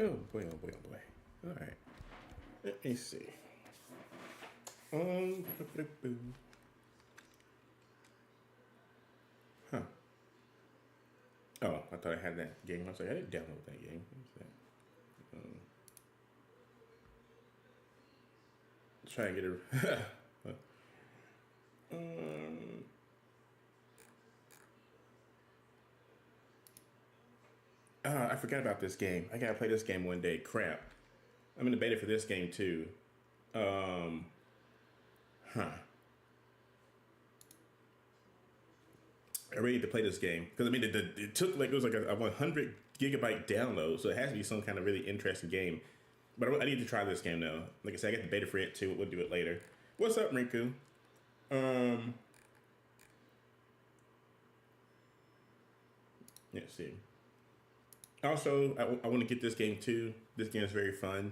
Oh boy, oh boy, oh boy. All right. Let me see. Huh. Oh, I thought I had that game. I was like, I didn't download that game. What's that? Try and get it. I forgot about this game. I gotta play this game one day. Crap. I'm in the beta for this game too. I really need to play this game because I mean it took like it was like a 100 gigabyte download, so it has to be some kind of really interesting game. But I need to try this game though. Like I said, I got the beta for it too. We'll do it later. What's up, Rinku? Let's see. Also, I want to get this game too. This game is very fun.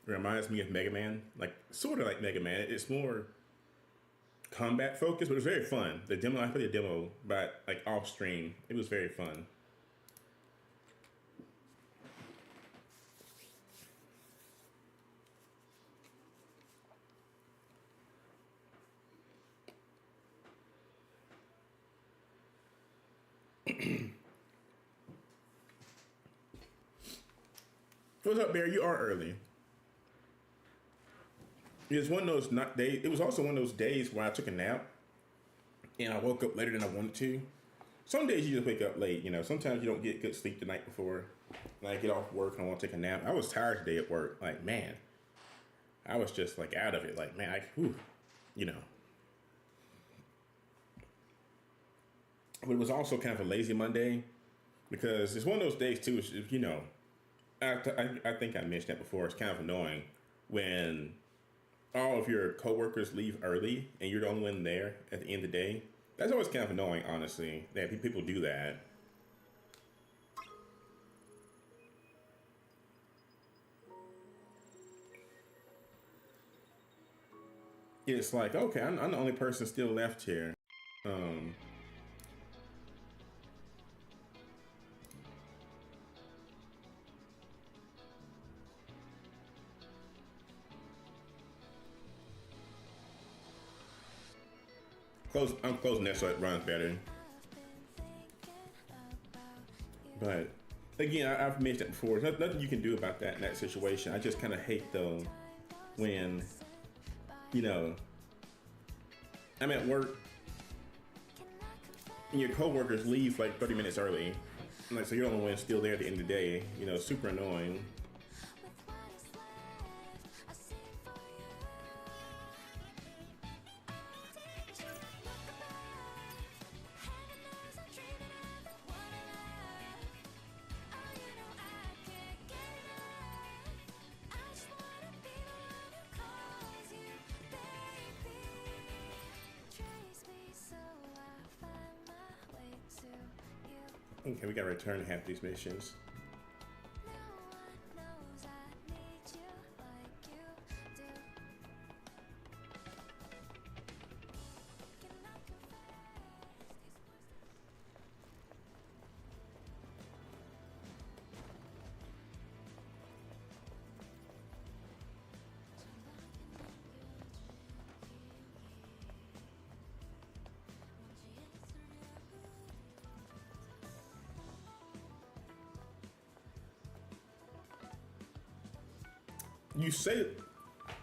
It reminds me of Mega Man, like sort of like Mega Man. It's more combat focused, but it was very fun. The demo, I played a demo, but like off stream, it was very fun. What's up, Bear? You are early. It's one of those not days. It was also one of those days where I took a nap and I woke up later than I wanted to. Some days you just wake up late, you know. Sometimes you don't get good sleep the night before. Like I get off work and I want to take a nap. I was tired today at work. Like, man, I was just like out of it. Like, man, you know. But it was also kind of a lazy Monday because it's one of those days too. You know, I think I mentioned that before. It's kind of annoying when all of your coworkers leave early and you're the only one there at the end of the day. That's always kind of annoying, honestly, that people do that. it's like, okay, I'm the only person still left here. Um, I'm closing that so it runs better. But again, I've mentioned it before. There's nothing you can do about that in that situation. I just kind of hate though when, you know, I'm at work and your coworkers leave like 30 minutes early. Like, so you're the only one still there at the end of the day. You know, super annoying. Okay, we gotta return half these missions.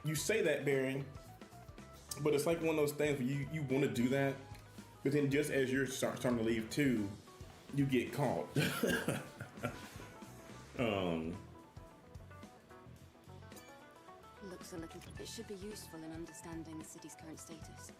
You say that, Baron, but it's like one of those things where you want to do that, but then just as you're starting to leave too, you get caught. Looks a little. It should be useful in understanding the city's current status.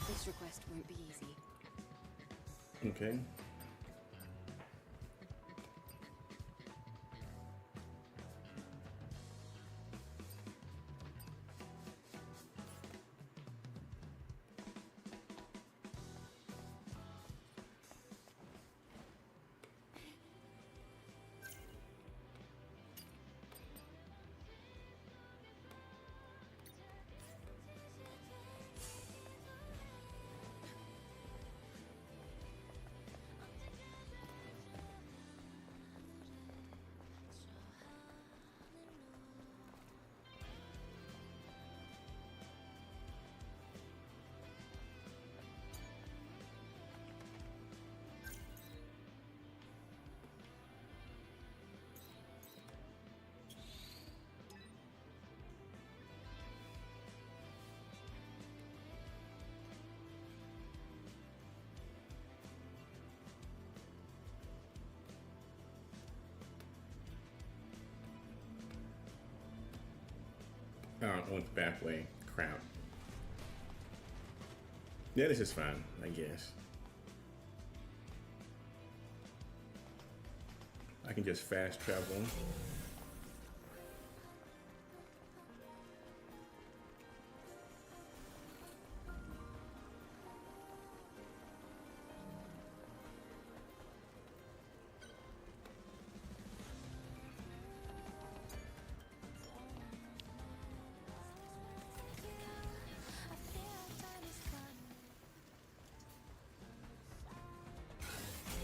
This request won't be easy. Okay. I went the back way. Crap. Yeah, this is fine, I guess. I can just fast travel.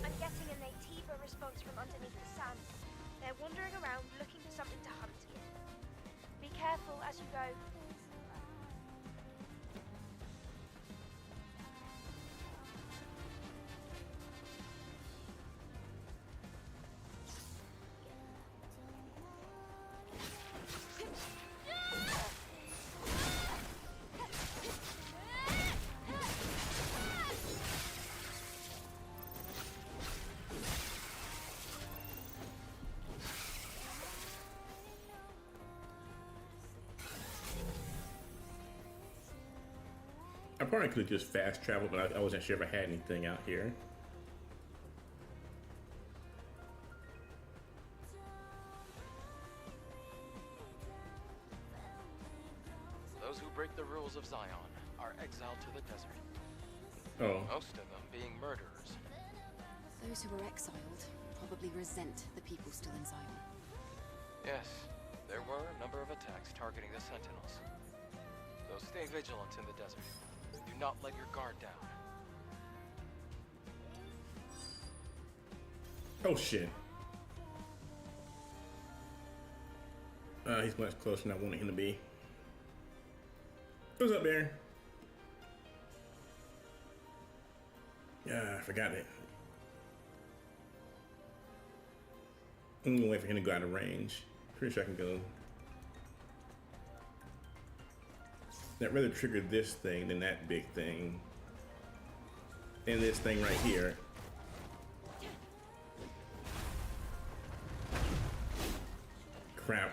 I'm getting a Nativa response from underneath the sand. They're wandering around looking for something to hunt. Be careful as you go. I probably could have just fast traveled, but I wasn't sure if I had anything out here. Those who break the rules of Zion are exiled to the desert, Oh, most of them being murderers. Those who were exiled probably resent the people still in Zion. Yes, there were a number of attacks targeting the Sentinels. So stay vigilant in the desert. Do not let your guard down. oh shit. He's much closer than I wanted him to be. What's up, Baron? Yeah, I forgot it. I'm gonna wait for him to go out of range. Pretty sure I can go. That rather triggered this thing than that big thing. And this thing right here. Crap.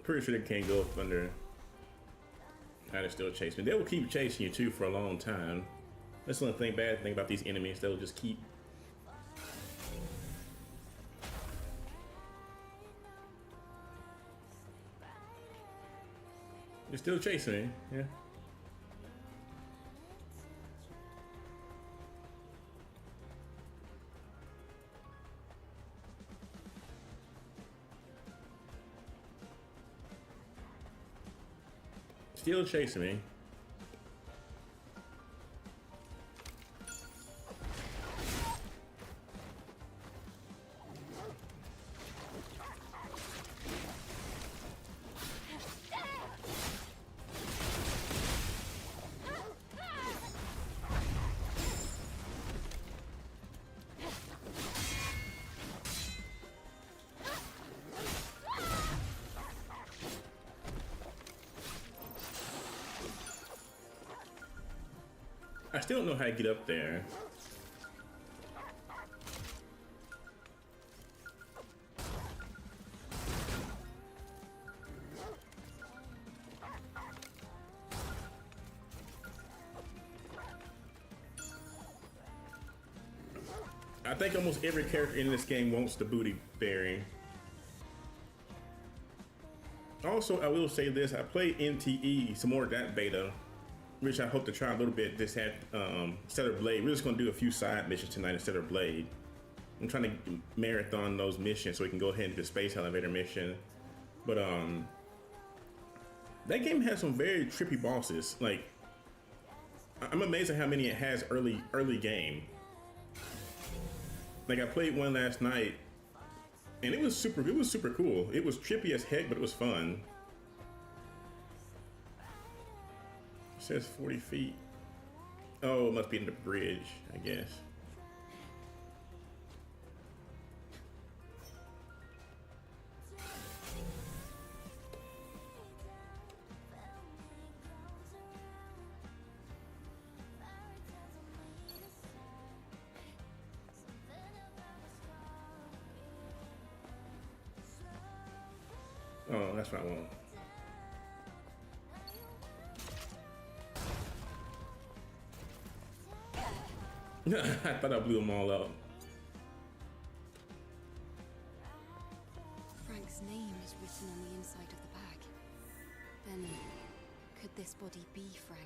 Pretty sure they can't go up under. How they still chase me. They will keep chasing you too for a long time. That's the only bad thing about these enemies. They'll just keep. They're still chasing me. Yeah. Still chasing me. I still don't know how to get up there. I think almost every character in this game wants the booty berry. Also, I will say this, I played NTE, some more of that beta, which I hope to try a little bit. This had Stellar Blade. We're just gonna do a few side missions tonight instead of Blade. I'm trying to marathon those missions so we can go ahead and do the space elevator mission. But that game has some very trippy bosses. Like, I'm amazed at how many it has early game. Like, I played one last night and it was super cool. It was trippy as heck, but it was fun. It says 40 feet. Oh, it must be in the bridge, I guess. Oh, that's what I want. I thought I blew them all up. Frank's name is written on the inside of the bag. Then, could this body be Frank?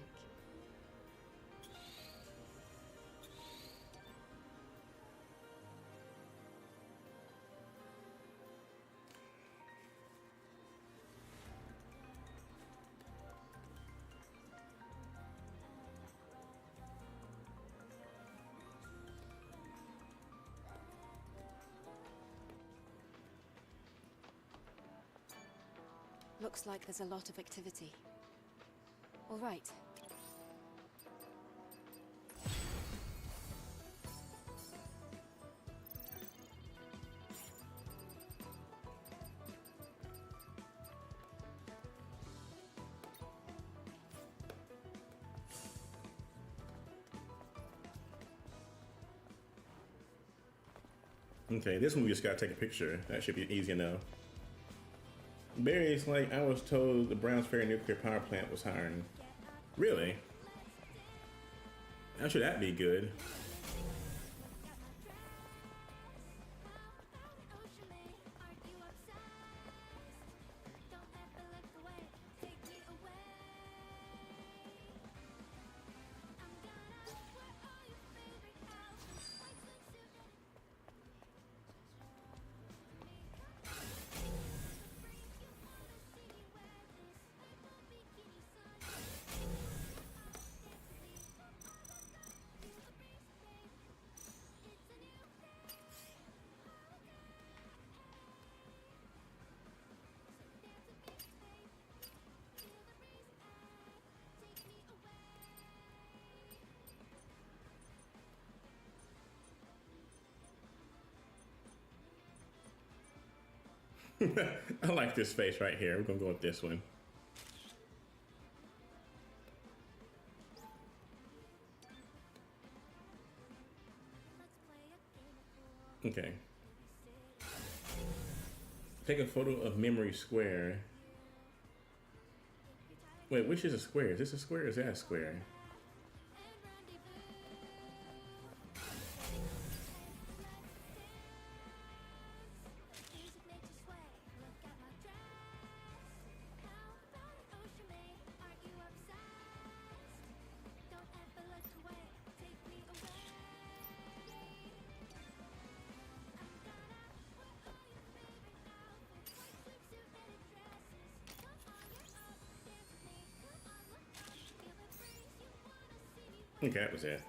Looks like there's a lot of activity. All right. Okay, this one we just gotta take a picture. That should be easy enough. Barry's like, I was told the Browns Ferry nuclear power plant was hiring. Really? How should that be good? I like this face right here. We're gonna go with this one. Okay. Take a photo of Memory Square. Wait, which is a square? Is this a square or is that a square? Okay, that was it.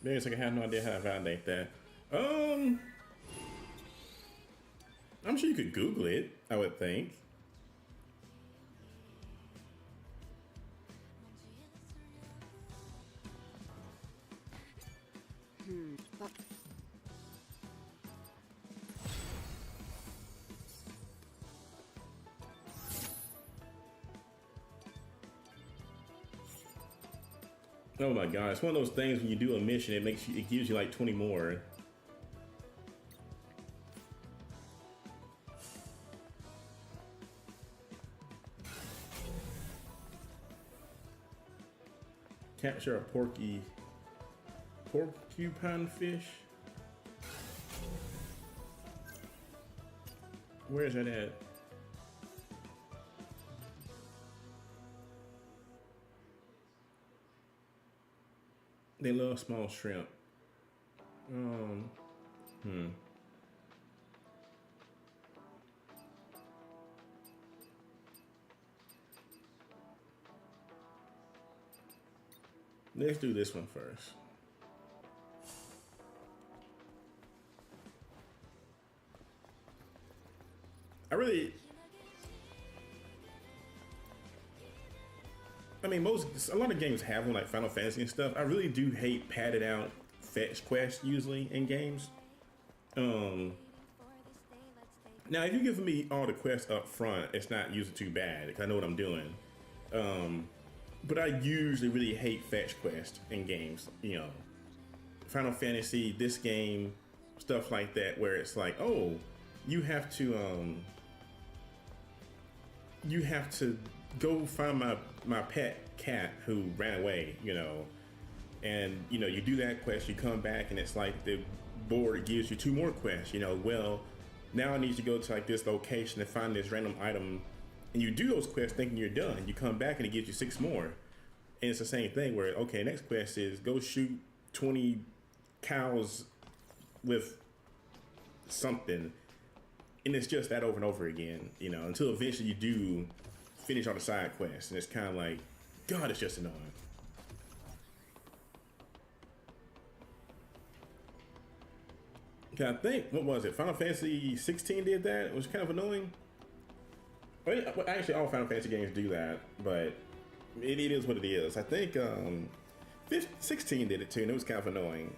There's like I have no idea how to validate that. I'm sure you could Google it, I would think. But Oh my god, it's one of those things when you do a mission, it gives you like 20 more. Capture a porcupine fish. Where is that at? They love small shrimp. Let's do this one first. I mean, a lot of games have one, like Final Fantasy and stuff. I really do hate padded out fetch quests usually in games. Now, if you give me all the quests up front, it's not usually too bad because I know what I'm doing. But I usually really hate fetch quests in games. You know, Final Fantasy, this game, stuff like that, where it's like, oh, you have to go find my pet cat who ran away, you know, and you know, you do that quest, you come back and it's like the board gives you 2 more quests, you know, well, now I need to go to like this location and find this random item, and you do those quests thinking you're done, you come back and it gives you 6 more, and it's the same thing where, okay, next quest is go shoot 20 cows with something, and it's just that over and over again, you know, until eventually you do finish all the side quests, and it's kind of like, God, it's just annoying. I think, what was it? Final Fantasy 16 did that. It was kind of annoying. Well, actually, all Final Fantasy games do that, but it is what it is. I think 16 did it too, and it was kind of annoying.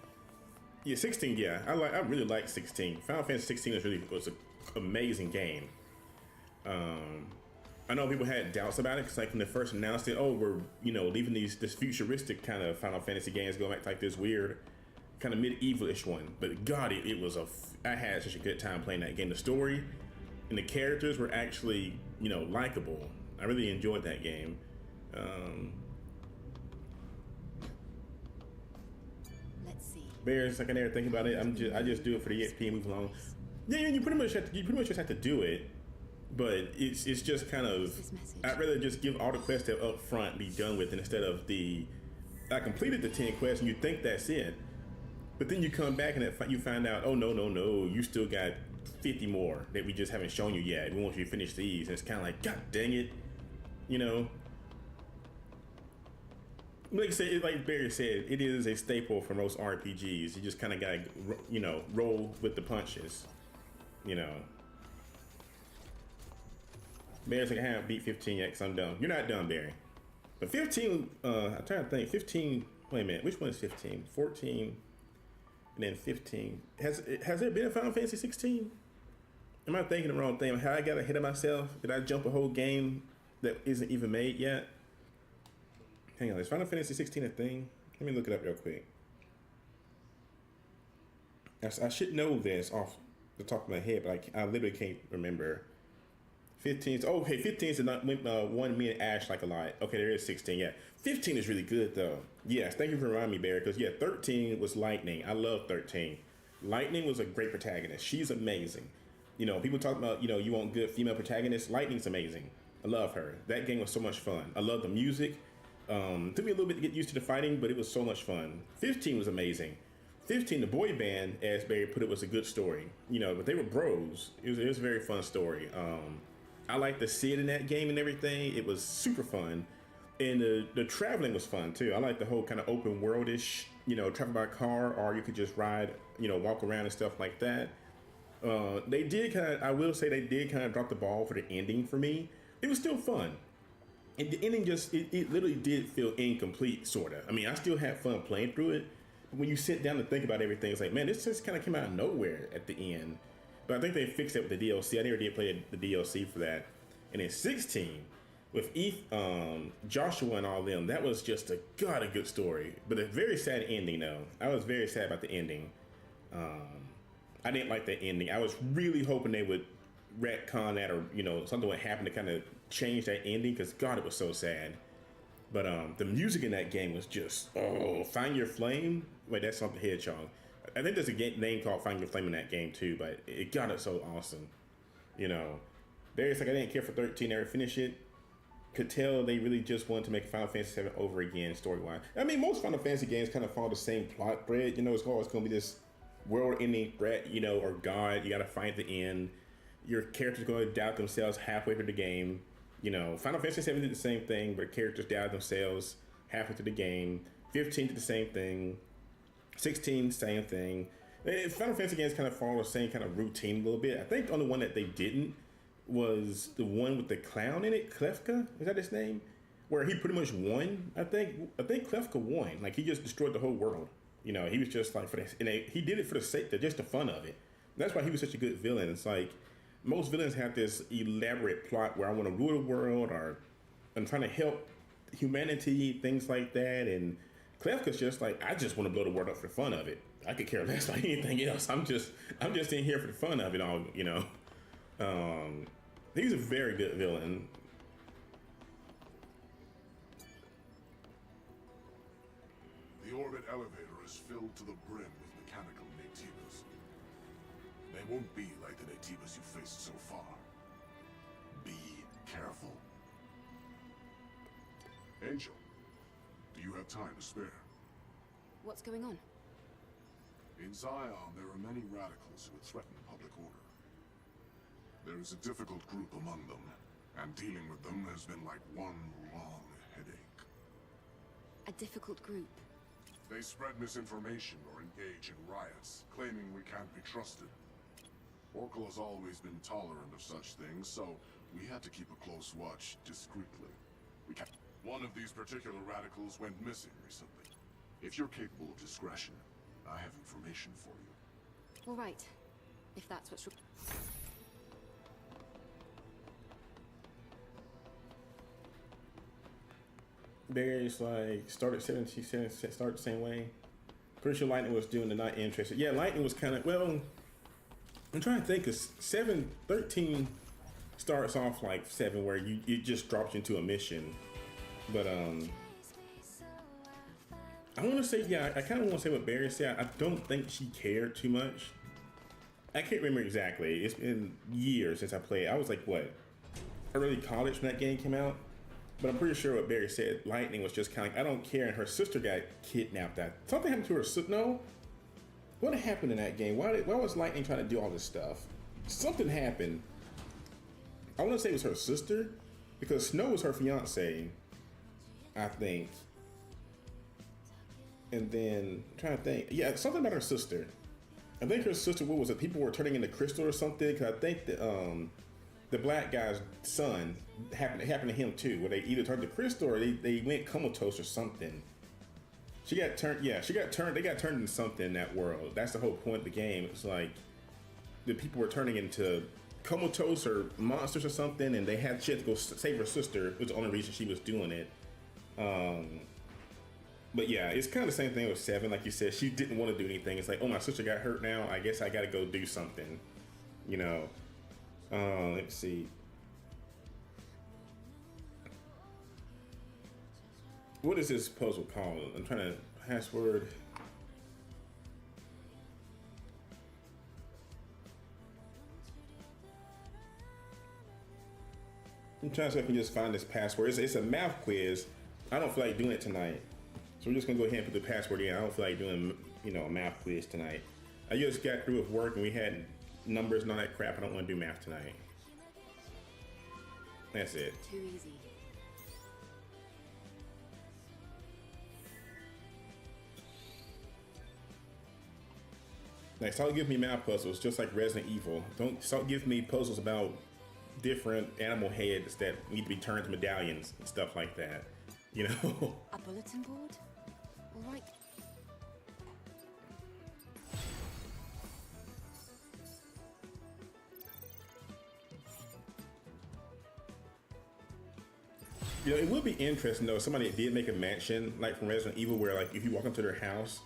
Yeah, 16. Yeah, I really like 16. Final Fantasy 16 was an amazing game. I know people had doubts about it because, like, when they first announced it, oh, we're leaving this futuristic kind of Final Fantasy games, going back to like this weird kind of medieval-ish one. But God, it was I had such a good time playing that game. The story and the characters were actually, you know, likable. I really enjoyed that game. Let's see. Bears, like I never think about it. I just do it for the EXP and move along. Yeah, you pretty much just have to do it, but it's just kind of. This message. I'd rather just give all the quests up front, be done with, instead of I completed the 10 quests and you think that's it, but then you come back and you find out, oh no, you still got 50 more that we just haven't shown you yet. We want you to finish these, and it's kind of like, God dang it, you know. Like I said, like Barry said, it is a staple for most RPGs. You just kind of gotta, you know, roll with the punches, you know. Barry's like, I haven't beat 15 yet because I'm done. You're not done, Barry. But 15, I'm trying to think. 15, wait a minute, which one is 15? 14, and then 15. Has there been a Final Fantasy 16? Am I thinking the wrong thing? How I got ahead of myself? Did I jump a whole game that isn't even made yet? Hang on, is Final Fantasy 16 a thing? Let me look it up real quick. I should know this off the top of my head, but I literally can't remember. 15. Oh, hey, 15 is the one me and Ash like a lot. Okay, there is 16. Yeah, 15 is really good though. Yes, thank you for reminding me, Barry. Because yeah, 13 was Lightning. I love 13. Lightning was a great protagonist. She's amazing. You know, people talk about, you know, you want good female protagonists. Lightning's amazing. I love her. That game was so much fun. I love the music. Took me a little bit to get used to the fighting, but it was so much fun. 15 was amazing. 15, the boy band, as Barry put it, was a good story. You know, but they were bros. It was a very fun story. I liked to see it in that game and everything. It was super fun. And the traveling was fun too. I like the whole kind of open world-ish, you know, travel by car, or you could just ride, you know, walk around and stuff like that. They did I will say they did kind of drop the ball for the ending for me. It was still fun. And the ending it literally did feel incomplete, sort of. I mean, I still had fun playing through it. But when you sit down and think about everything, it's like, man, this just kind of came out of nowhere at the end. But I think they fixed it with the DLC. I never did play the DLC for that. And in 16, with Joshua and all them, that was just a good story. But a very sad ending, though. I was very sad about the ending. I didn't like that ending. I was really hoping they would retcon that, or, you know, something would happen to kind of change that ending, because God, it was so sad. But the music in that game was just, Find Your Flame. Wait, that's something Hedgehog. I think there's a name called Find Your Flame in that game too, but it got it so awesome. You know, there's like, I didn't care for 13, never finish it. Could tell they really just wanted to make Final Fantasy 7 over again story-wise. I mean, most Final Fantasy games kind of follow the same plot thread. You know, it's always going to be this world-ending threat, you know, or God, you got to fight at the end. Your character's going to doubt themselves halfway through the game. You know, Final Fantasy 7 did the same thing, but characters doubted themselves halfway through the game. 15 did the same thing. 16, same thing. Final Fantasy games kind of follow the same kind of routine a little bit. I think the only one that they didn't was the one with the clown in it, Klefka, is that his name? Where he pretty much won. I think Klefka won. Like, he just destroyed the whole world. You know, he was just like, he did it for the sake of just the fun of it. That's why he was such a good villain. It's like, most villains have this elaborate plot where I want to rule the world, or I'm trying to help humanity, things like that. And Klefka's just like, I just want to blow the world up for the fun of it. I could care less about anything else. I'm just in here for the fun of it all, you know. He's a very good villain. The orbit elevator is filled to the brim with mechanical nativas. They won't be like the nativas you faced so far. Be careful. Angel, do you have time to spare? What's going on? In Zion, there are many radicals who would threaten public order. There is a difficult group among them, and dealing with them has been like one long headache. A difficult group. They spread misinformation or engage in riots, claiming we can't be trusted. Oracle has always been tolerant of such things, so we had to keep a close watch discreetly. One of these particular radicals went missing recently. If you're capable of discretion, I have information for you. All right. If that's what's... Barry's like, start the same way. Pretty sure Lightning was doing the not interested. Yeah, Lightning was kind of, well, I'm trying to think, because 7-13 starts off like 7, where it just drops you into a mission. But I want to say, yeah, I kind of want to say what Barry said. I don't think she cared too much. I can't remember exactly. It's been years since I played. I was like, what, early college when that game came out? But I'm pretty sure what Barry said, Lightning was just kind of like, I don't care. And her sister got kidnapped. Something happened to her sister. No? What happened in that game? Why was Lightning trying to do all this stuff? Something happened. I want to say it was her sister, because Snow was her fiance, I think. And then, I'm trying to think. Yeah, something about her sister. I think her sister, what was it? People were turning into crystal or something. Because I think the black guy's son happened to him too, where they either turned to crystal or they went comatose or something. She got turned. Yeah, they got turned into something in that world. That's the whole point of the game. It's like the people were turning into comatose or monsters or something, and she had to go save her sister, which was the only reason she was doing it. But yeah, it's kind of the same thing with 7. Like you said, she didn't want to do anything. It's like, oh, my sister got hurt now. I guess I got to go do something, you know. Let's see. What is this puzzle called? I'm trying to password. I'm trying to see if I can just find this password. It's a math quiz. I don't feel like doing it tonight. So we're just gonna go ahead and put the password in. I don't feel like doing, a math quiz tonight. I just got through with work and we had numbers and all that crap. I don't want to do math tonight. That's it. Too easy. Like, stop giving me math puzzles, just like Resident Evil. Don't stop giving me puzzles about different animal heads that need to be turned to medallions and stuff like that. You know? A bulletin board? All right. It would be interesting though. Somebody did make a mansion, like from Resident Evil, where like if you walk into their house,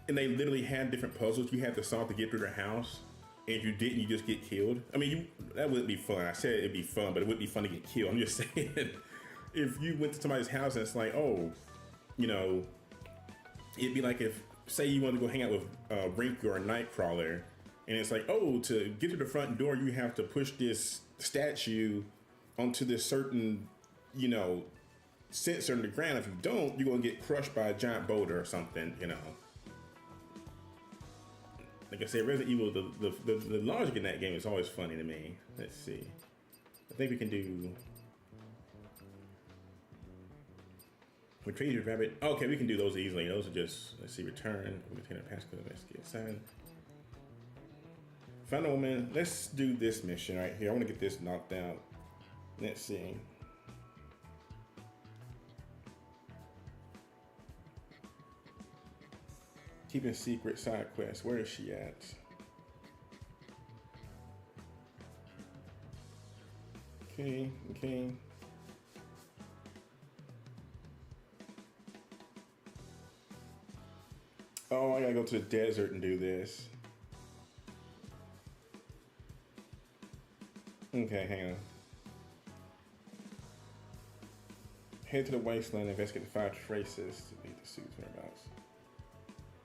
and they literally had different puzzles you had to solve to get through their house. And if you didn't, you just get killed. I mean, that wouldn't be fun. I said it'd be fun, but it wouldn't be fun to get killed. I'm just saying, if you went to somebody's house and it's like, oh, it'd be like if, say you want to go hang out with Rinky or a Nightcrawler, and it's like, oh, to get to the front door, you have to push this statue onto this certain, sensor in the ground. If you don't, you're gonna get crushed by a giant boulder or something, Like I said, Resident Evil, the logic in that game is always funny to me. Let's see. I think we can do... Retrieve your rabbit. Okay, we can do those easily. Those are just, let's see, return. Return a passcode. Let's get signed. Find a woman. Let's do this mission right here. I want to get this knocked out. Let's see. Keeping secret side quest. Where is she at? Okay. Oh, I gotta go to the desert and do this. Okay, hang on. Head to the wasteland, investigate the 5 traces to lead the suits whereabouts.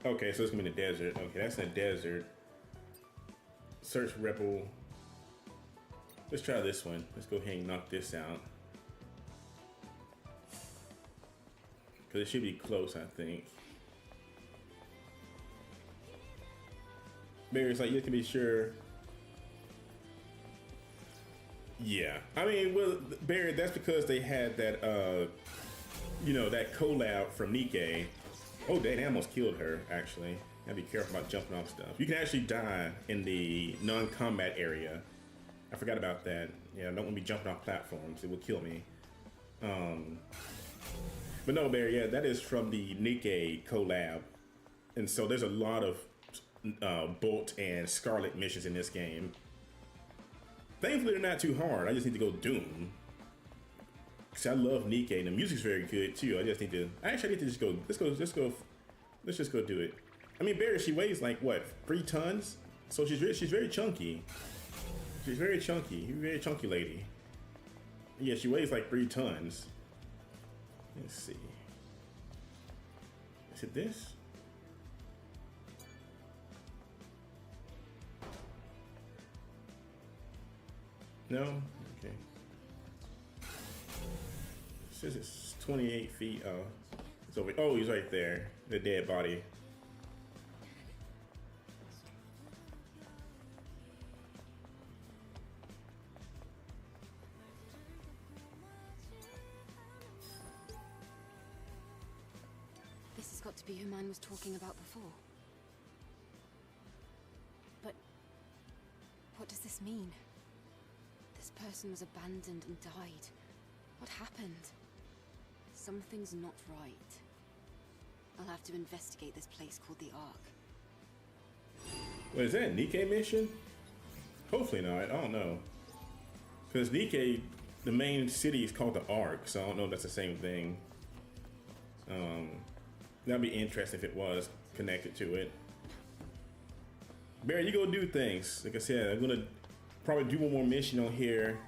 Okay, so it's gonna be in the desert. Okay, that's in the desert. Search rebel. Let's try this one. Let's go ahead and knock this out. Because it should be close, I think. Barry's like, you have to be sure. Yeah. I mean, well, Barry, that's because they had that, that collab from Nikkei. Oh, dang, I almost killed her, actually. Gotta be careful about jumping off stuff. You can actually die in the non-combat area. I forgot about that. Yeah, I don't want to be jumping off platforms. It will kill me. But no, Barry, yeah, that is from the Nikkei collab. And so there's a lot of Bolt and Scarlet missions in this game. Thankfully, they're not too hard. I just need to go do them. Cause I love Nikkei and the music's very good too. I just need to. I need to just go. Let's just go do it. I mean, Barry, she weighs like what, 3 tons? So she's very chunky. She's very chunky lady. Yeah, she weighs like 3 tons. Let's see. Is it this? No? Okay. It says it's 28 feet. Oh, it's over. Oh, he's right there. The dead body. This has got to be who mine was talking about before. But what does this mean? This person was abandoned and died. What happened? Something's not right. I'll have to investigate this place called the Ark. What is that? A Nikkei mission? Hopefully not. I don't know. Because Nikkei, the main city is called the Ark, so I don't know if that's the same thing. That'd be interesting if it was connected to it. Barry, you go do things. Like I said, I'm gonna probably do one more mission on here,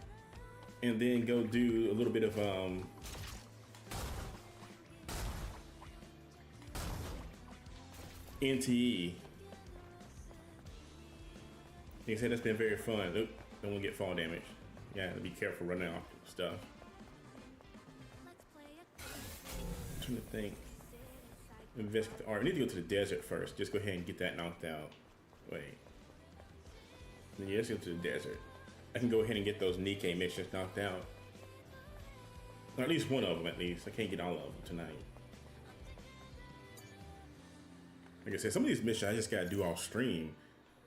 and then go do a little bit of NTE. Like I said, that's been very fun. Oop, don't want to get fall damage. Yeah, be careful running off stuff. I'm trying to think. Investigate the art. I need to go to the desert first. Just go ahead and get that knocked out. Wait. Yeah, let's go to the desert. I can go ahead and get those Nikkei missions knocked out. Or at least one of them, at least. I can't get all of them tonight. Like I said, some of these missions I just gotta do off stream.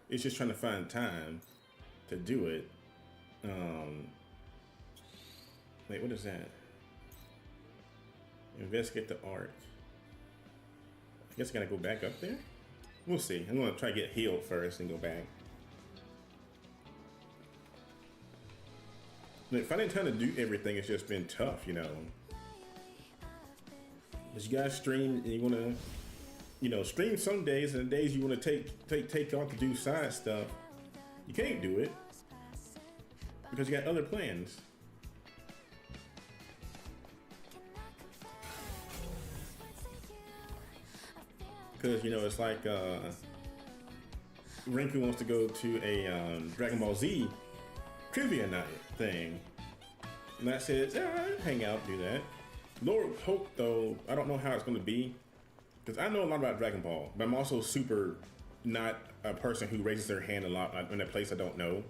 It's just trying to find time to do it. Wait, what is that? Investigate the Ark. I guess I gotta go back up there? We'll see. I'm gonna try to get healed first and go back. Like, finding time to do everything has just been tough, you know. But you guys stream and you wanna, you know, stream some days, and the days you wanna take off to do side stuff, you can't do it because you got other plans. Because, you know, it's like Rinku wants to go to a Dragon Ball Z trivia night thing. And I said, alright, hang out, do that. Lord Hope, though, I don't know how it's going to be. Because I know a lot about Dragon Ball, but I'm also super not a person who raises their hand a lot in a place I don't know.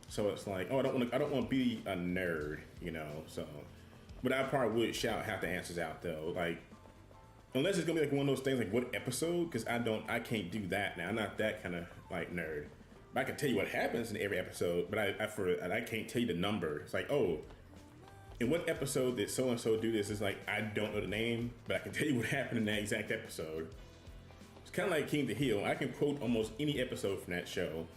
So it's like, oh, I don't want to be a nerd, you know. So, but I probably would shout half the answers out though, like. Unless it's gonna be like one of those things like what episode, because I can't do that now. I'm not that kind of like nerd. But I can tell you what happens in every episode, but I can't tell you the number. It's like, oh, in what episode did so and so do this? It's like I don't know the name, but I can tell you what happened in that exact episode. It's kind of like King to Hill. I can quote almost any episode from that show,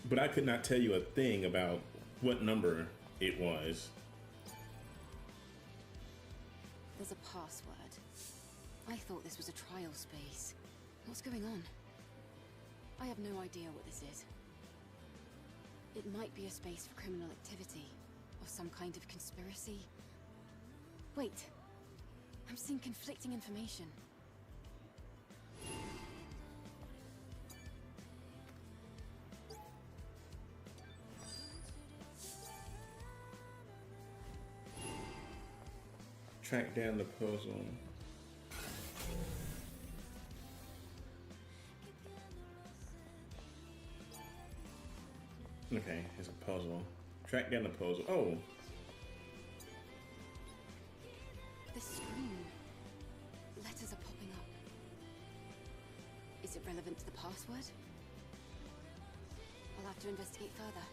but I could not tell you a thing about what number it was. There's a password. I thought this was a trial space. What's going on? I have no idea what this is. It might be a space for criminal activity, or some kind of conspiracy. Wait, I'm seeing conflicting information. Track down the puzzle. Okay, it's a puzzle. Track down the puzzle. Oh. The screen. Letters are popping up. Is it relevant to the password? I'll have to investigate further.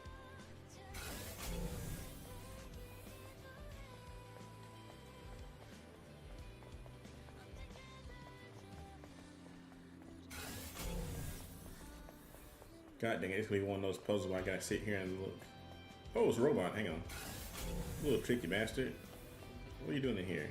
God dang it, it's gonna be one of those puzzles where I gotta sit here and look. Oh, it's a robot, hang on. Little tricky bastard. What are you doing in here?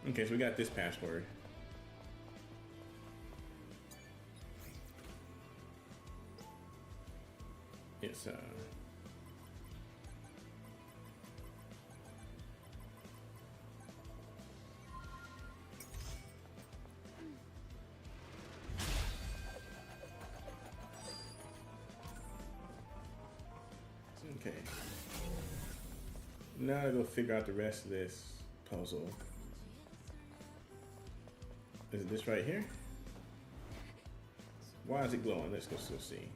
Okay, so we got this password. It's okay. Now I go figure out the rest of this puzzle. Is it this right here? Why is it glowing? Let's go still see.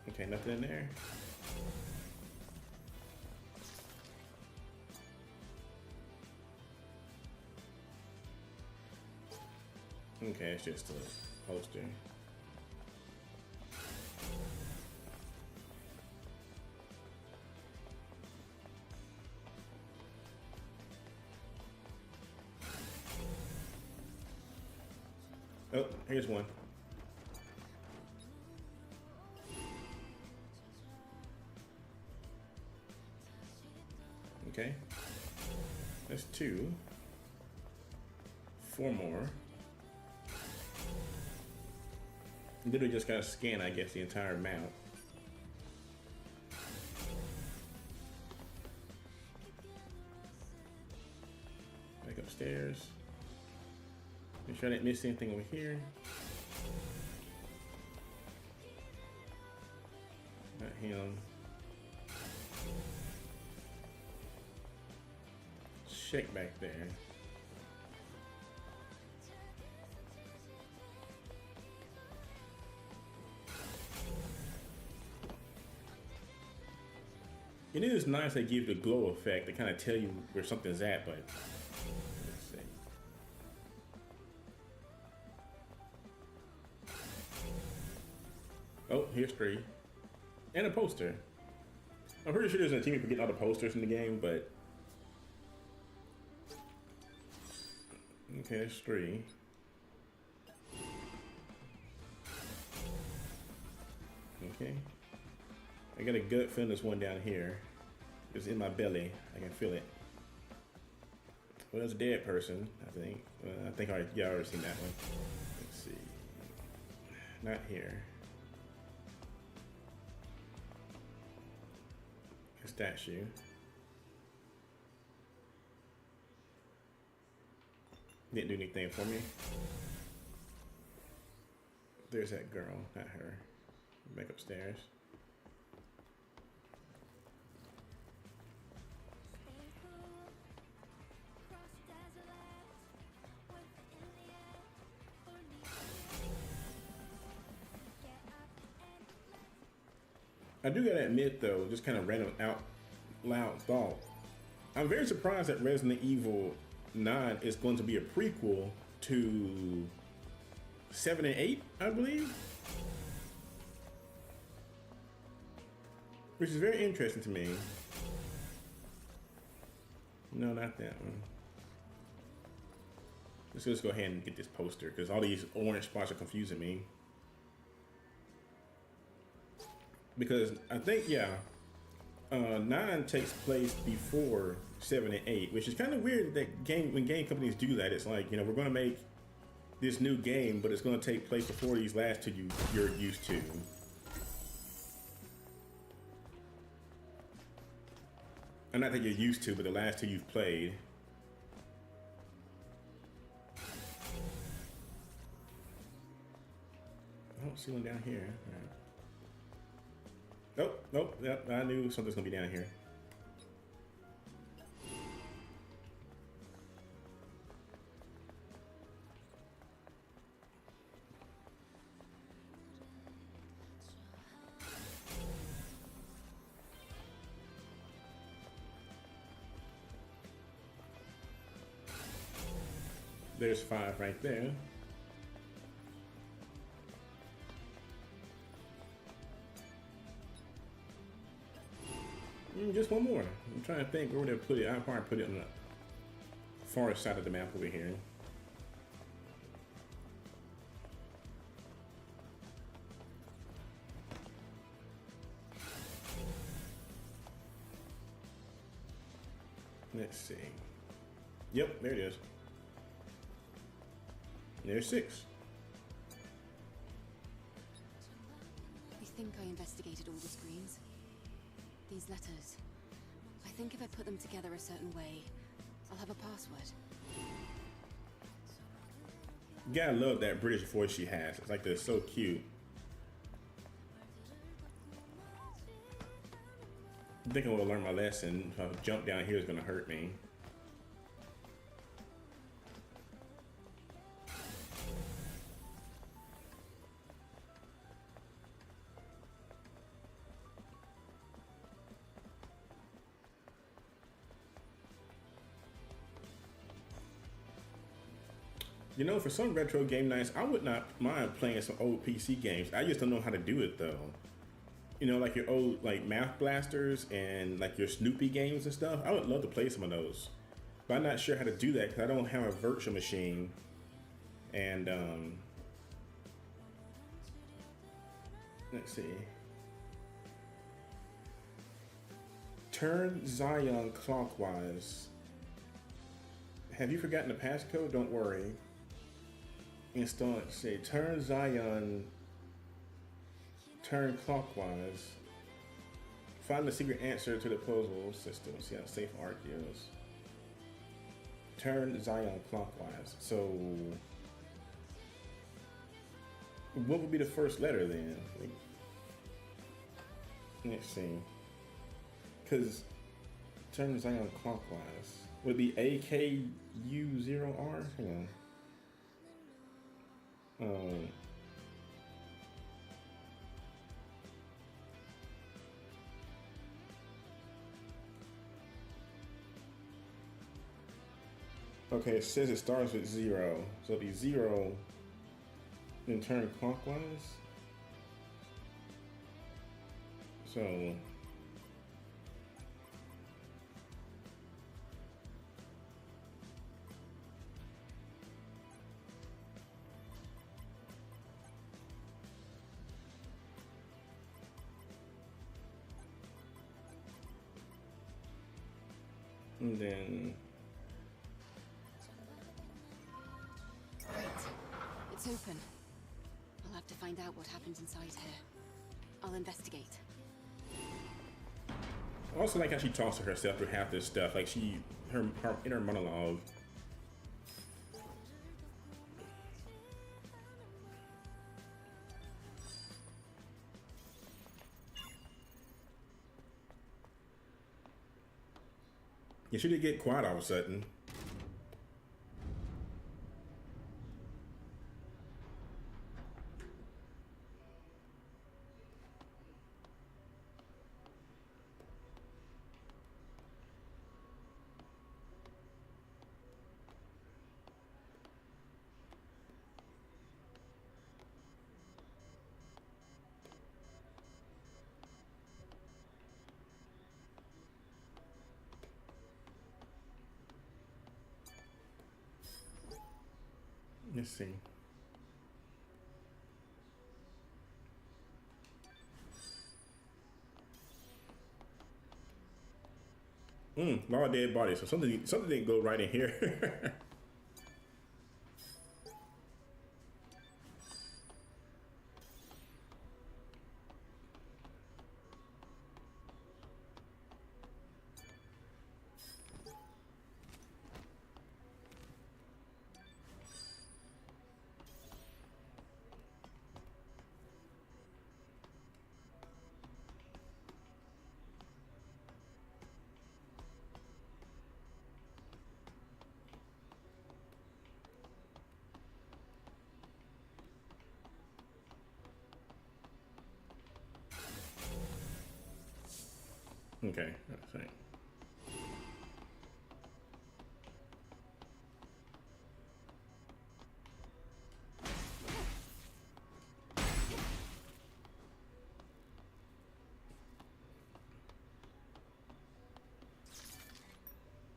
Okay, nothing in there. Okay, it's just a poster. Oh, here's one. Okay. That's 2. 4 more. Literally just gotta scan, I guess, the entire map. Back upstairs. Make sure I didn't miss anything over here. Not him. Check back there. It is nice they give the glow effect to kind of tell you where something's at, but let's see. Oh, here's 3. And a poster. I'm pretty sure there's a team for getting all the posters in the game, but okay, that's 3. Okay. I got a gut feeling there's one down here. It's in my belly. I can feel it. Well, there's a dead person, I think. I think y'all already seen that one. Let's see. Not here. A statue. Didn't do anything for me. There's that girl, not her. Back upstairs. I do gotta admit though, just kind of random out loud thought. I'm very surprised that Resident Evil 9 is going to be a prequel to 7 and 8, I believe. Which is very interesting to me. No, not that one. Let's just go ahead and get this poster because all these orange spots are confusing me. Because I think, yeah, 9 takes place before 7 and 8, which is kind of weird that when game companies do that. It's like, you know, we're going to make this new game, but it's going to take place before these last 2 you're used to. And not that you're used to, but the last 2 you've played. I don't see one down here. All right. Nope, nope, yep, I knew something's gonna be down here. There's 5 right there. Just one more. I'm trying to think where would I put it. I'll probably put it on the far side of the map over here. Let's see. Yep, there it is. There's 6. I think I investigated all the screens. These letters. I think if I put them together a certain way, I'll have a password. You gotta love that British voice she has. It's like they're so cute. I think I will learn my lesson. If I jump down here, it's gonna hurt me. You know, for some retro game nights, I would not mind playing some old PC games. I just don't know how to do it though. You know, like your old like Math Blasters and like your Snoopy games and stuff. I would love to play some of those, but I'm not sure how to do that because I don't have a virtual machine. And let's see. Turn Zion clockwise. Have you forgotten the passcode? Don't worry. Install it. Say turn Zion. Turn clockwise. Find the secret answer to the puzzle system. See how safe arc is. Turn Zion clockwise. So, what would be the first letter then? Let's see. Because turn Zion clockwise. Would it be AKU0R? Hang on. Okay, it says it starts with 0. So it'll be 0, then turn clockwise. So and then Great. It's open. I'll have to find out what happens inside here. I'll investigate. I also like how she talks to herself through half this stuff. Like her inner monologue. Yeah, she did get quiet all of a sudden. Let's see. A lot of dead bodies. So something didn't go right in here. Okay, that's right.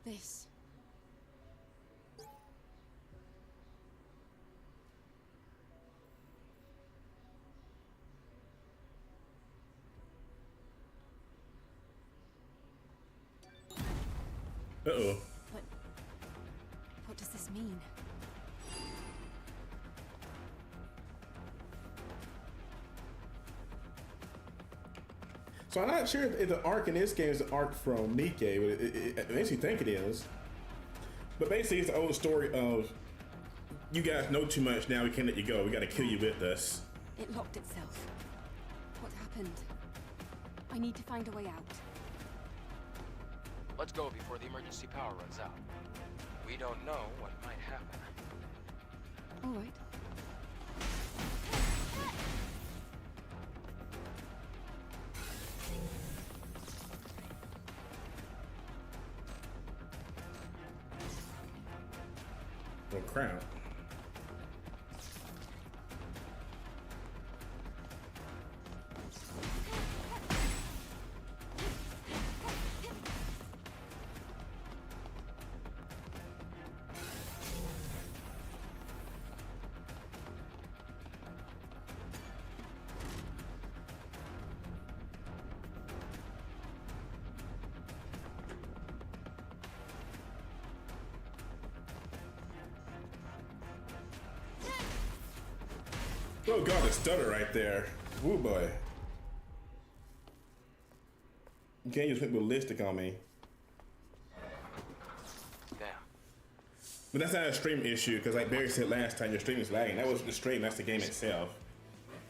This. Uh-oh. But what does this mean? So I'm not sure if the arc in this game is the arc from Nike, but it makes you think it is. But basically, it's the old story of, you guys know too much now, we can't let you go. We gotta kill you with us. It locked itself. What happened? I need to find a way out. Let's go before the emergency power runs out. We don't know what might happen. All right. Oh crap. Oh god, a stutter right there. Woo boy. You can't just went ballistic on me. Damn. But that's not a stream issue, because like Barry said last time, your stream is lagging. That wasn't the stream, that's the game itself.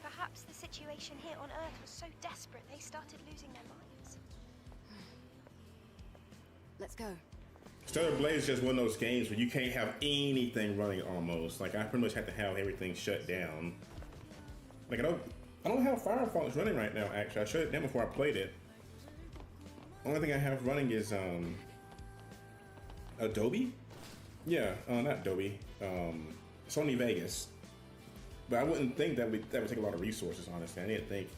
Perhaps the situation here on Earth was so desperate they started losing their minds. Let's go. Stellar Blade is just one of those games where you can't have anything running almost. Like I pretty much have to have everything shut down. Like I don't have Firefox running right now actually. I shut it down before I played it. Only thing I have running is Adobe? Yeah, not Adobe. Sony Vegas. But I wouldn't think that would take a lot of resources, honestly. I didn't think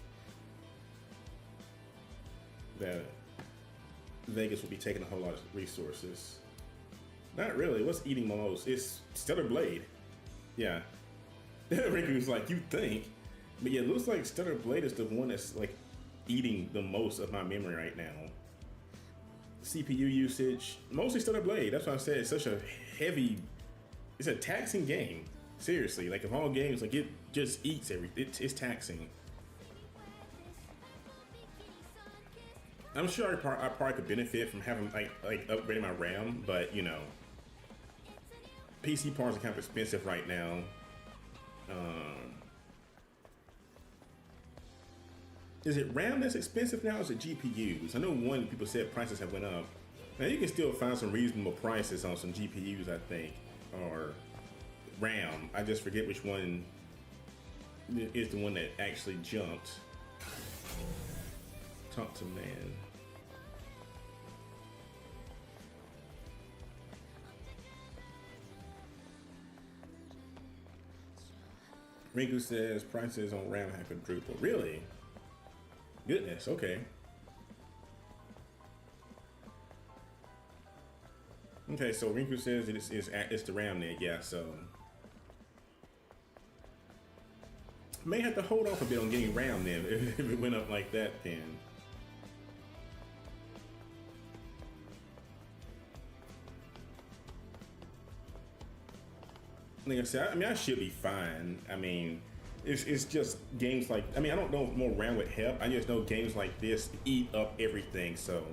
that Vegas would be taking a whole lot of resources. Not really. What's eating the most? It's Stellar Blade. Yeah. Ricky was like, you think? But yeah, it looks like Stellar Blade is the one that's like eating the most of my memory right now. CPU usage, mostly Stellar Blade. That's why I said it's such a heavy, it's a taxing game. Seriously, like of all games, like it just eats everything. It's taxing. I'm sure I probably could benefit from having like upgrading my RAM, but you know, PC parts are kind of expensive right now. Is it RAM that's expensive now, or is it GPUs? I know one people said prices have went up. Now you can still find some reasonable prices on some GPUs, I think, or RAM. I just forget which one is the one that actually jumped. Talk to man. Rinku says prices on RAM have quadrupled. Really? Goodness, okay. Okay, so Rinku says it's the RAM net, yeah, so may have to hold off a bit on getting RAM then if it went up like that then. Like I said, I mean, I should be fine. I mean, it's just games like, I mean, I don't know if more RAM would help. I just know games like this eat up everything. So,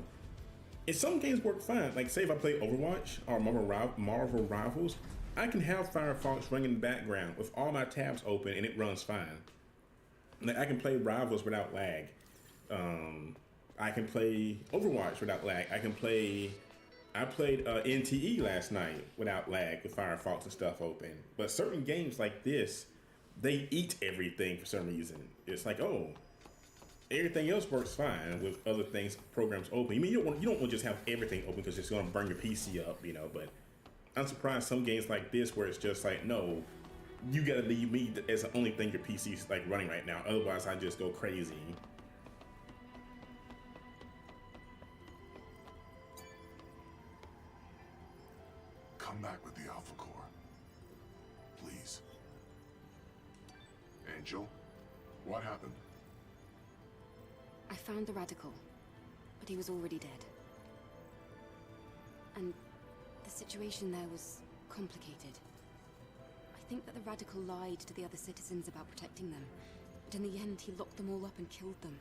if some games work fine, like say if I play Overwatch or Marvel Rivals, I can have Firefox running in the background with all my tabs open and it runs fine. Like I can play Rivals without lag. I can play Overwatch without lag. I played NTE last night without lag with Firefox and stuff open. But certain games like this, they eat everything for some reason. It's like, oh, everything else works fine with other things, programs open. I mean, you don't want to just have everything open because it's going to burn your PC up, you know. But I'm surprised some games like this where it's just like, no, you got to leave me as the only thing your PC is like running right now. Otherwise, I just go crazy. come back with the Alpha Core. Please. Angel, what happened? I found the Radical, but he was already dead. And the situation there was complicated. I think that the Radical lied to the other citizens about protecting them, but in the end he locked them all up and killed them.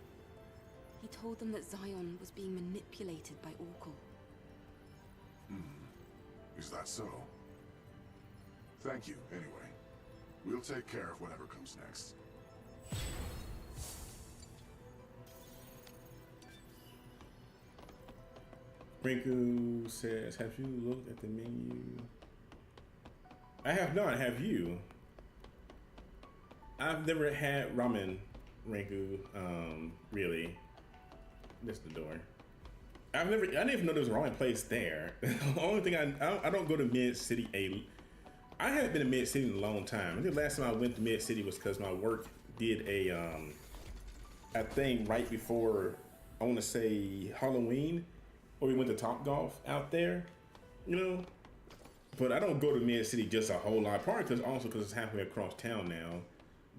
He told them that Zion was being manipulated by Orcal. Is that so? Thank you, anyway. We'll take care of whatever comes next. Rinku says, have you looked at the menu? I have not, have you? I've never had ramen, Rinku, really. That's the door. I didn't even know there was a ramen place there. The only thing I don't go to Mid City. I haven't been to Mid City in a long time. I think the last time I went to Mid City was because my work did a thing right before, I want to say Halloween, where we went to Top Golf out there, you know. But I don't go to Mid City just a whole lot. Partly because it's halfway across town now.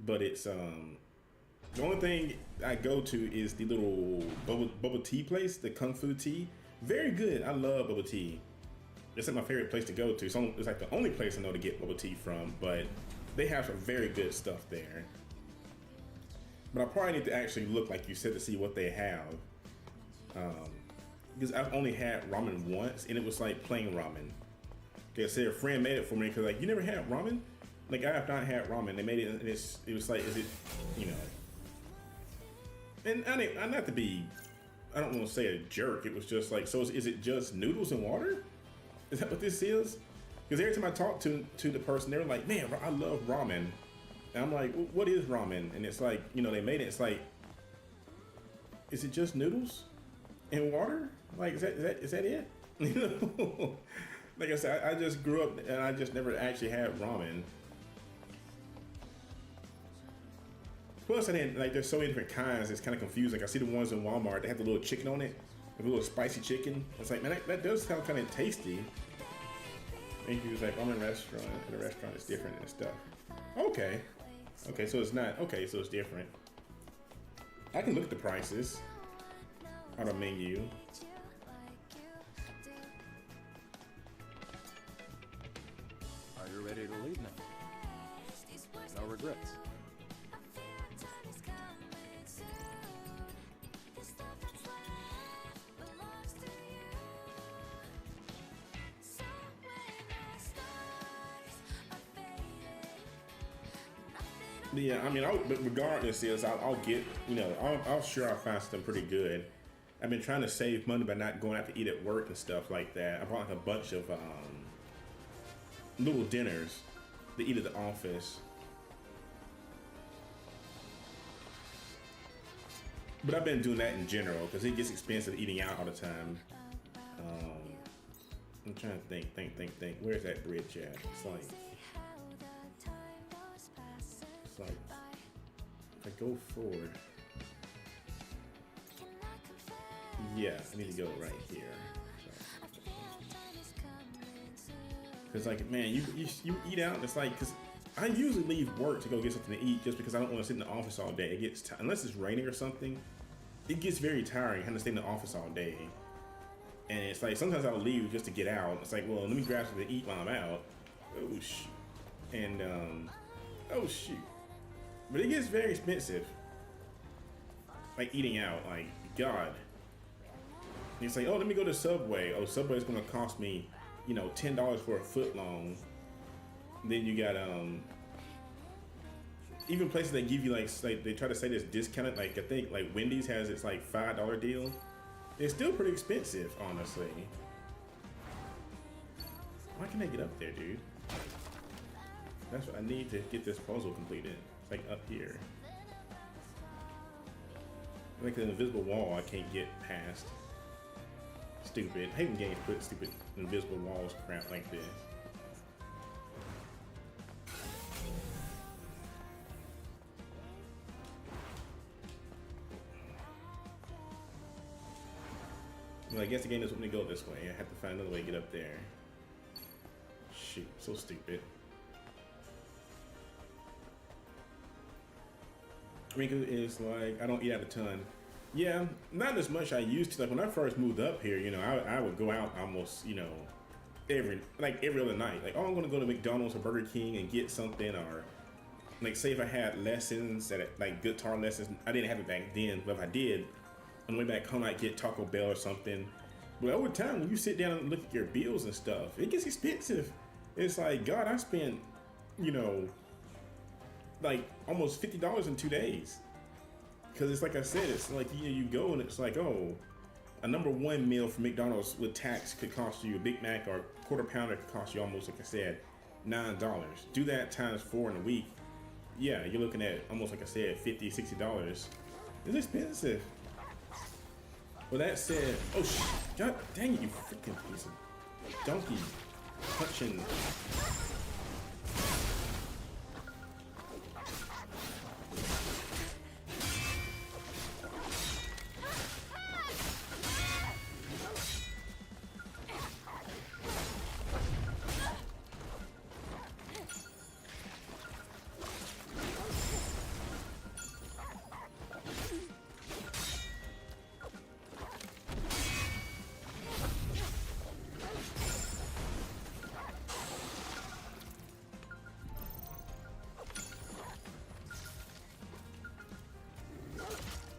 But it's the only thing I go to is the little bubble tea place, the Kung Fu Tea. Very good. I love bubble tea. It's like my favorite place to go to. It's like the only place I know to get bubble tea from, but they have some very good stuff there. But I probably need to actually look, like you said, to see what they have. Because I've only had ramen once, and it was like plain ramen. They said a friend made it for me, because like, you never had ramen? Like, I have not had ramen. They made it, and it was like, is it, you know. And I not to be, I don't want to say a jerk. It was just like, so is it just noodles and water? Is that what this is? Because every time I talk to the person, they're like, man, I love ramen. And I'm like, what is ramen? And it's like, you know, they made it. It's like, is it just noodles and water? Like, is that it? You know? Like I said, I just grew up and I just never actually had ramen. Plus, I didn't, like, there's so many different kinds, it's kind of confusing. Like, I see the ones in Walmart, they have the little chicken on it, the little spicy chicken. It's like, man, that does sound kind of tasty. And he was like, I'm in a restaurant, and the restaurant is different and stuff. Okay. Okay, so it's not, okay, so it's different. I can look at the prices on a menu. Are you ready to leave now? No regrets. Yeah, I mean, but regardless, I'll get, you know, I'll sure I'll find something pretty good. I've been trying to save money by not going out to eat at work and stuff like that. I bought like a bunch of little dinners to eat at the office. But I've been doing that in general because it gets expensive eating out all the time. I'm trying to think. Where's that bridge at? It's like if I go forward, yeah, I need to go right here. Because like, man, you eat out, and it's like, because I usually leave work to go get something to eat just because I don't want to sit in the office all day. It gets unless it's raining or something, it gets very tiring having to stay in the office all day. And it's like sometimes I'll leave just to get out. It's like, well, let me grab something to eat while I'm out. Oh shoot. And oh shoot. But it gets very expensive. Like eating out, like God. And it's like, oh, let me go to Subway. Oh, Subway's gonna cost me, you know, $10 for a foot long. Then you got even places that give you like they try to say this discounted, like I think like Wendy's has its like $5 deal. It's still pretty expensive, honestly. Why can't I get up there, dude? That's what I need to get this puzzle completed. It's like up here. Like an invisible wall I can't get past. Stupid. I hate when games put stupid invisible walls crap like this. Well, I guess the game doesn't want me to go this way. I have to find another way to get up there. shoot, so stupid. I mean, 'cause it's like I don't eat out a ton. Yeah, not as much I used to. Like when I first moved up here, you know, I would go out almost, you know, every other night. Like, oh, I'm gonna go to McDonald's or Burger King and get something, or like say if I had lessons like guitar lessons, I didn't have it back then, but if I did, on the way back home I'd get Taco Bell or something. But over time, when you sit down and look at your bills and stuff, it gets expensive. It's like, God, I spent, you know, like almost $50 in 2 days. Because it's like I said, it's like you go and it's like, oh, a #1 meal from McDonald's with tax could cost you, a Big Mac or a quarter pounder could cost you almost, like I said, $9. Do that times 4 in a week. Yeah, you're looking at almost, like I said, $50, $60. It's expensive. Well, that said, oh, God dang it, you freaking piece of donkey punching.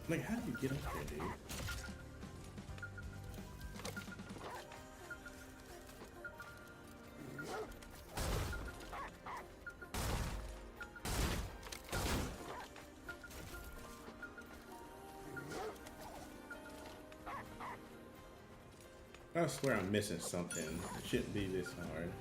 Like, how did you get up there, dude? I swear I'm missing something. It shouldn't be this hard.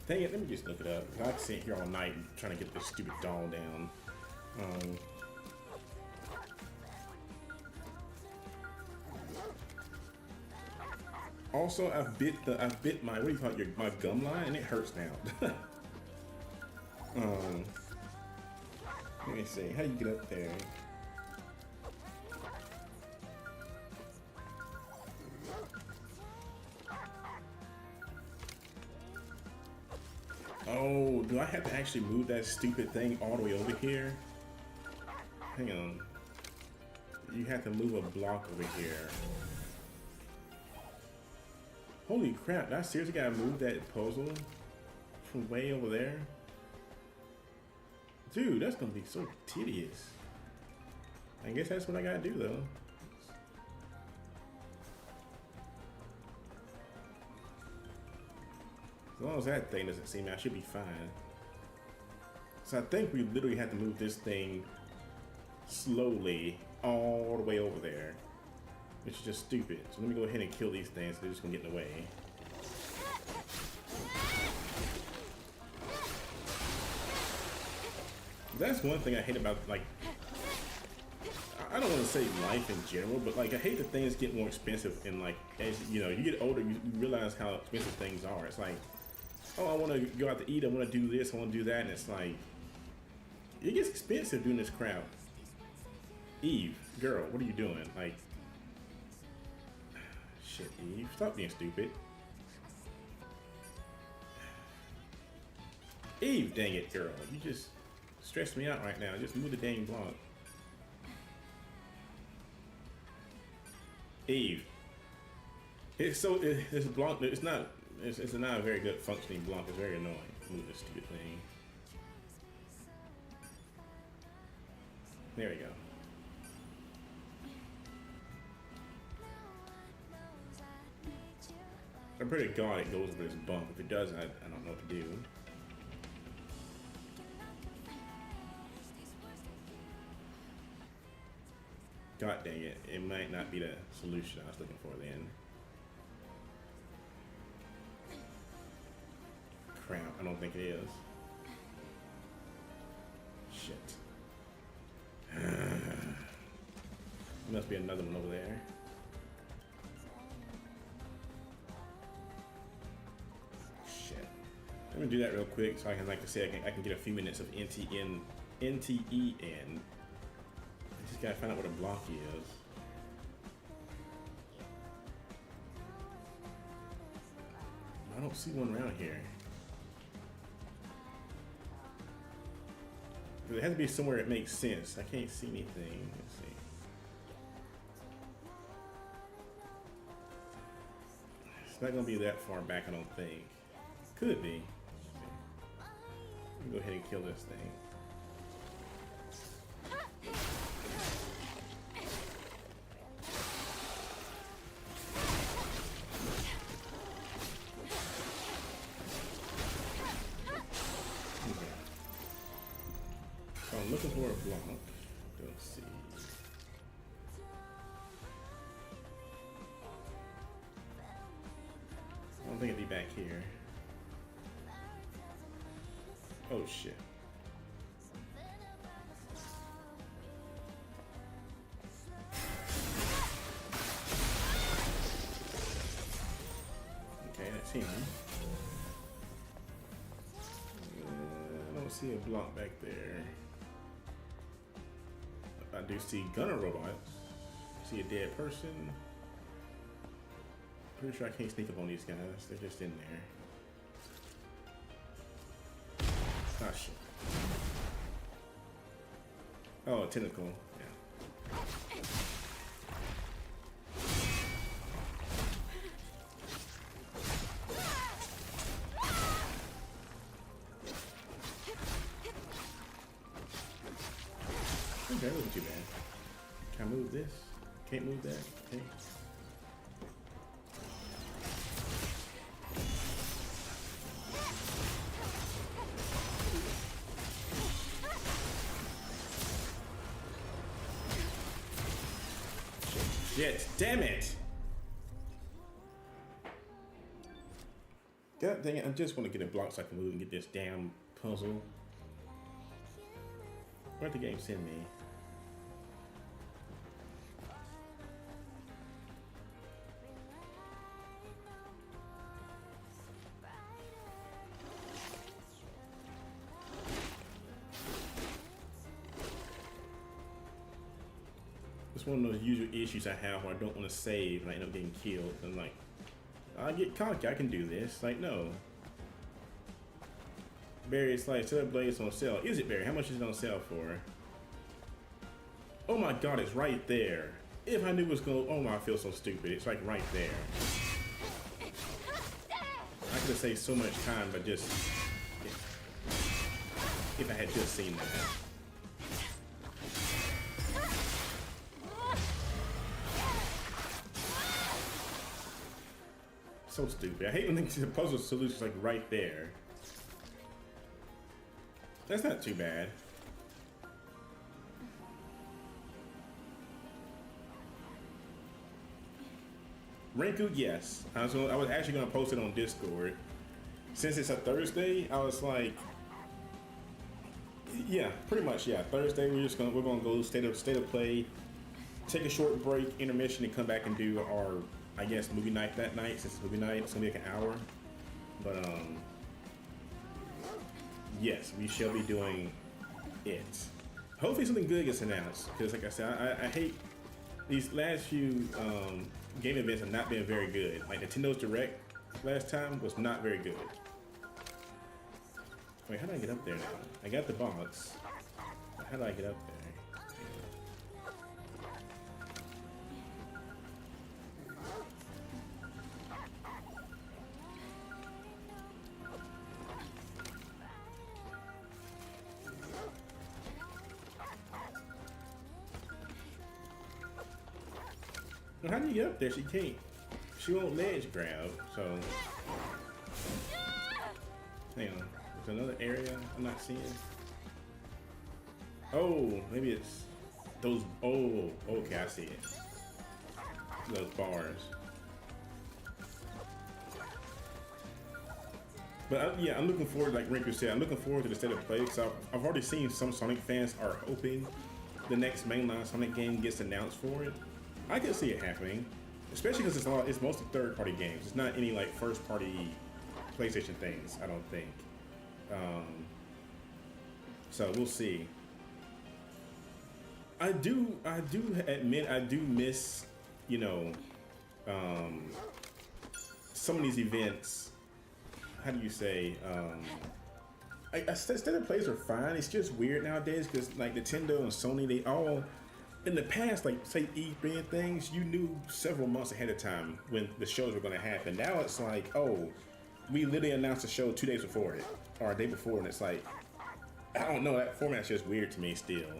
Dang it, let me just look it up. I can sit here all night trying to get this stupid doll down. Also, I've bit my, what do you call it, my gum line, and it hurts now. Let me see, how do you get up there? Oh, do I have to actually move that stupid thing all the way over here? Hang on. You have to move a block over here. Holy crap, I seriously gotta move that puzzle from way over there? Dude, that's gonna be so tedious. I guess that's what I gotta do though. As long as that thing doesn't see me, I should be fine. So I think we literally have to move this thing slowly all the way over there, which is just stupid. So let me go ahead and kill these things. They're just gonna get in the way. That's one thing I hate about, like, I don't want to say life in general, but like I hate that things get more expensive, and like as you know, you get older, you realize how expensive things are. It's like, oh, I want to go out to eat, I want to do this, I want to do that, and it's like, it gets expensive doing this crap. Eve, girl, what are you doing? Like, shit, Eve, stop being stupid. Eve, dang it, girl, you just stress me out right now. Just move the dang block. Eve, it's a block. It's not a very good functioning block. It's very annoying. Move this stupid thing. There we go. I'm pretty god it goes over this bump. If it does, I don't know what to do. God dang it. It might not be the solution I was looking for then. Crap, I don't think it is. Shit. Must be another one over there. Shit. Let me do that real quick so I can, like I said, I can get a few minutes of NTE in. I just gotta find out what a block is. I don't see one around here. There has to be somewhere it makes sense. I can't see anything. Let's see. It's not gonna be that far back, I don't think. Could be. Let me go ahead and kill this thing. I'm looking for a block. Don't see. I don't think it'd be back here. Oh shit. Okay, that's him. I don't see a block back there. I do see gunner robots. See a dead person. Pretty sure I can't sneak up on these guys. They're just in there. Ah, shit. Oh, a tentacle. Yeah. Okay, that wasn't too bad. Can I move this? Can't move that? Okay. Shit, damn it! God dang it, I just want to get a block so I can move and get this damn puzzle. Where'd the game send me? It's one of those usual issues I have where I don't want to save and I end up getting killed. I'm like, I get cocky, I can do this. Like, no. Barry Slice, Taylor Blaze on sale. Is it, Barry? How much is it on sale for? Oh my god, it's right there. If I knew it was going to... Oh my, I feel so stupid. It's like right there. I could have saved so much time by just... If I had just seen that. So stupid. I hate when the puzzle solution's like right there. That's not too bad. Rinku, yes. I was actually gonna post it on Discord. Since it's a Thursday, I was like, yeah, pretty much, yeah. Thursday, we're gonna go state of play, take a short break, intermission, and come back and do our, I guess, movie night that night. Since it's movie night, it's gonna be like an hour. But yes, we shall be doing it. Hopefully something good gets announced, because like I said, I hate these last few game events have not been very good. Like Nintendo's Direct last time was not very good. Wait, how do I get up there now? I got the box. How do I get up there? Well, how do you get up there? She can't. She won't ledge grab, so. Hang on. There's another area I'm not seeing. Oh, maybe it's those. Oh, okay, I see it. Those bars. But yeah, I'm looking forward, like Rinku said, I'm looking forward to the state of play because I've already seen some Sonic fans are hoping the next mainline Sonic game gets announced for it. I can see it happening, especially because it's mostly third-party games. It's not any like first-party PlayStation things, I don't think. So we'll see. I do admit I do miss, you know, some of these events. How do you say? State of plays are fine. It's just weird nowadays because like Nintendo and Sony, they all in the past, like say E3 and things, you knew several months ahead of time when the shows were going to happen. Now it's like, oh, we literally announced the show 2 days before it or a day before, and it's like, I don't know. That format's just weird to me still.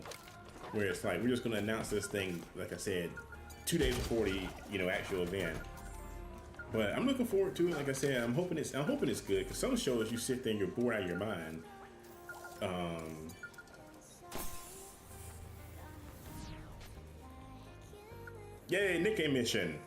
Where it's like we're just going to announce this thing, like I said, 2 days before the actual event. But I'm looking forward to it. Like I said, I'm hoping it's good because some shows you sit there and you're bored out of your mind. Yay, Nick mission.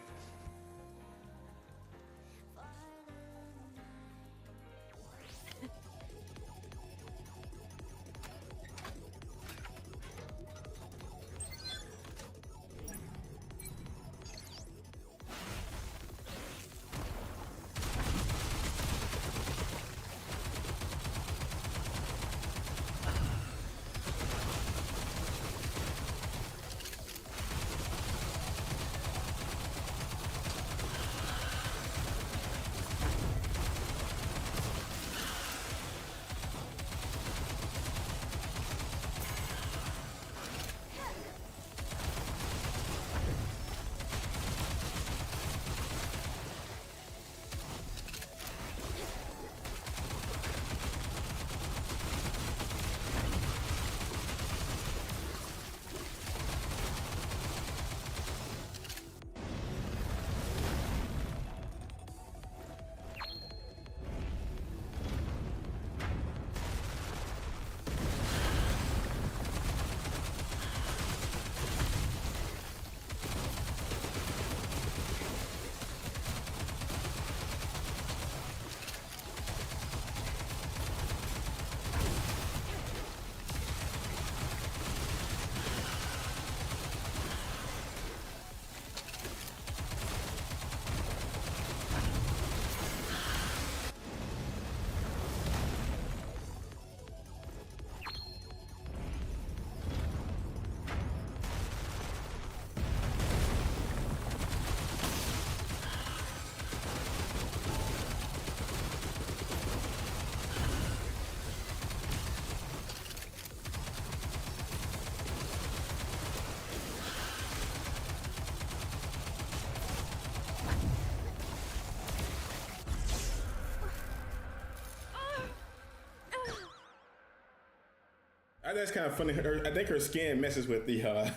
That's kind of funny. I think her skin messes with the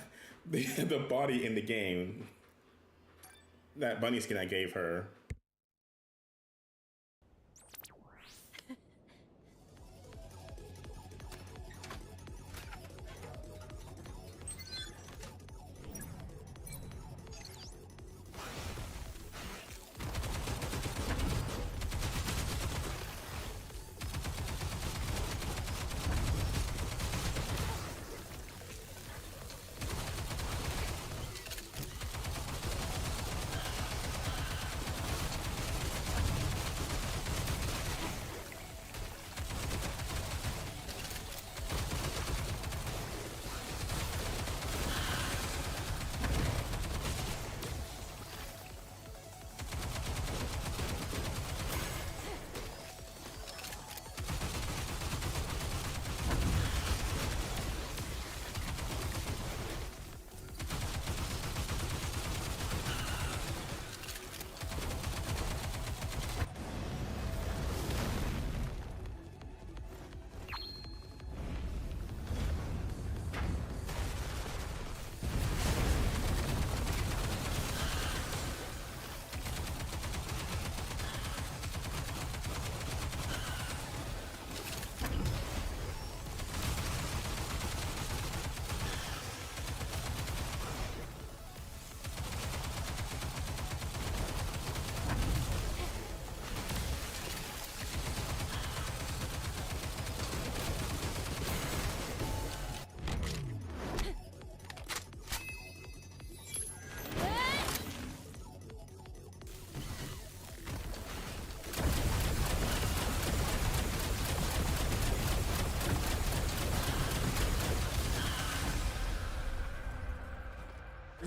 body in the game. That bunny skin I gave her.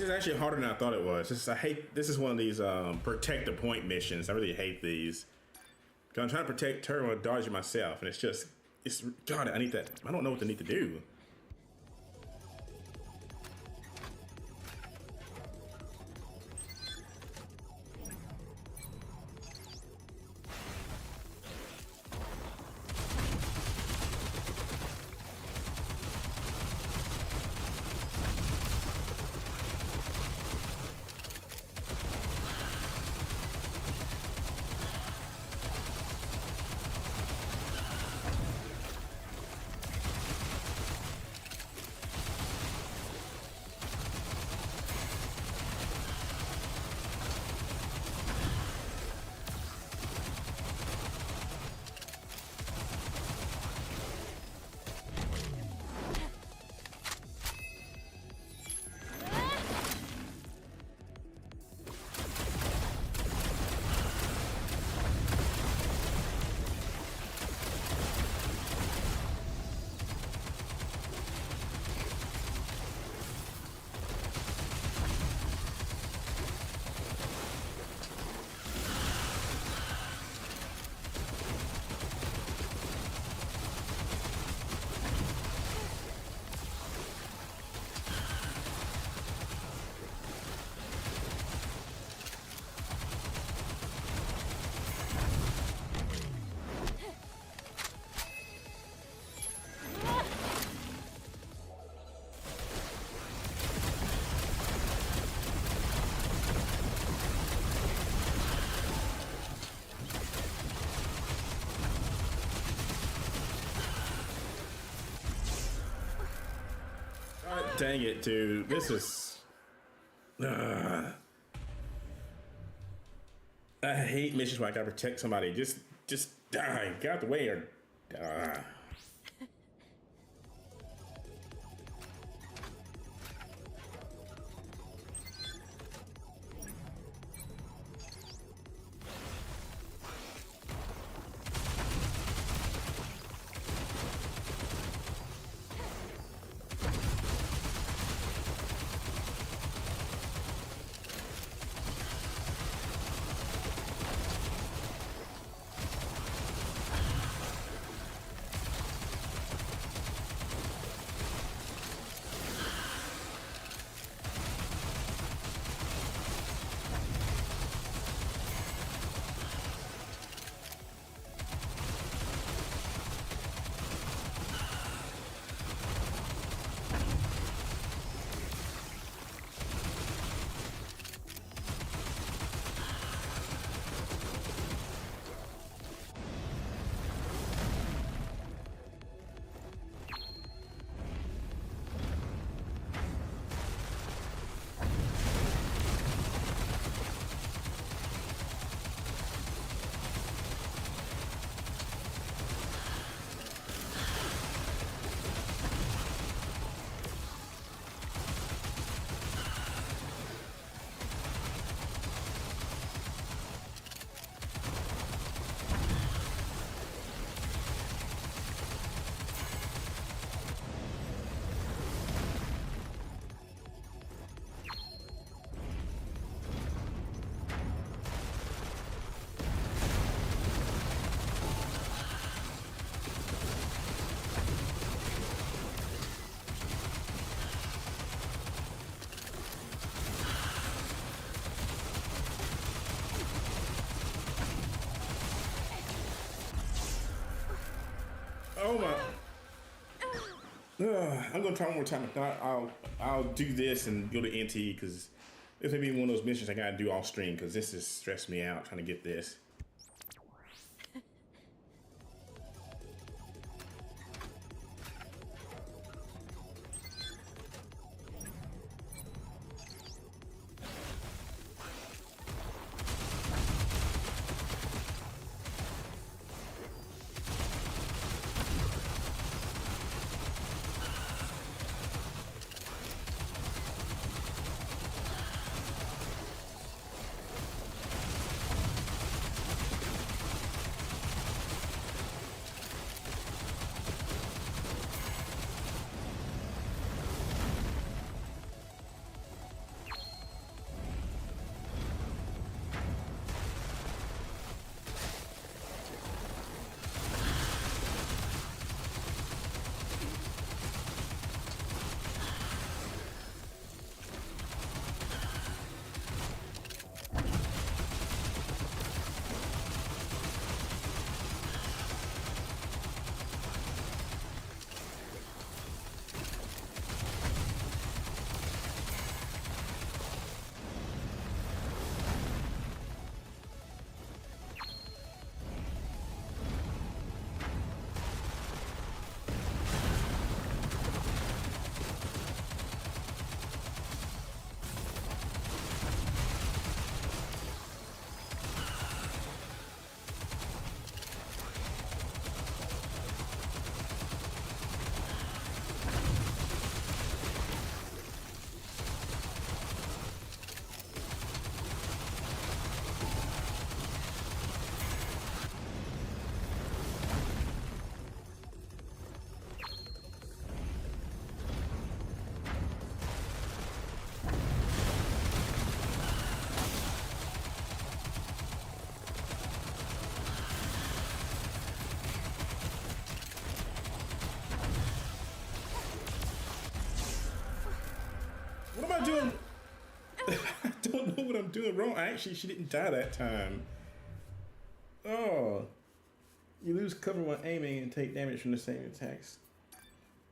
is actually harder than I thought it was. I hate this is one of these protect the point missions. I really hate these. Cause I'm trying to protect her or dodge it myself, and it's God. I need that. I don't know what to need to do. God dang it, dude. This is. I hate missions where I gotta protect somebody. Just die. Get out the way or. Oh my. I'm gonna try one more time. If not, I'll do this and go to NT because this may be one of those missions I gotta do off stream because this is stressing me out trying to get this. not doing. I don't know what I'm doing wrong. Actually, she didn't die that time. Oh, you lose cover when aiming and take damage from the same attacks.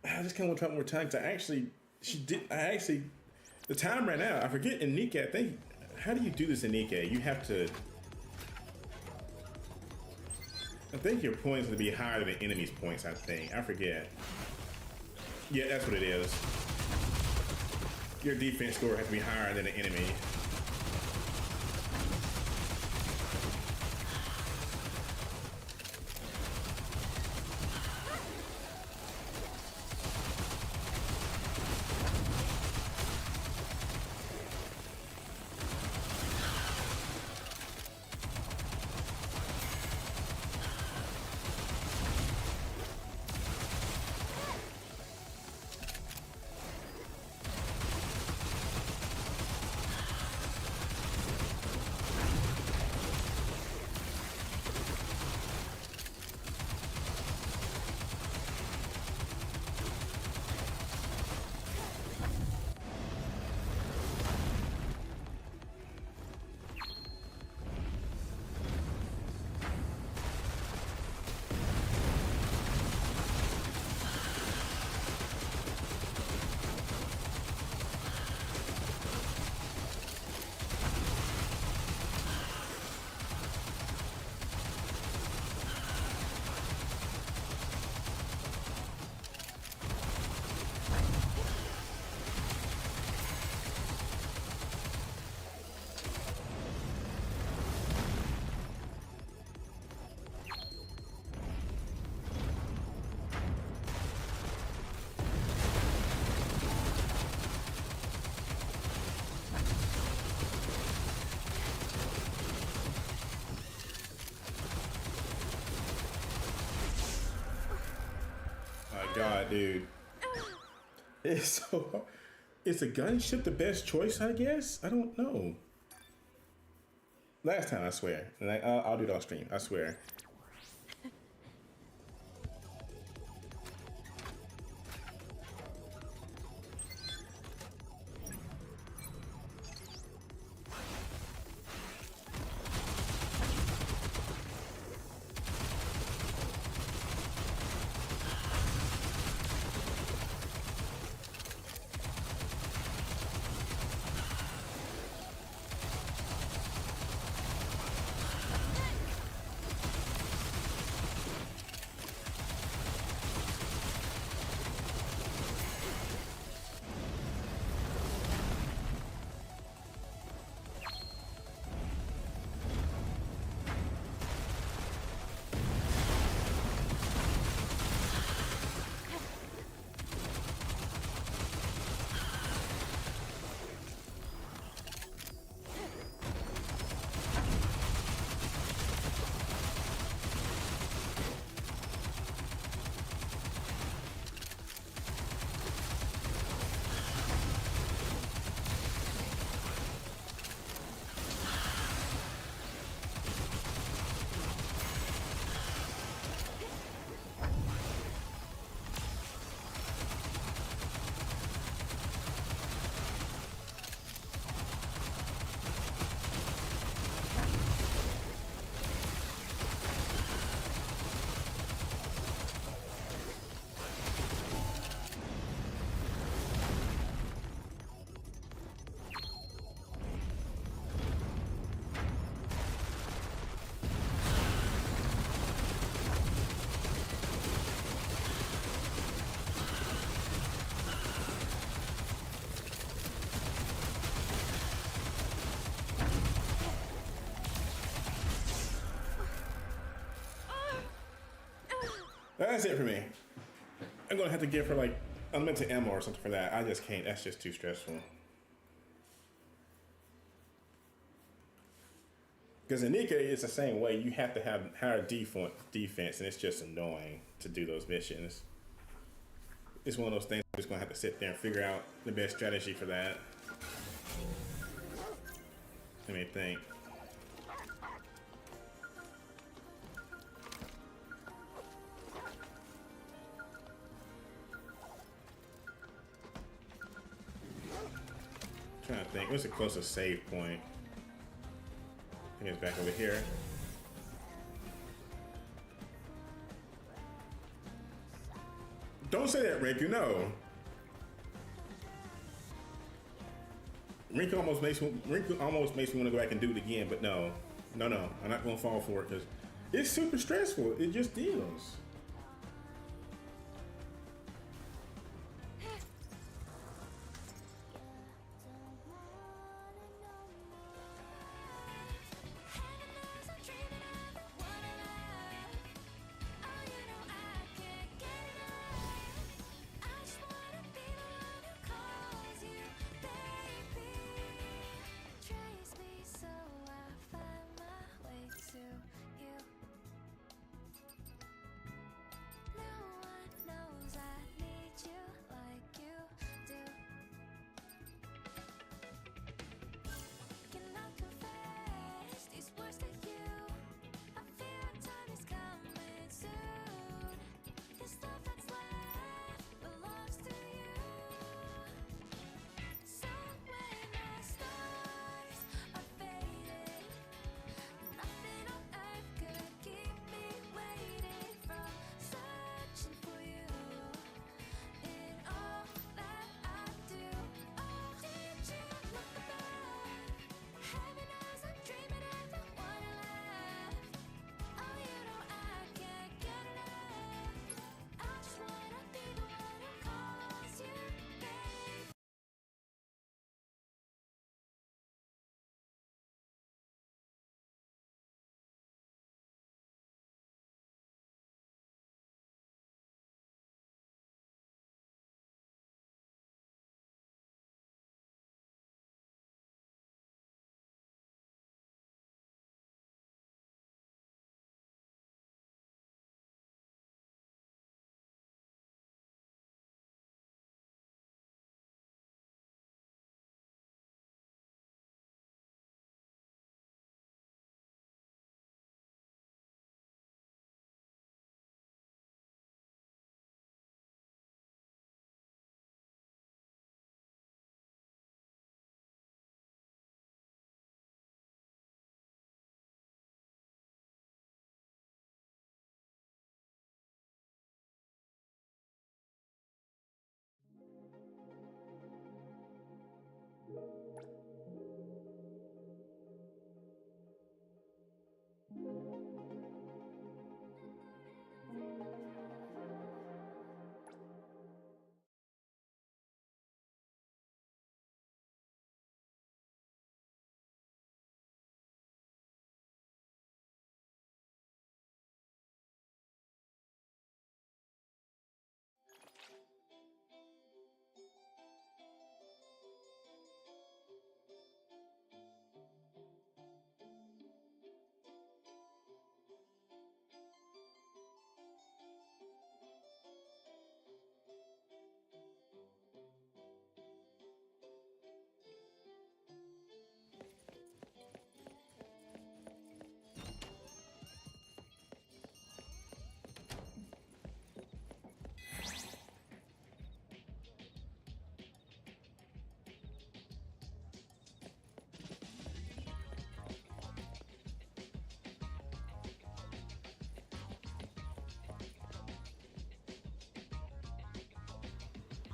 I just kind of want to try one more time. Cause the time ran out. I forget in Nikkei. I think. How do you do this in Nikkei? You have to. I think your points will be higher than the enemy's points. I think. I forget. Yeah, that's what it is. Your defense score has to be higher than the enemy. God, dude. It's so hard. Is a gunship the best choice, I guess? I don't know. Last time, I swear. And I'll do it on stream, I swear. That's it for me. I'm gonna have to give her like unlimited ammo or something for that. I just can't. That's just too stressful. Because in Nikkei, it's the same way. You have to have higher defense, and it's just annoying to do those missions. It's one of those things I'm just gonna have to sit there and figure out the best strategy for that. Let me think. trying to think. What's the closest save point? I think it's back over here. Don't say that, Rinku. No. Rinku almost makes me want to go back and do it again, but no. I'm not gonna fall for it because it's super stressful. It just is.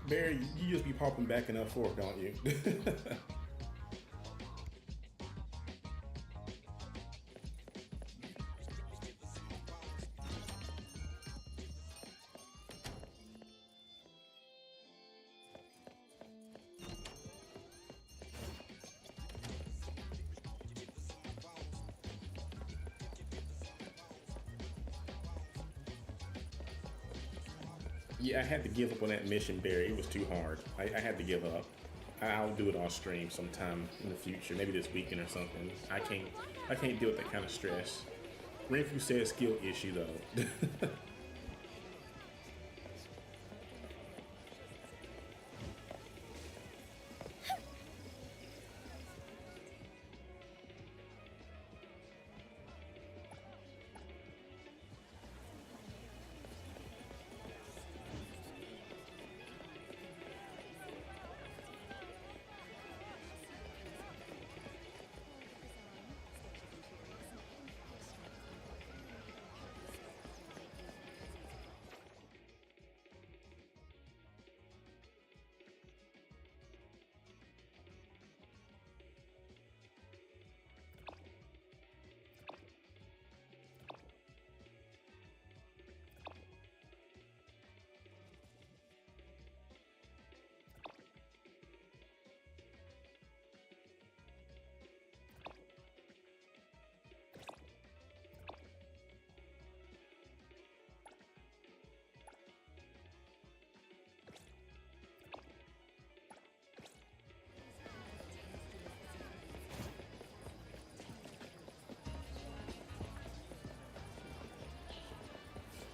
Barry, you just be popping back and up for it, don't you? Yeah, I had to give up on that mission, Barry. It was too hard. I had to give up. I'll do it on stream sometime in the future, maybe this weekend or something. I can't deal with that kind of stress. Renfrew said skill issue though.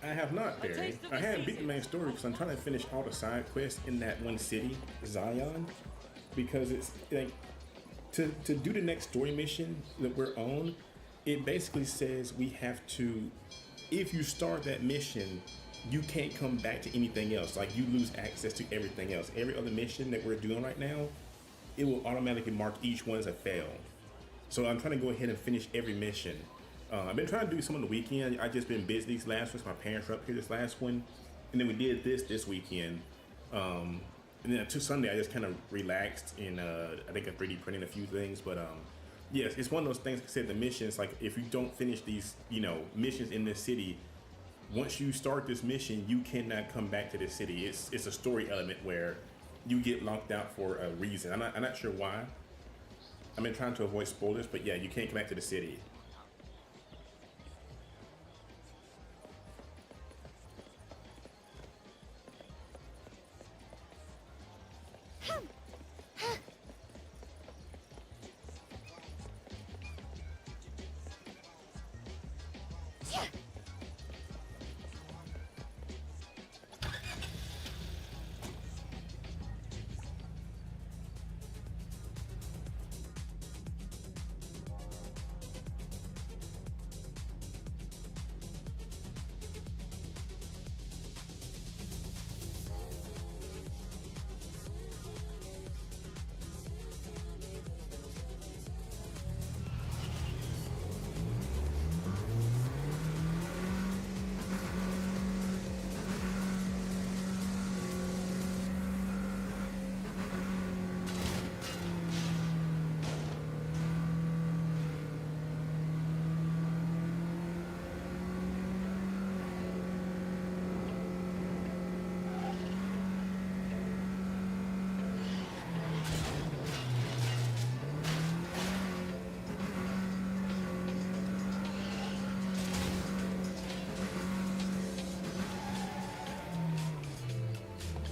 I have not, Barry. I haven't beat the main story because I'm trying to finish all the side quests in that one city, Zion, because it's like to do the next story mission that we're on. It basically says we have to, if you start that mission, you can't come back to anything else. Like you lose access to everything else. Every other mission that we're doing right now, it will automatically mark each one as a fail. So I'm trying to go ahead and finish every mission. I've been trying to do some on the weekend. I just been busy these last ones. My parents were up here this last one, and then we did this weekend. And then to Sunday, I just kind of relaxed and I think I'm 3D printing a few things. But yes, it's one of those things. Like I said, the missions. Like if you don't finish these, missions in this city, once you start this mission, you cannot come back to this city. It's a story element where you get locked out for a reason. I'm not sure why. I've been trying to avoid spoilers, but yeah, you can't come back to the city.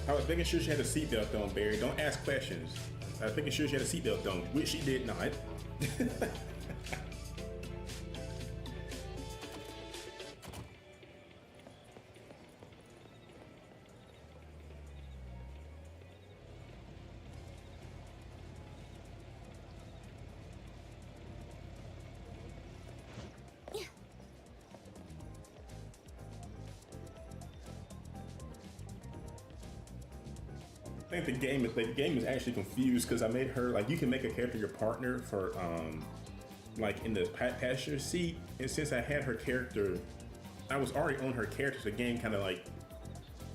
I was making sure she had a seatbelt on, Barry. Don't ask questions. I was making sure she had a seatbelt on, which she did not. I think the game is actually confused because I made her like you can make a character your partner for like in the passenger seat, and since I had her character, I was already on her character, so the game kind of like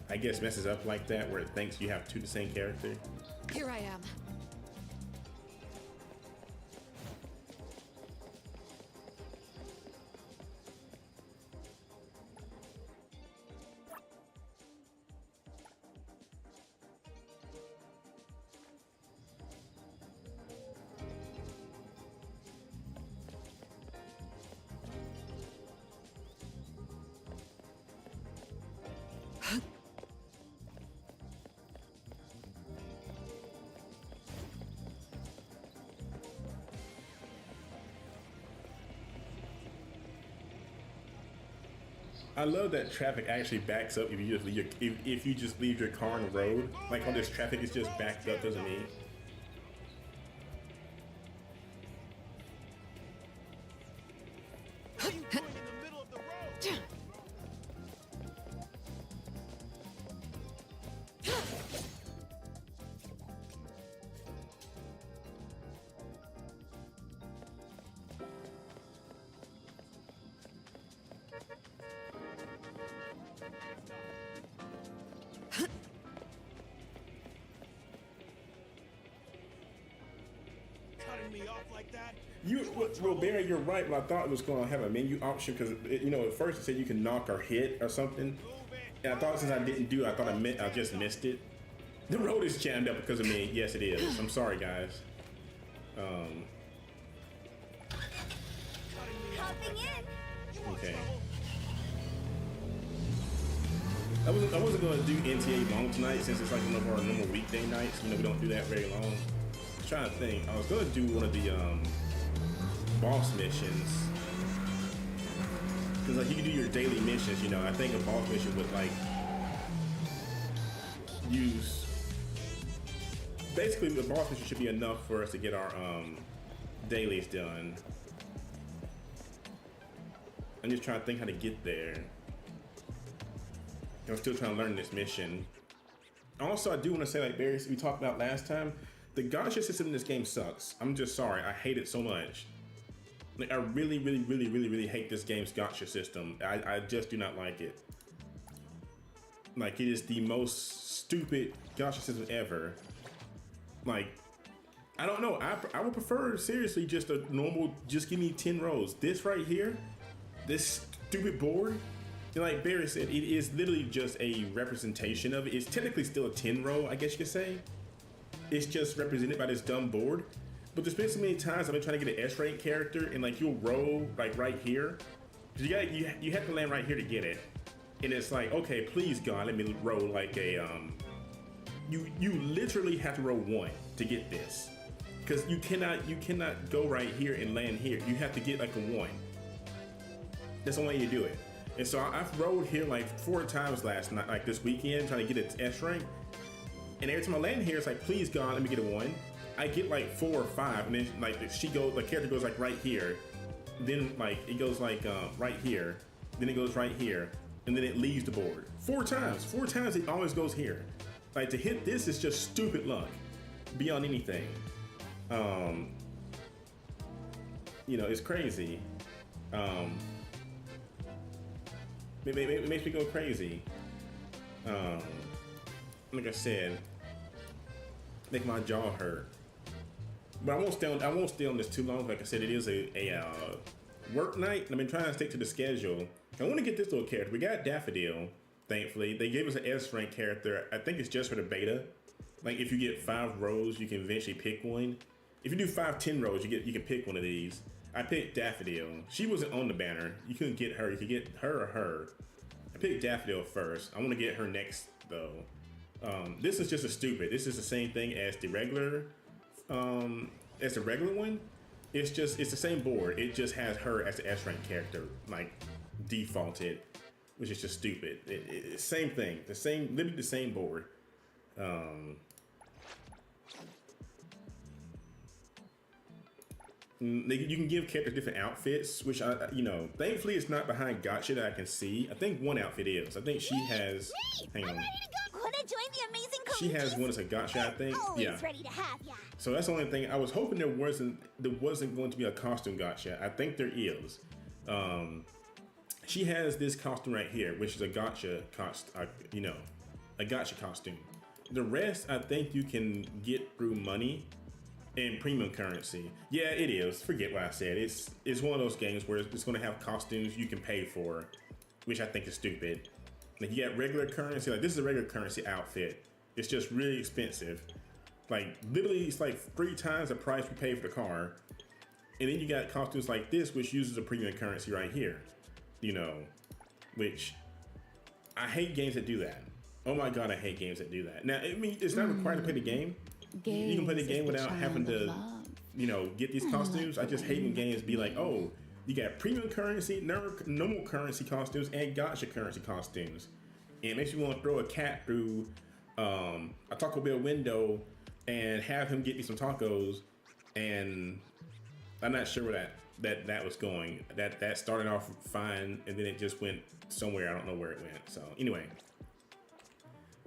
I guess messes up like that where it thinks you have two the same character. Here I am. I love that traffic actually backs up if you just leave if you just leave your car on the road. Like all this traffic is just backed up, doesn't mean. What are you doing in the middle of the road? Cutting me off like that? Well, Barry, you're right. But I thought it was going to have a menu option because at first it said you can knock or hit or something, and I thought since I didn't do it, I just missed it. The road is jammed up because of me. Yes, it is. I'm sorry, guys. Hopping in. Okay. I wasn't going to do NTA long tonight since it's like one of our normal weekday nights. We don't do that very long. I was trying to think. I was going to do one of the boss missions. Because like you can do your daily missions, you know. I think a boss mission would like use basically the boss mission should be enough for us to get our dailies done. I'm just trying to think how to get there. I'm still trying to learn this mission. Also, I do want to say, like Barry, we talked about last time, the gacha system in this game sucks. I'm just sorry, I hate it so much. Like, I really hate this game's gacha system. I just do not like it. Like, it is the most stupid gacha system ever. Like, I don't know. I would prefer, seriously, just a normal, just give me 10 rows. This right here, this stupid board, and like Barry said, it is literally just a representation of it. It's technically still a 10 row, I guess you could say. It's just represented by this dumb board. But there's been so many times I've been trying to get an S-rank character, and like you'll roll like right here. You have to land right here to get it. And it's like, okay, please God, let me roll like a you literally have to roll 1 to get this. Because you cannot go right here and land here. You have to get like a 1. That's the only way you do it. And so I've rolled here like 4 times last night, like this weekend, trying to get an S rank. And every time I land here, it's like, please God, let me get a 1. I get like 4 or 5, and then like the character goes like right here. Then like it goes like right here. Then it goes right here, and then it leaves the board 4 times. 4 times it always goes here. Like to hit this is just stupid luck, beyond anything. You know, it's crazy. It makes me go crazy. Like I said, make my jaw hurt. But I won't stay on this too long. Like I said, it is a work night. I've been trying to stick to the schedule. I want to get this little character. We got Daffodil, thankfully. They gave us an S rank character. I think it's just for the beta. Like if you get 5 rows, you can eventually pick one. If you do 10 rows, you can pick one of these. I picked Daffodil. She wasn't on the banner. You couldn't get her. You could get her or her. I picked Daffodil first. I want to get her next though. This is just a stupid. This is the same thing as the regular one. It's the same board. It just has her as the S rank character, like defaulted, which is just stupid. It's same thing. Literally the same board. You can give characters different outfits, which thankfully it's not behind gotcha that I can see. I think one outfit is. I think she has. Hang on. Wanna join the amazing She has one as a gotcha, I think. Always Yeah. ready to have ya. So that's the only thing. I was hoping there wasn't going to be a costume gotcha. I think there is. She has this costume right here, which is a gotcha a gotcha costume. The rest, I think you can get through money and premium currency. Yeah, it is. Forget what I said. It's one of those games where it's going to have costumes you can pay for, which I think is stupid. Like you got regular currency. Like this is a regular currency outfit. It's just really expensive. Like literally, it's like 3 times the price we pay for the car. And then you got costumes like this, which uses a premium currency right here. Which I hate games that do that. Oh my God, I hate games that do that. Now, I mean, it's not required to play the game. You can play the game without having to, get these costumes. I just hate when games be like, oh, you got premium currency, normal currency costumes, and gotcha currency costumes. And it makes you want to throw a cat through a Taco Bell window and have him get me some tacos. And I'm not sure where that was going. That started off fine, and then it just went somewhere. I don't know where it went. So anyway,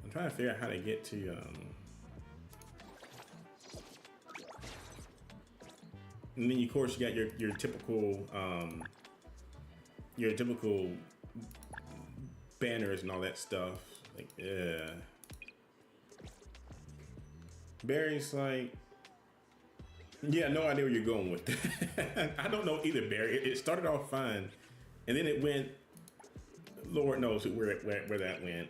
I'm trying to figure out how to get to. And then of course you got your typical banners and all that stuff. Like Barry's like, yeah, no idea where you're going with that. I don't know either, Barry. It started off fine, and then it went. Lord knows where that went.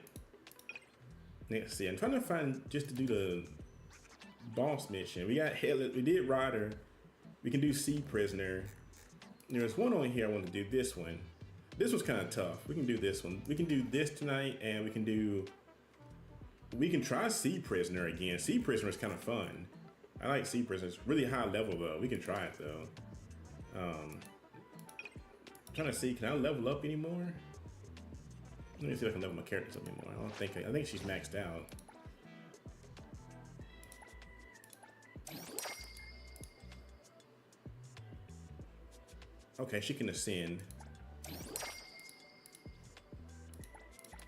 Let's see. I'm trying to find just to do the boss mission. We did Ryder. We can do Sea Prisoner. There's one on here I want to do. This one. This was kind of tough. We can do this one. We can do this tonight, and we can try Sea Prisoner again. Sea Prisoner is kind of fun. I like Sea Prisoner. It's really high level though. We can try it though. trying to see, can I level up anymore? Let me see if I can level my characters up anymore. I think she's maxed out. Okay, she can ascend.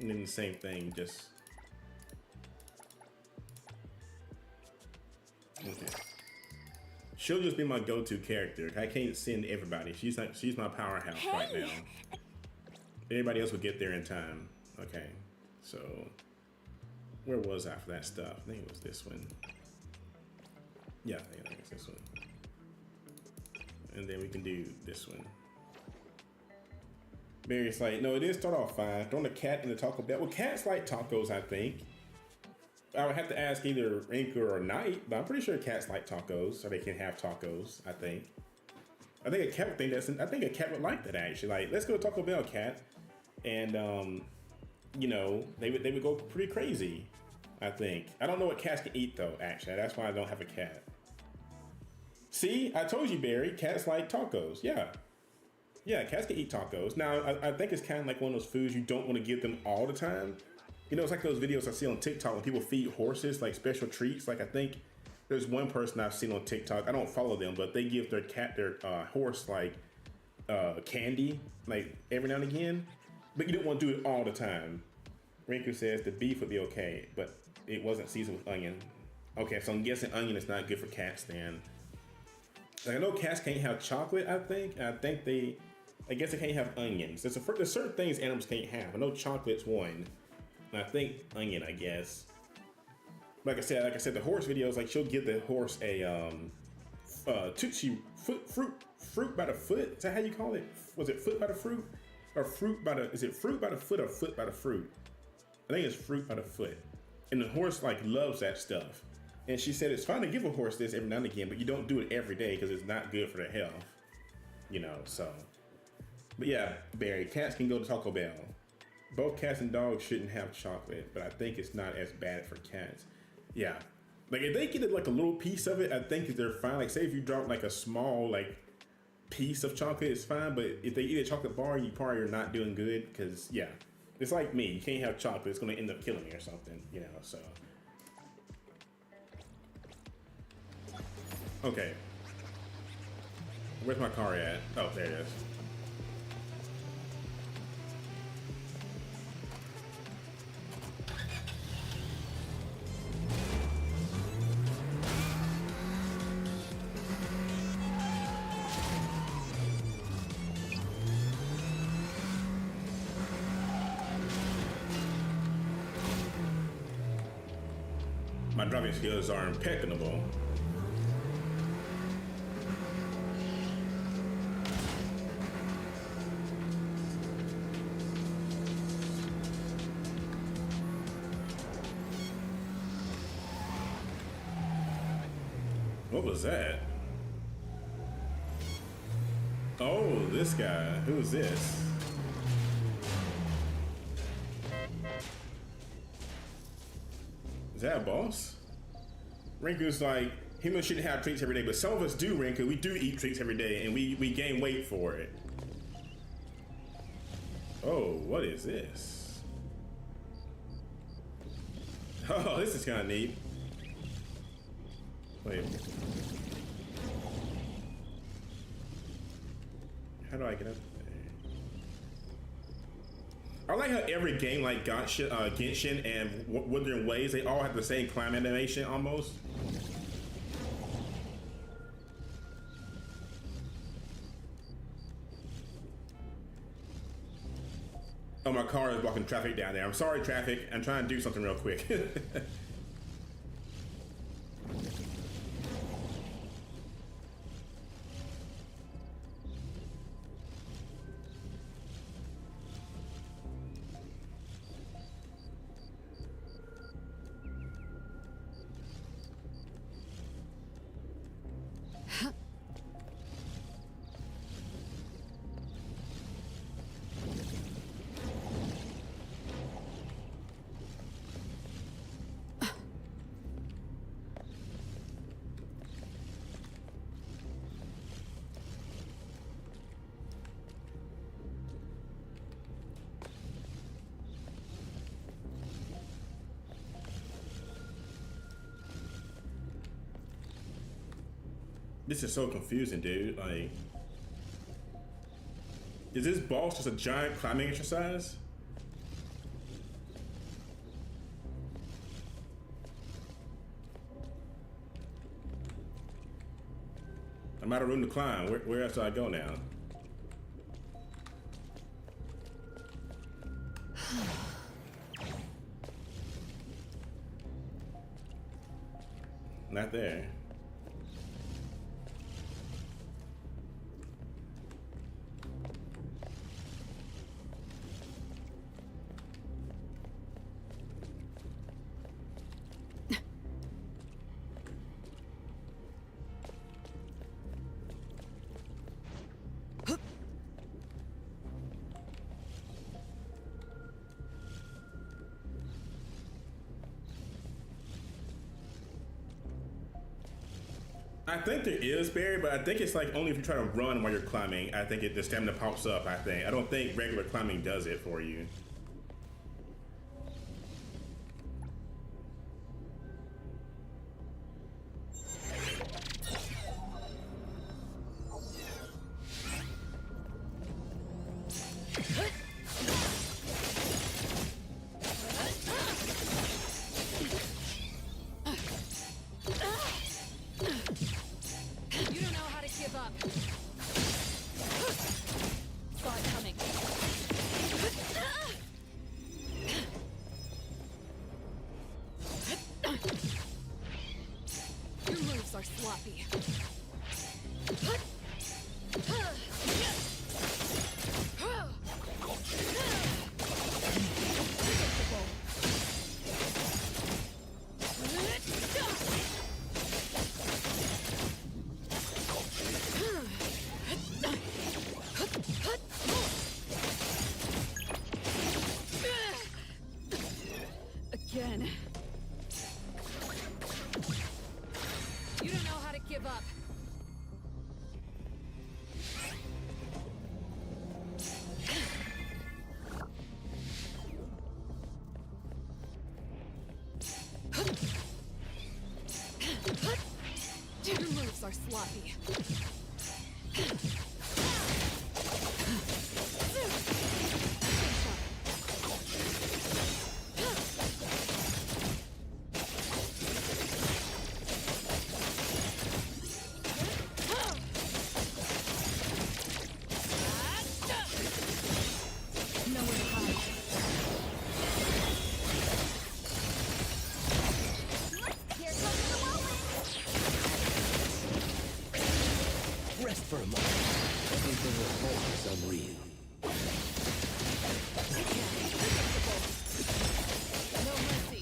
And then the same thing, just... Okay. She'll just be my go-to character. I can't send everybody. She's my powerhouse right now. Everybody else will get there in time. Okay, so where was I for that stuff? I think it was this one. Yeah, I think it's this one. And then we can do this one. Barry's like, no, it did start off fine. Throwing a cat in the Taco Bell. Well, cats like tacos, I think. I would have to ask either Rinker or Knight, but I'm pretty sure cats like tacos, so they can have tacos, I think. I think a cat would think I think a cat would like that, actually. Like, let's go to Taco Bell, cat. And, you know, they would go pretty crazy, I think. I don't know what cats can eat, though, actually. That's why I don't have a cat. See, I told you, Barry, cats like tacos. Yeah. Yeah, cats can eat tacos. Now, I think it's kind of like one of those foods you don't want to give them all the time. You know, it's like those videos I see on TikTok when people feed horses like special treats. Like, I think there's one person I've seen on TikTok. I don't follow them, but they give their horse like candy, like every now and again. But you don't want to do it all the time. Rinku says the beef would be okay, but it wasn't seasoned with onion. Okay, so I'm guessing onion is not good for cats then. Like, I know cats can't have chocolate, I guess they can't have onions. There's certain things animals can't have. I know chocolate's one. And I think onion, I guess. Like I said, the horse videos, like she'll give the horse a Tootsie fruit by the foot. Is that how you call it? Was it foot by the fruit? Or is it fruit by the foot or foot by the fruit? I think it's fruit by the foot. And the horse like loves that stuff. And she said it's fine to give a horse this every now and again, but you don't do it every day because it's not good for their health. You know, so. But yeah, Barry, cats can go to Taco Bell. Both cats and dogs shouldn't have chocolate, but I think it's not as bad for cats. Yeah. Like if they get like a little piece of it, I think they're fine. Like say if you drop like a small like piece of chocolate, it's fine. But if they eat a chocolate bar, you probably are not doing good because yeah. It's like me. You can't have chocolate. It's going to end up killing me or something, you know, so. Okay. Where's my car at? Oh, there it is. My driving skills are impeccable. What was that? Oh, this guy. Who's this? Is that a boss? Rinku's like, humans shouldn't have treats every day, but some of us do, Rinku. We do eat treats every day, and we gain weight for it. Oh, what is this? Oh, this is kind of neat. Wait. How do I get up there? I like how every game like Genshin and Wuthering Waves, they all have the same climb animation almost. Oh, my car is blocking traffic down there. I'm sorry, traffic. I'm trying to do something real quick. This is so confusing, dude. Like, is this boss just a giant climbing exercise? I'm out of room to climb. Where else do I go now? Not there. I think there is Barry, but I think it's like only if you try to run while you're climbing. I think the stamina pops up. I don't think regular climbing does it for you. You don't know how to give up. Saw it coming. Your moves are sloppy. Again. You don't know how to give up. Your moves are sloppy. Nowhere to hide. Here comes the whirlwind! Rest for a moment. Everything was always unreal. No mercy.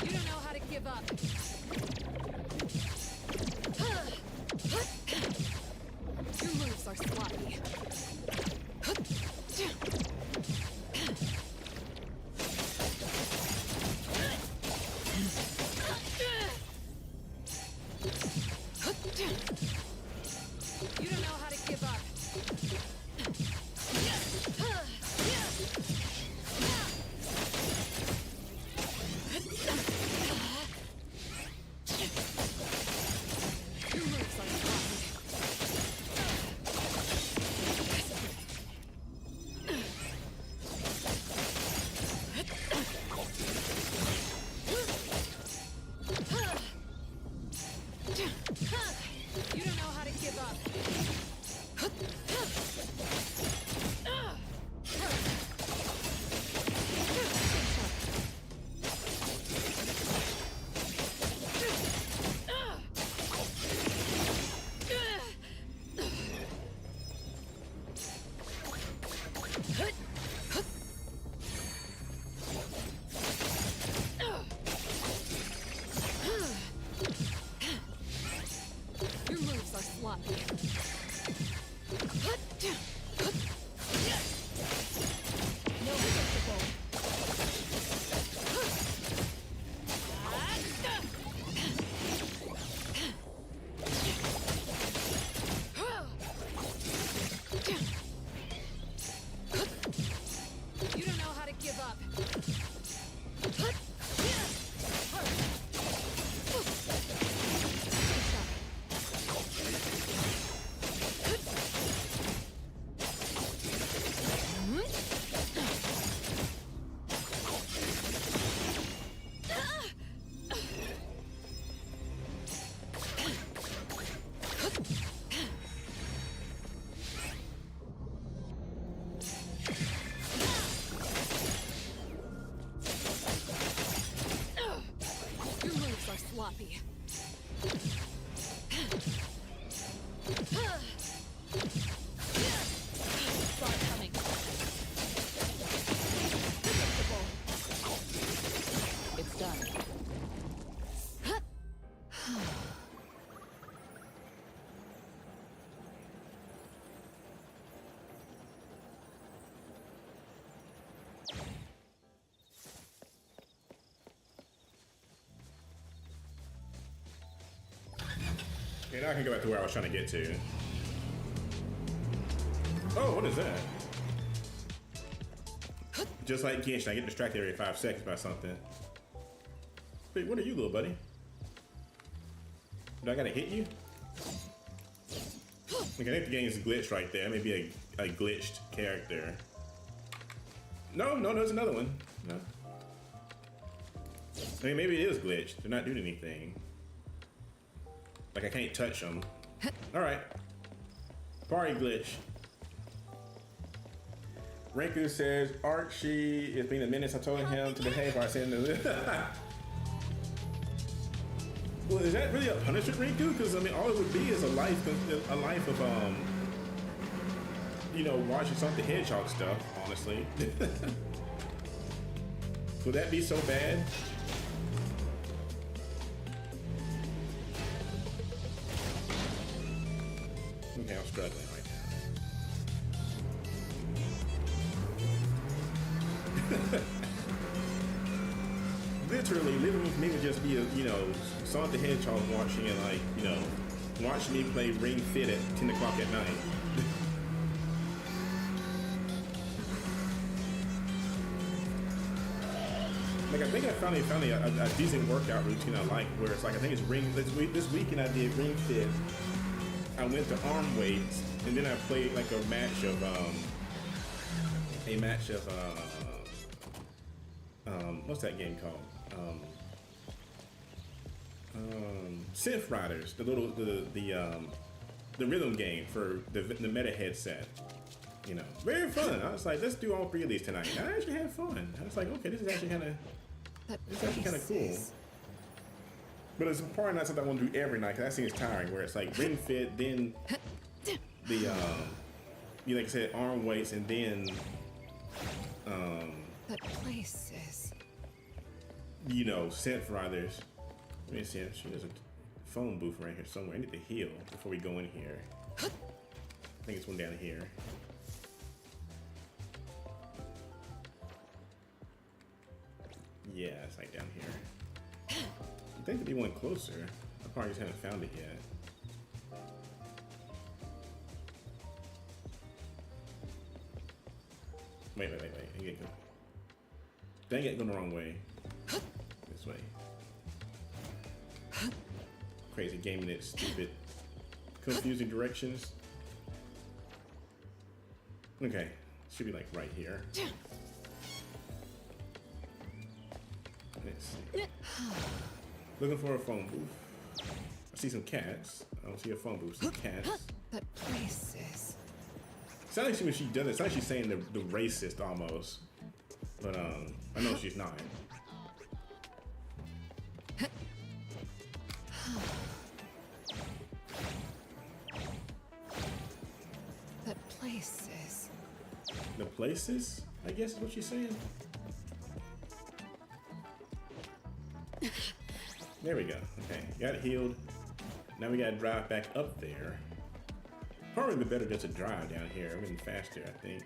You don't know how to give up. Your moves are sloppy. You don't know how to give up. Your moves are sloppy. You don't know how to give up. Saw it coming. Predictable. It's done. Okay, now I can go back to where I was trying to get to. Oh, what is that? Just like Genshin, I get distracted every 5 seconds by something. Wait, what are you, little buddy? Do I gotta hit you? Okay, I think the game is glitched right there. Maybe a glitched character. No, there's another one. No. I mean, maybe it is glitched. They're not doing anything. Like, I can't touch them. Alright. Party glitch. Renku says, Archie, it's been a minute since I told him to behave or I said no. Well, is that really a punishment, Renku? Because, I mean, all it would be is a life of, you know, watching some of the Hedgehog stuff, honestly. Would that be so bad? Okay, I'm struggling right now. Literally, living with me would just be a, you know, Sonic the Hedgehog watching and like, you know, watching me play Ring Fit at 10 o'clock at night. Like, I think I found a decent workout routine I like, where it's like, I think it's this weekend I did Ring Fit. I went to arm weights, and then I played like a match of what's that game called? Synth Riders, the rhythm game for the Meta headset. You know, very fun. I was like, let's do all 3 of these tonight. I actually had fun. I was like, okay, this is actually kind of cool. But it's probably not something I want to do every night, because that seems tiring, where it's like Ring Fit, then the, you know, like I said, arm weights, and then, That place is... you know, Synth Riders. Let me see, there's a phone booth right here somewhere. I need to heal before we go in here. I think it's one down here. Yeah, it's like down here. I think there'd be one closer. I probably just haven't found it yet. Wait. Dang it, going the wrong way. This way. Crazy game in its stupid, confusing directions. Okay, should be like right here. Let's see. Looking for a phone booth. I see some cats. I don't see a phone booth. Some cats. That place is... Sounds like when she does it, it's like she's saying the racist almost. But I know she's not. That place is... The places, I guess is what she's saying. There we go. Okay, got it healed. Now we gotta drive back up there. Probably be better just to drive down here. I'm getting faster, I think.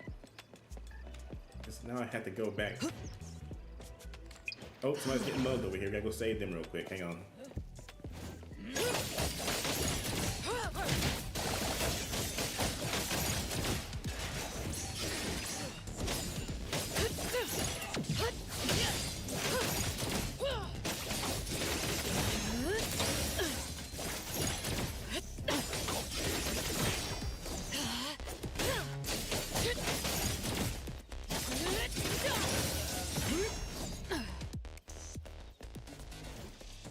Because now I have to go back. Oh, somebody's getting mugged over here. Gotta go save them real quick. Hang on.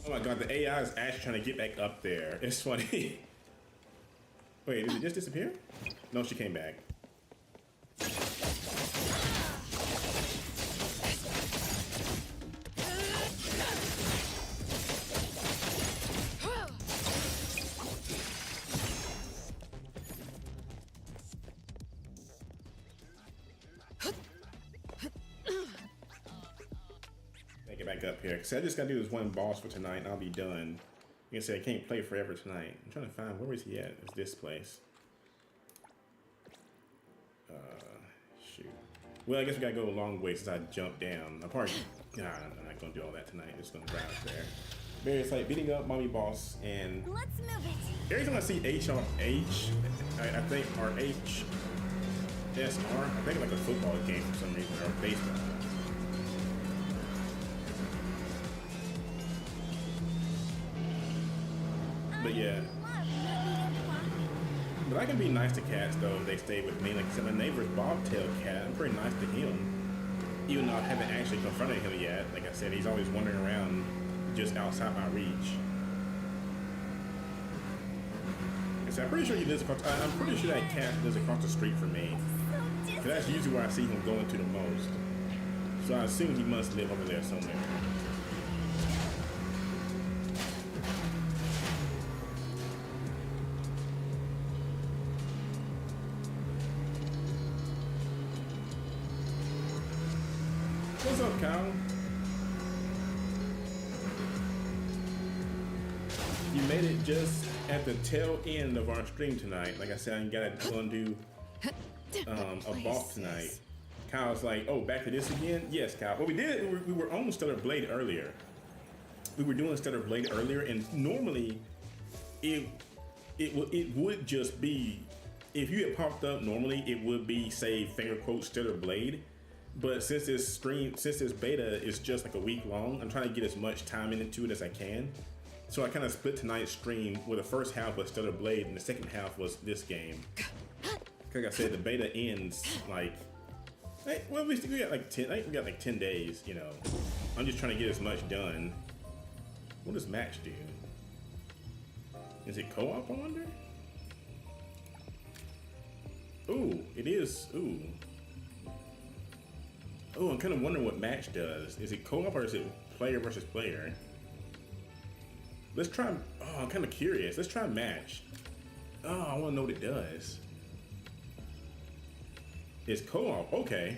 Oh my god, the AI is actually trying to get back up there. It's funny. Wait, did it just disappear? No, she came back. Get back up here. Cause I just gotta do this one boss for tonight and I'll be done. You can say I can't play forever tonight. I'm trying to find, where is he at? It's this place. Shoot. Well, I guess we gotta go a long way since I jumped down. I'm probably, nah, I'm not gonna do all that tonight. I'm just gonna drive up there. But it's like beating up mommy boss, and Let's move it. every time I see H on H, I think, or H, SR, I think like a football game for some reason, or baseball. But yeah. But I can be nice to cats though if they stay with me. Like I said, my neighbor's bobtail cat, I'm pretty nice to him. Even though I haven't actually confronted him yet. Like I said, he's always wandering around just outside my reach. So I'm pretty sure he lives across, I'm pretty sure that cat lives across the street from me. Because that's usually where I see him going to the most. So I assume he must live over there somewhere. What's up, Kyle? You made it just at the tail end of our stream tonight. Like I said, I gotta go and do a boss tonight. Kyle's like, oh, back to this again? Yes, Kyle. What we did, we were on Stellar Blade earlier. We were doing Stellar Blade earlier, and normally it would just be, if you had popped up normally, it would be, say, finger quote Stellar Blade. But since this beta is just like a week long, I'm trying to get as much time into it as I can. So I kind of split tonight's stream where the first half was Stellar Blade and the second half was this game. Like I said, the beta ends like, well, we got like 10 days, you know. I'm just trying to get as much done. What does match do? Is it co-op, I wonder? Ooh, it is, ooh. Oh, I'm kind of wondering what match does. Is it co-op or is it player versus player? Let's try, oh, I'm kind of curious. Let's try match. Oh, I want to know what it does. It's co-op, okay.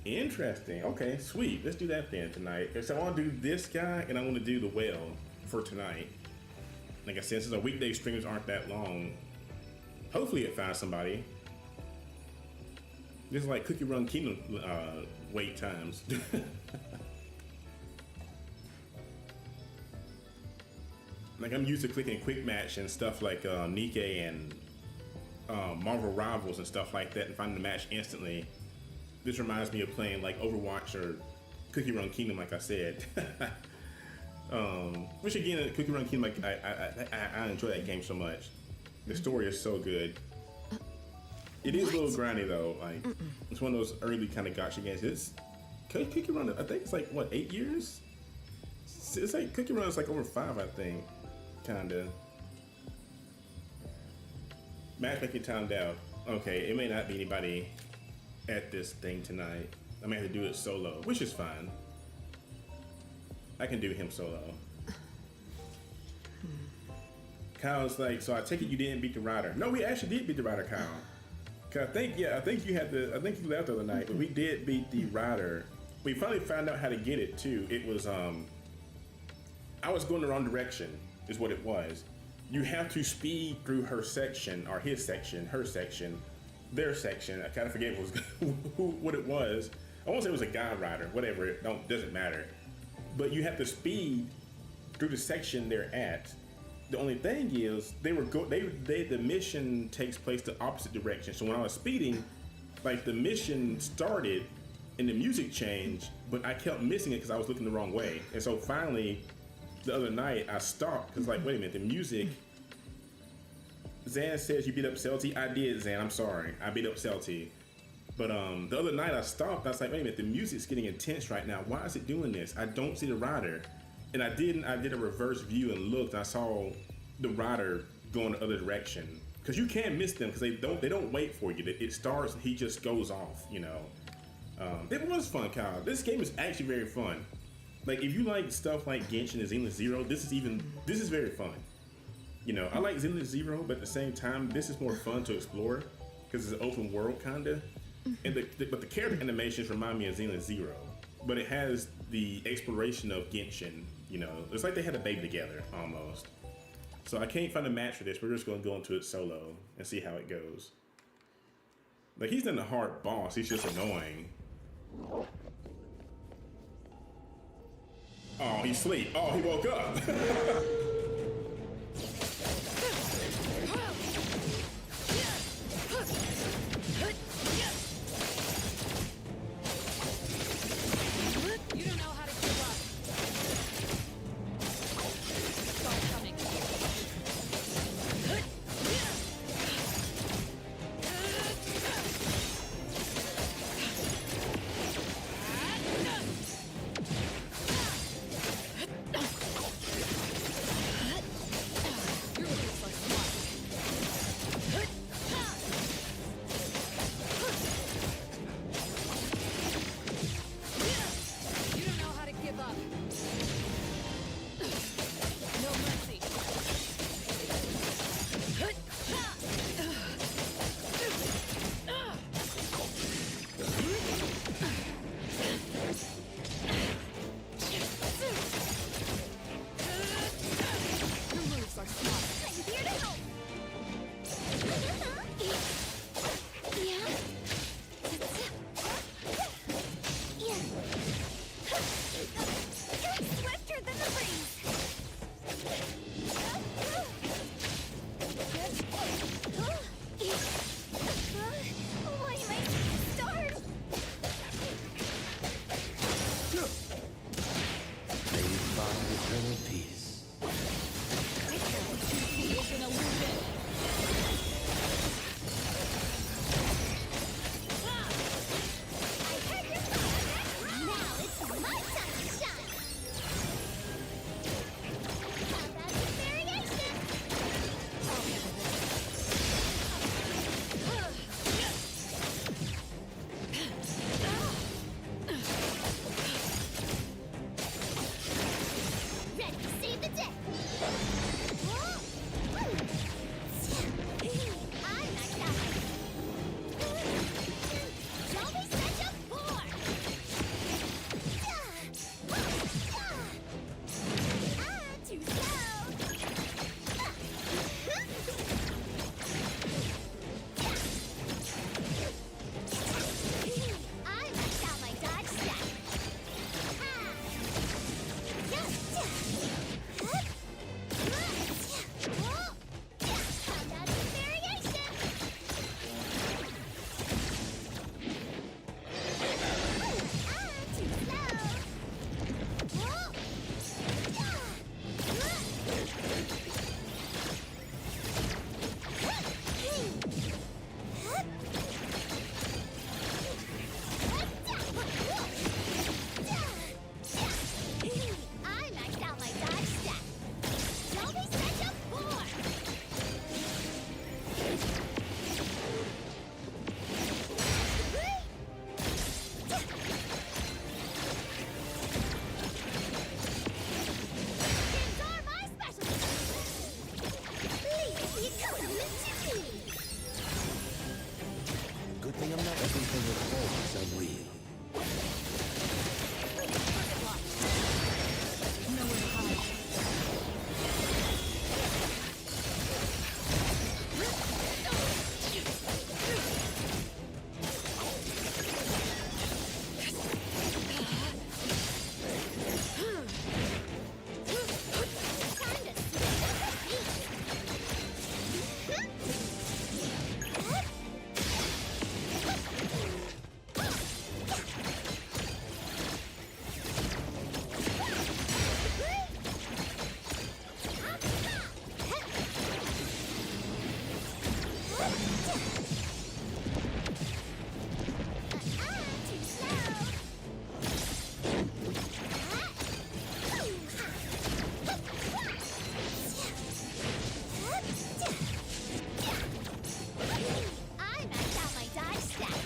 Interesting, okay, sweet. Let's do that then tonight. So I want to do this guy and I want to do the whale for tonight. Like I said, since our weekday streams aren't that long, hopefully it finds somebody. This is like Cookie Run Kingdom wait times. Like I'm used to clicking quick match and stuff like Nikkei and Marvel Rivals and stuff like that and finding the match instantly. This reminds me of playing like Overwatch or Cookie Run Kingdom, like I said. Which again, Cookie Run Kingdom, like I enjoy that game so much. The story is so good. It is a little grindy though. Like it's one of those early kind of gacha games. It's Cookie Run. I think it's like what, 8 years? It's like Cookie Run is like over 5, I think. Kinda. Matchmaking timed out. Okay, it may not be anybody at this thing tonight. I may have to do it solo, which is fine. I can do him solo. Kyle's like, so I take it you didn't beat the rider. No, we actually did beat the rider, Kyle. Cause I think you left the other night, but we did beat the rider. We finally found out how to get it too. It was I was going the wrong direction, is what it was. You have to speed through her section, or his section, her section, their section. I kind of forget what it was. I won't say it was a guy rider, whatever. It doesn't matter. But you have to speed through the section they're at. The only thing is, the mission takes place the opposite direction. So when I was speeding, like the mission started and the music changed, but I kept missing it because I was looking the wrong way. And so finally, the other night I stopped because like, wait a minute, the music. Zan says you beat up Celty. I did, Zan. I'm sorry, I beat up Celty. But the other night I stopped. I was like, wait a minute, the music's getting intense right now. Why is it doing this? I don't see the rider. And I did a reverse view and looked. I saw the rider going the other direction. Because you can't miss them because they don't wait for you. It starts and he just goes off. You know, it was fun, Kyle. This game is actually very fun. Like if you like stuff like Genshin and Zenless Zero, this is very fun. You know, I like Zenless Zero, but at the same time, this is more fun to explore because it's an open world kinda. And but the character animations remind me of Zenless Zero, but it has the exploration of Genshin. You know, it's like they had a baby together almost. So I can't find a match for this. We're just going to go into it solo and see how it goes. Like, he's not a hard boss. He's just annoying. Oh, he's asleep. Oh, he woke up. You don't know how to give up. Stop coming. Your moves are smart. You don't know how to give up. No mercy. Your moves are smart. I'm here to help. Yeah. Swifter than the breeze. Why am I starved? May you find eternal peace. It's an illusion. I heard your song. Now it's my time to shine. How about some variation? Ready to save the day. I knocked out my... Don't be such a bore! Too slow! I knocked out my dodge stack. How about some variation? Too I maxed out my dodge stack. Don't be such a bore! Games are my specialty! Please be compliment to me! Good thing I'm not everything that falls unreal. Nowhere to hide. Time to switch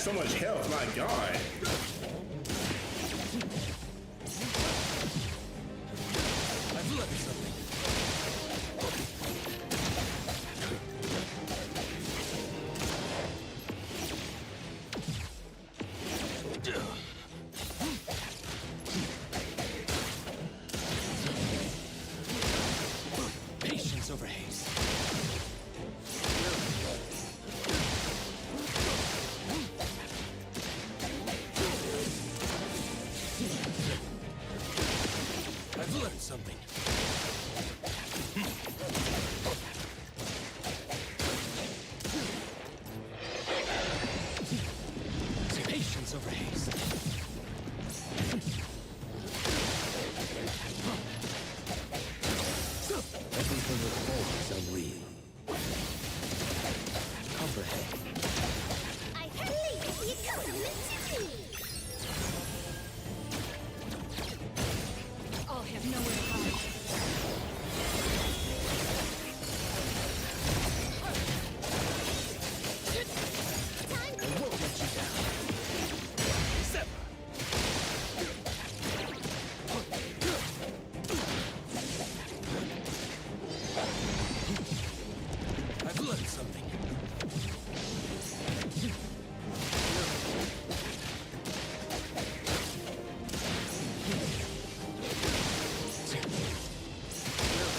so much health, my god. I've learned something. Patience over haste. I've learned something. Patience over haste. Everything that falls is unreal. Comprehend. I believe you come to me. I'll have nowhere to hide. I won't let you down. Sever. I've learned something.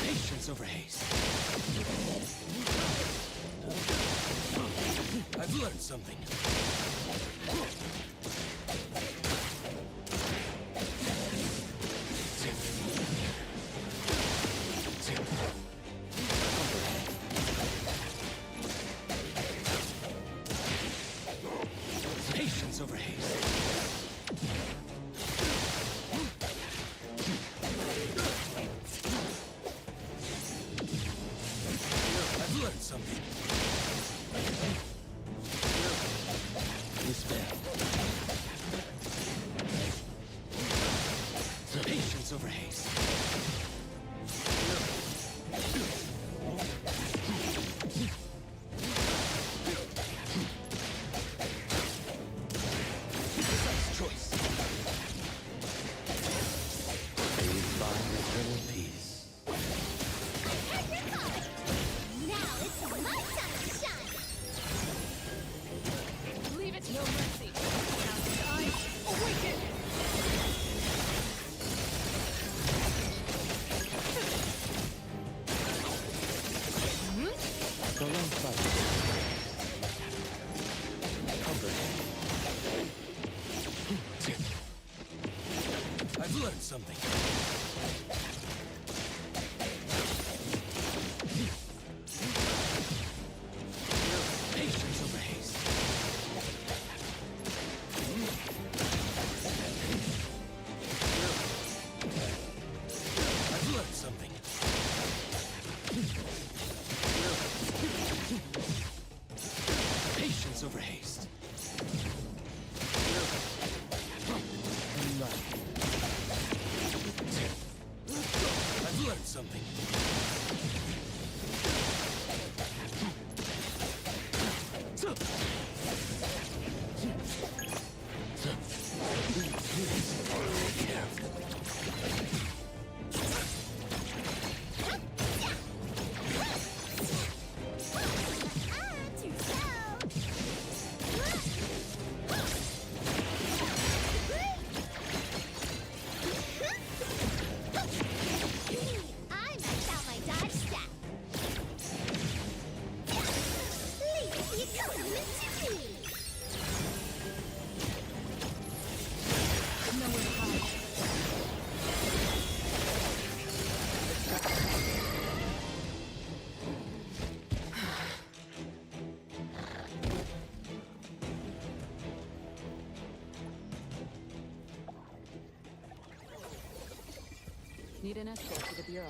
Patience over haste. I've learned something. Patience over haste. I've learned something. Dispel. Patience over haste. Precise choice. May we find eternal peace. Now it's my time to shine. Leave it to no mercy. Now die. Awaken! Prolonged fight. Comprehend. I've learned something. Patience over haste. I've learned something. Patience over haste. I've learned something. I maxed out my dodge stat. Leave you come to me. Nowhere to hide. Need an escort to the Bureau.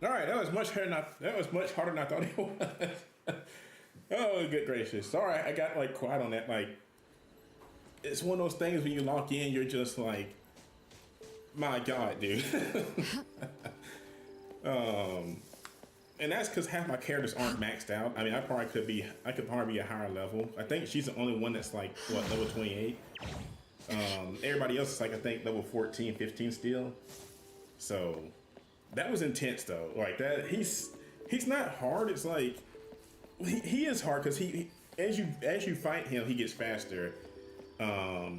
All right, that was much harder than I thought it was. Oh, good gracious! Sorry, I got like quiet on that. Like, it's one of those things when you lock in, you're just like, my God, dude. And that's because half my characters aren't maxed out. I mean, I could probably be a higher level. I think she's the only one that's like, what, level 28? Everybody else is like, I think level 14, 15 still. So that was intense though. Like that, he's not hard. It's like, he is hard because he as you fight him, he gets faster. I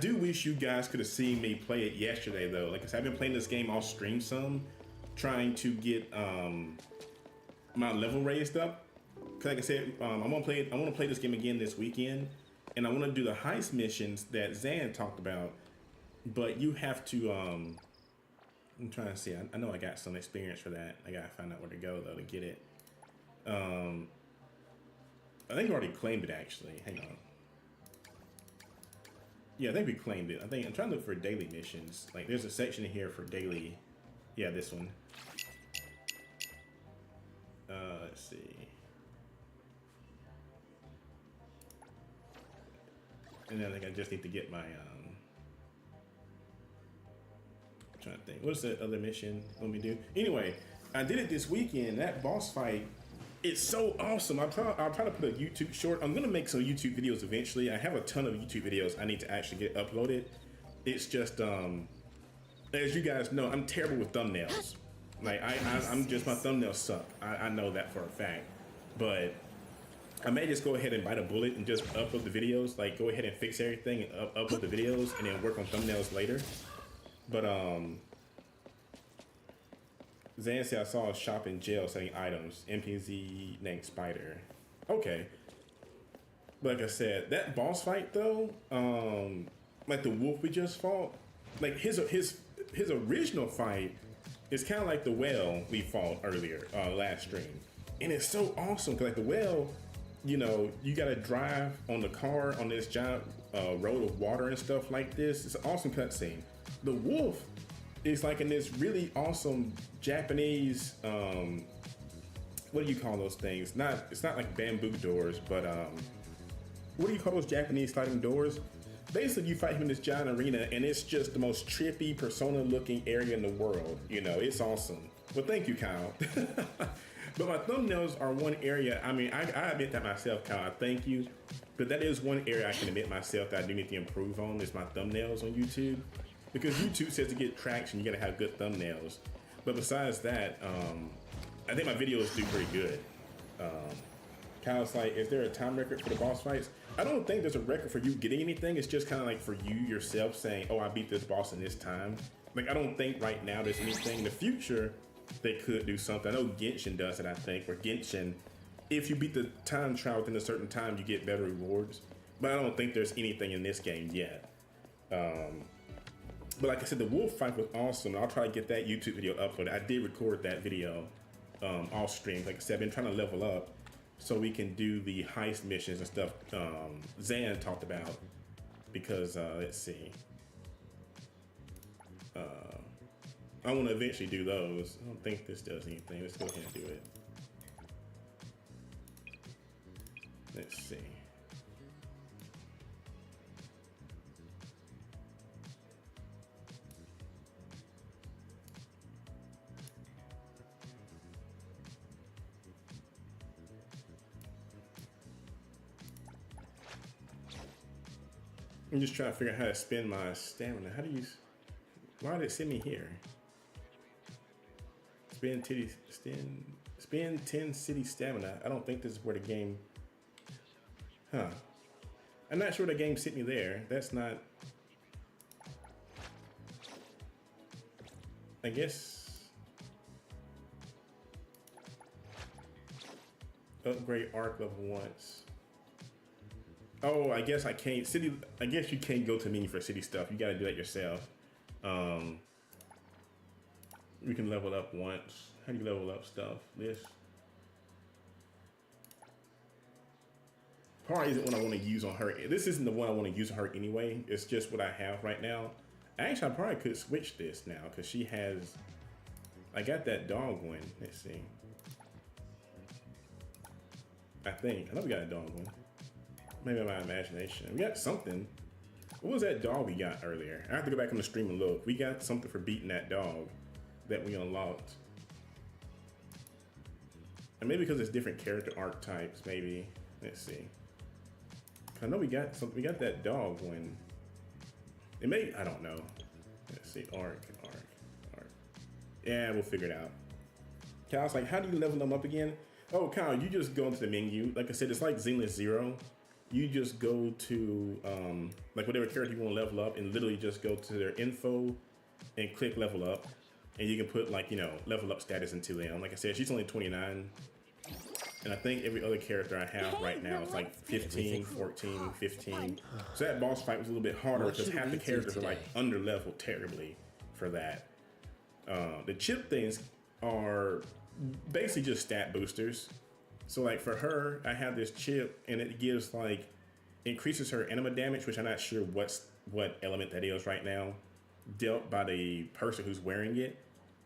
do wish you guys could have seen me play it yesterday though. Like I said, I've been playing this game off stream some, trying to get my level raised up. Cause like I said, I want to play this game again this weekend, and I want to do the heist missions that Zan talked about. But you have to I'm trying to see. I know I got some experience for that. I gotta find out where to go though to get it. I think we already claimed it actually. Hang on. Yeah, I think we claimed it. I'm trying to look for daily missions. Like there's a section in here for daily. Yeah, this one. Let's see. And then I think I just need to get my I'm trying to think. What's the other mission let me do? Anyway, I did it this weekend. That boss fight, it's so awesome. I'll try to put a YouTube short. I'm gonna make some YouTube videos eventually. I have a ton of YouTube videos I need to actually get uploaded. It's just as you guys know, I'm terrible with thumbnails. Like I'm just, my thumbnails suck. I know that for a fact. But I may just go ahead and bite a bullet and just upload the videos. Like go ahead and fix everything and upload the videos and then work on thumbnails later. But Zan said I saw a shop in jail selling items. MPZ named Spider. Okay. But like I said, that boss fight though, like the wolf we just fought, like his original fight is kind of like the whale we fought earlier last stream, and it's so awesome because like the whale, you know, you gotta drive on the car on this giant road of water and stuff like this. It's an awesome cutscene. The wolf is like in this really awesome Japanese what do you call those things? It's not like bamboo doors, but what do you call those Japanese sliding doors? Basically, you fight him in this giant arena, and it's just the most trippy Persona-looking area in the world. You know, it's awesome. Well, thank you, Kyle. But my thumbnails are one area. I mean, I admit that myself, Kyle. I thank you, but that is one area I can admit myself that I do need to improve on is my thumbnails on YouTube, because YouTube says to get traction, you gotta have good thumbnails. But besides that, I think my videos do pretty good. Kyle's like, is there a time record for the boss fights? I don't think there's a record for you getting anything. It's just kind of like for you yourself saying, oh, I beat this boss in this time. Like, I don't think right now there's anything. In the future, they could do something. I know Genshin does it, I think, where Genshin, if you beat the time trial within a certain time, you get better rewards. But I don't think there's anything in this game yet. But like I said, the wolf fight was awesome. I'll try to get that YouTube video uploaded. I did record that video off stream. Like I said, I've been trying to level up so we can do the heist missions and stuff Zan talked about. Because, let's see. I want to eventually do those. I don't think this does anything. Let's go ahead and do it. Let's see. I'm just trying to figure out how to spend my stamina. How do you... Why did it send me here? Spend 10 city stamina. I don't think this is where the game... Huh. I'm not sure the game sent me there. That's not... I guess... Upgrade arc level once. Oh, I guess I can't city. I guess you can't go to menu for city stuff. You got to do that yourself. We can level up once. How do you level up stuff? This probably isn't what I want to use on her. This isn't the one I want to use on her anyway. It's just what I have right now. Actually, I probably could switch this now because she has. I got that dog one. Let's see. I know we got a dog one. Maybe my imagination. We got something. What was that dog we got earlier? I have to go back on the stream and look. We got something for beating that dog that we unlocked. And maybe because it's different character archetypes, maybe. Let's see. I know we got something. We got that dog one. It may, I don't know. Let's see. Arc. Yeah, we'll figure it out. Kyle's like, how do you level them up again? Oh, Kyle, you just go into the menu. Like I said, it's like Zenless 0. You just go to like whatever character you want to level up and literally just go to their info and click level up. And you can put like, you know, level up status into them. Like I said, she's only 29. And I think every other character I have right now is like 15, 14, 15. So that boss fight was a little bit harder because half the characters are like under leveled terribly for that. The chip things are basically just stat boosters. So like for her, I have this chip and it gives like, increases her anima damage, which I'm not sure what element that is right now, dealt by the person who's wearing it,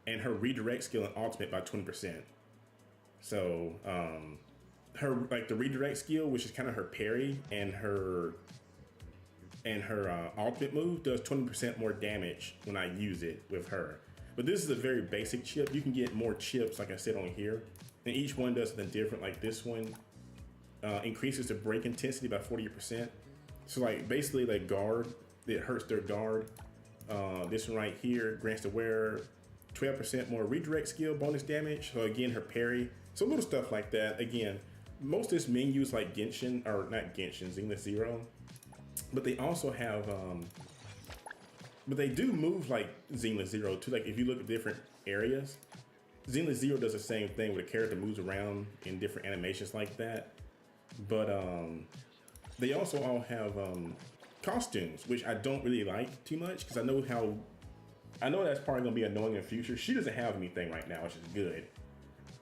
and her redirect skill and ultimate by 20%. So her like the redirect skill, which is kind of her parry, and her ultimate move does 20% more damage when I use it with her. But this is a very basic chip. You can get more chips, like I said on here, and each one does something different. Like this one increases the break intensity by 40%. So like basically like guard, it hurts their guard. This one right here grants the wearer 12% more redirect skill bonus damage. So again, her parry. So little stuff like that. Again, most of this menus like Genshin, or not Genshin, Zenless 0, but they also have, but they do move like Zenless 0 too. Like if you look at different areas, Zenless 0 does the same thing where the character moves around in different animations like that. But they also all have costumes, which I don't really like too much because I know that's probably gonna be annoying in the future. She doesn't have anything right now, which is good.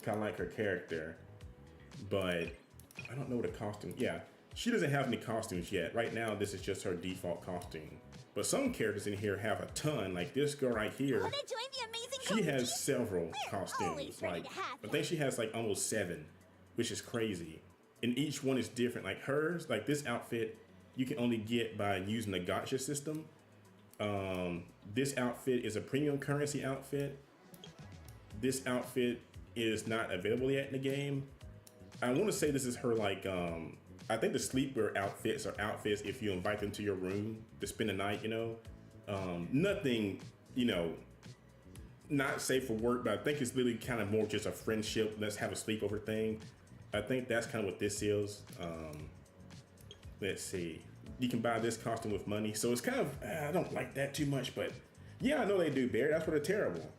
Kind of like her character, but I don't know what a costume. Yeah, she doesn't have any costumes yet. Right now, this is just her default costume. But some characters in here have a ton. Like this girl right here, she has several costumes. Like I think she has like almost 7, which is crazy. And each one is different. Like hers, like this outfit, you can only get by using the gacha system. This outfit is a premium currency outfit. This outfit is not available yet in the game. I want to say this is her like, I think the sleepwear outfits are outfits if you invite them to your room to spend the night, you know. Nothing, you know, not safe for work, but I think it's really kind of more just a friendship, let's have a sleepover thing. I think that's kind of what this is. Let's see. You can buy this costume with money. So it's kind of, I don't like that too much, but yeah, I know they do, Barry. That's what they're terrible.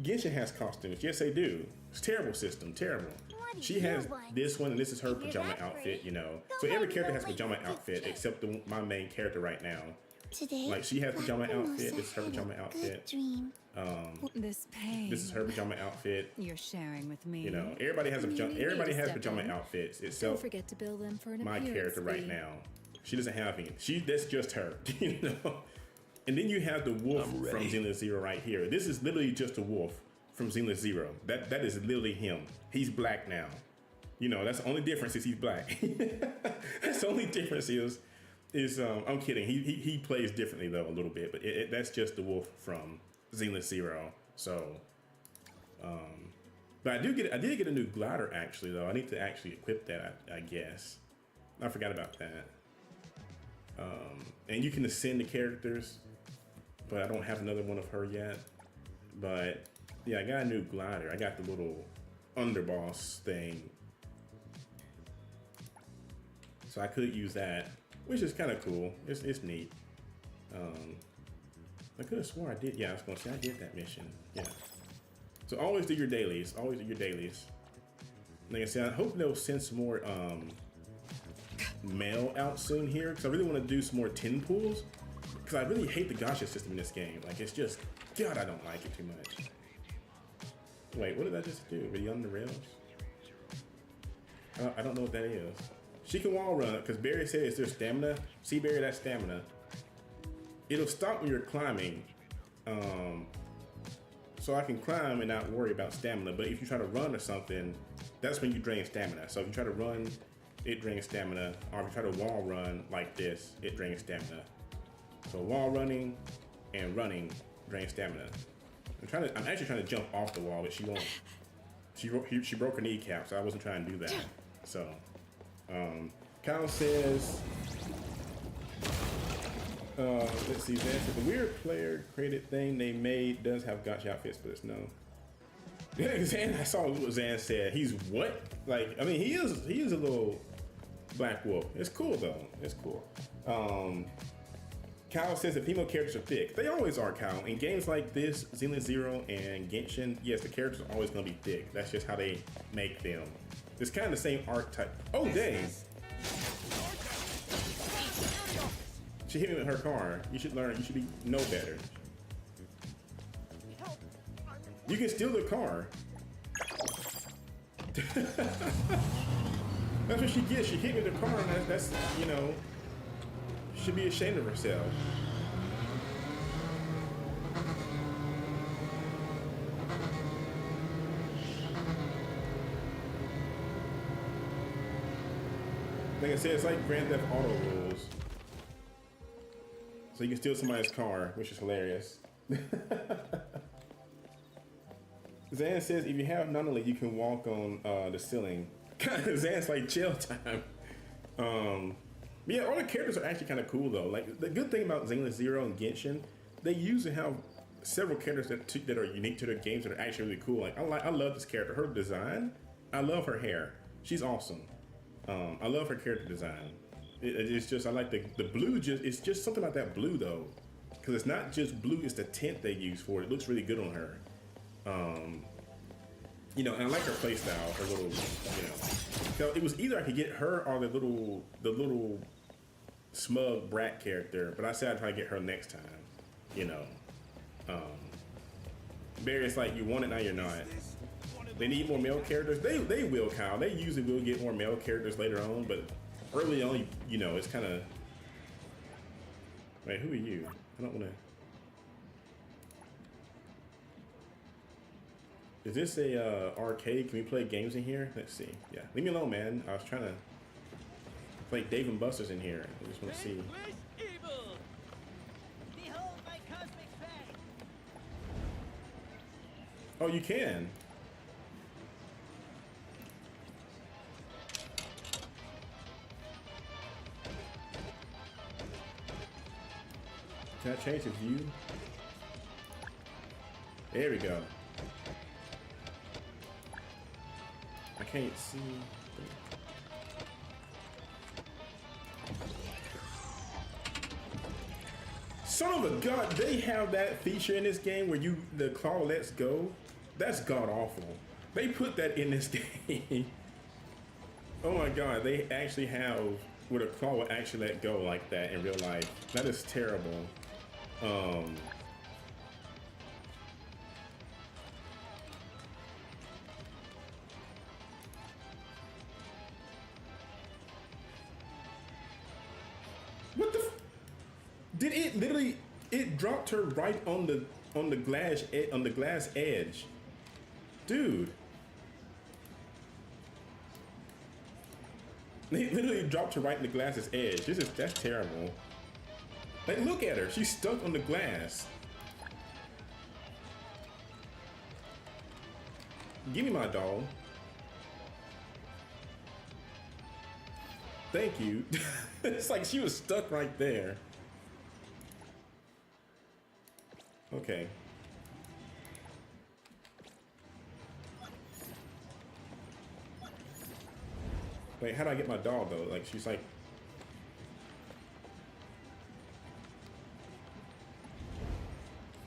Genshin has costumes. Yes, they do. It's a terrible system, terrible. She has this one, and this is her pajama outfit, you know. So every character has a pajama outfit except my main character right now. Like she has pajama outfit, this is her pajama outfit. This pain. This is her pajama outfit. You're sharing with me. You know, everybody has pajama outfits Don't except forget to bill them for an my appearance character right fee. now. She doesn't have any. That's just her, you know. And then you have the wolf from Zenless 0 right here. This is literally just a wolf from Zenless 0. That is literally him. He's black now. You know, that's the only difference is he's black. That's the only difference is I'm kidding. He plays differently though a little bit, but that's just the wolf from Zenless 0. So, but I did get a new glider actually though. I need to actually equip that. I guess I forgot about that. And you can ascend the characters, but I don't have another one of her yet. But yeah, I got a new glider. I got the little underboss thing. So I could use that, which is kind of cool. It's neat. I could have swore I did. Yeah, I was gonna say I did that mission. Yeah. So always do your dailies. Always do your dailies. Like I said, I hope they'll send some more mail out soon here, because I really want to do some more tin pools. Because I really hate the gacha system in this game. Like it's just, God, I don't like it too much. Wait, what did I just do? Were you on the rails? I don't know what that is. She can wall run because Barry said, is there stamina? See, Barry, that's stamina. It'll stop when you're climbing. So I can climb and not worry about stamina. But if you try to run or something, that's when you drain stamina. So if you try to run it drains stamina. Or if you try to wall run like this, it drains stamina. So wall running and running drains stamina. I'm actually trying to jump off the wall, but she won't. She broke her kneecap, so I wasn't trying to do that. So, Kyle says, let's see, Zan said the weird player created thing they made does have gotcha outfit splits. No. Zan, I saw what Zan said. He's what? Like, I mean, he is a little black wolf. It's cool though. It's cool. Kyle says that female characters are thick. They always are, Kyle. In games like this, Zenless Zero and Genshin, yes, the characters are always going to be thick. That's just how they make them. It's kind of the same archetype. Oh, dang. She hit me with her car. You should learn. You should know better. You can steal the car. That's what she gets. She hit me with the car, and that's you know, she should be ashamed of herself. Like I said, it's like Grand Theft Auto rules. So you can steal somebody's car, which is hilarious. Zan says if you have Nunnally, you can walk on the ceiling. Zan's like chill time. Yeah, all the characters are actually kind of cool though. Like the good thing about Zenless Zero and Genshin, they usually have several characters that are unique to their games that are actually really cool. Like I love this character. Her design, I love her hair. She's awesome. I love her character design. It's just I like the blue. It's just something about that blue though, because it's not just blue. It's the tint they use for it. It looks really good on her. You know, and I like her playstyle. Her little, you know, so it was either I could get her or the little smug brat character, but I said I'd try to get her next time. You know, Barry, it's like you want it now, you're not. They need more male characters. They will, Kyle. They usually will get more male characters later on, but early on, you know, it's kind of. Wait, who are you? I don't want to. Is this a arcade? Can we play games in here? Let's see. Yeah, leave me alone, man. I was trying to play Dave and Buster's in here. I just want to see. Oh, you can. Can I change the view? There we go. I can't see. Son of a god, they have that feature in this game where the claw lets go. That's god awful. They put that in this game. Oh my god, they actually have where the claw will actually let go like that in real life. That is terrible. What the? Did it literally? It dropped her right on the glass edge, dude. They literally dropped her right in the glass's edge. That's terrible. Like, look at her. She's stuck on the glass. Give me my doll. Thank you. It's like she was stuck right there. Okay. Wait, how do I get my doll though? Like, she's like.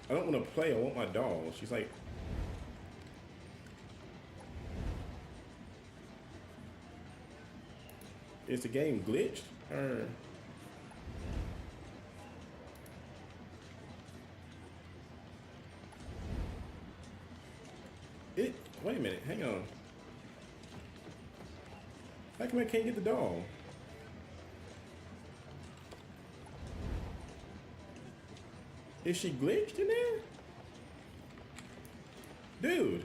I don't want to play, I want my doll. She's like. Is the game glitched? Or. Wait a minute, hang on. How come I can't get the doll? Is she glitched in there? Dude.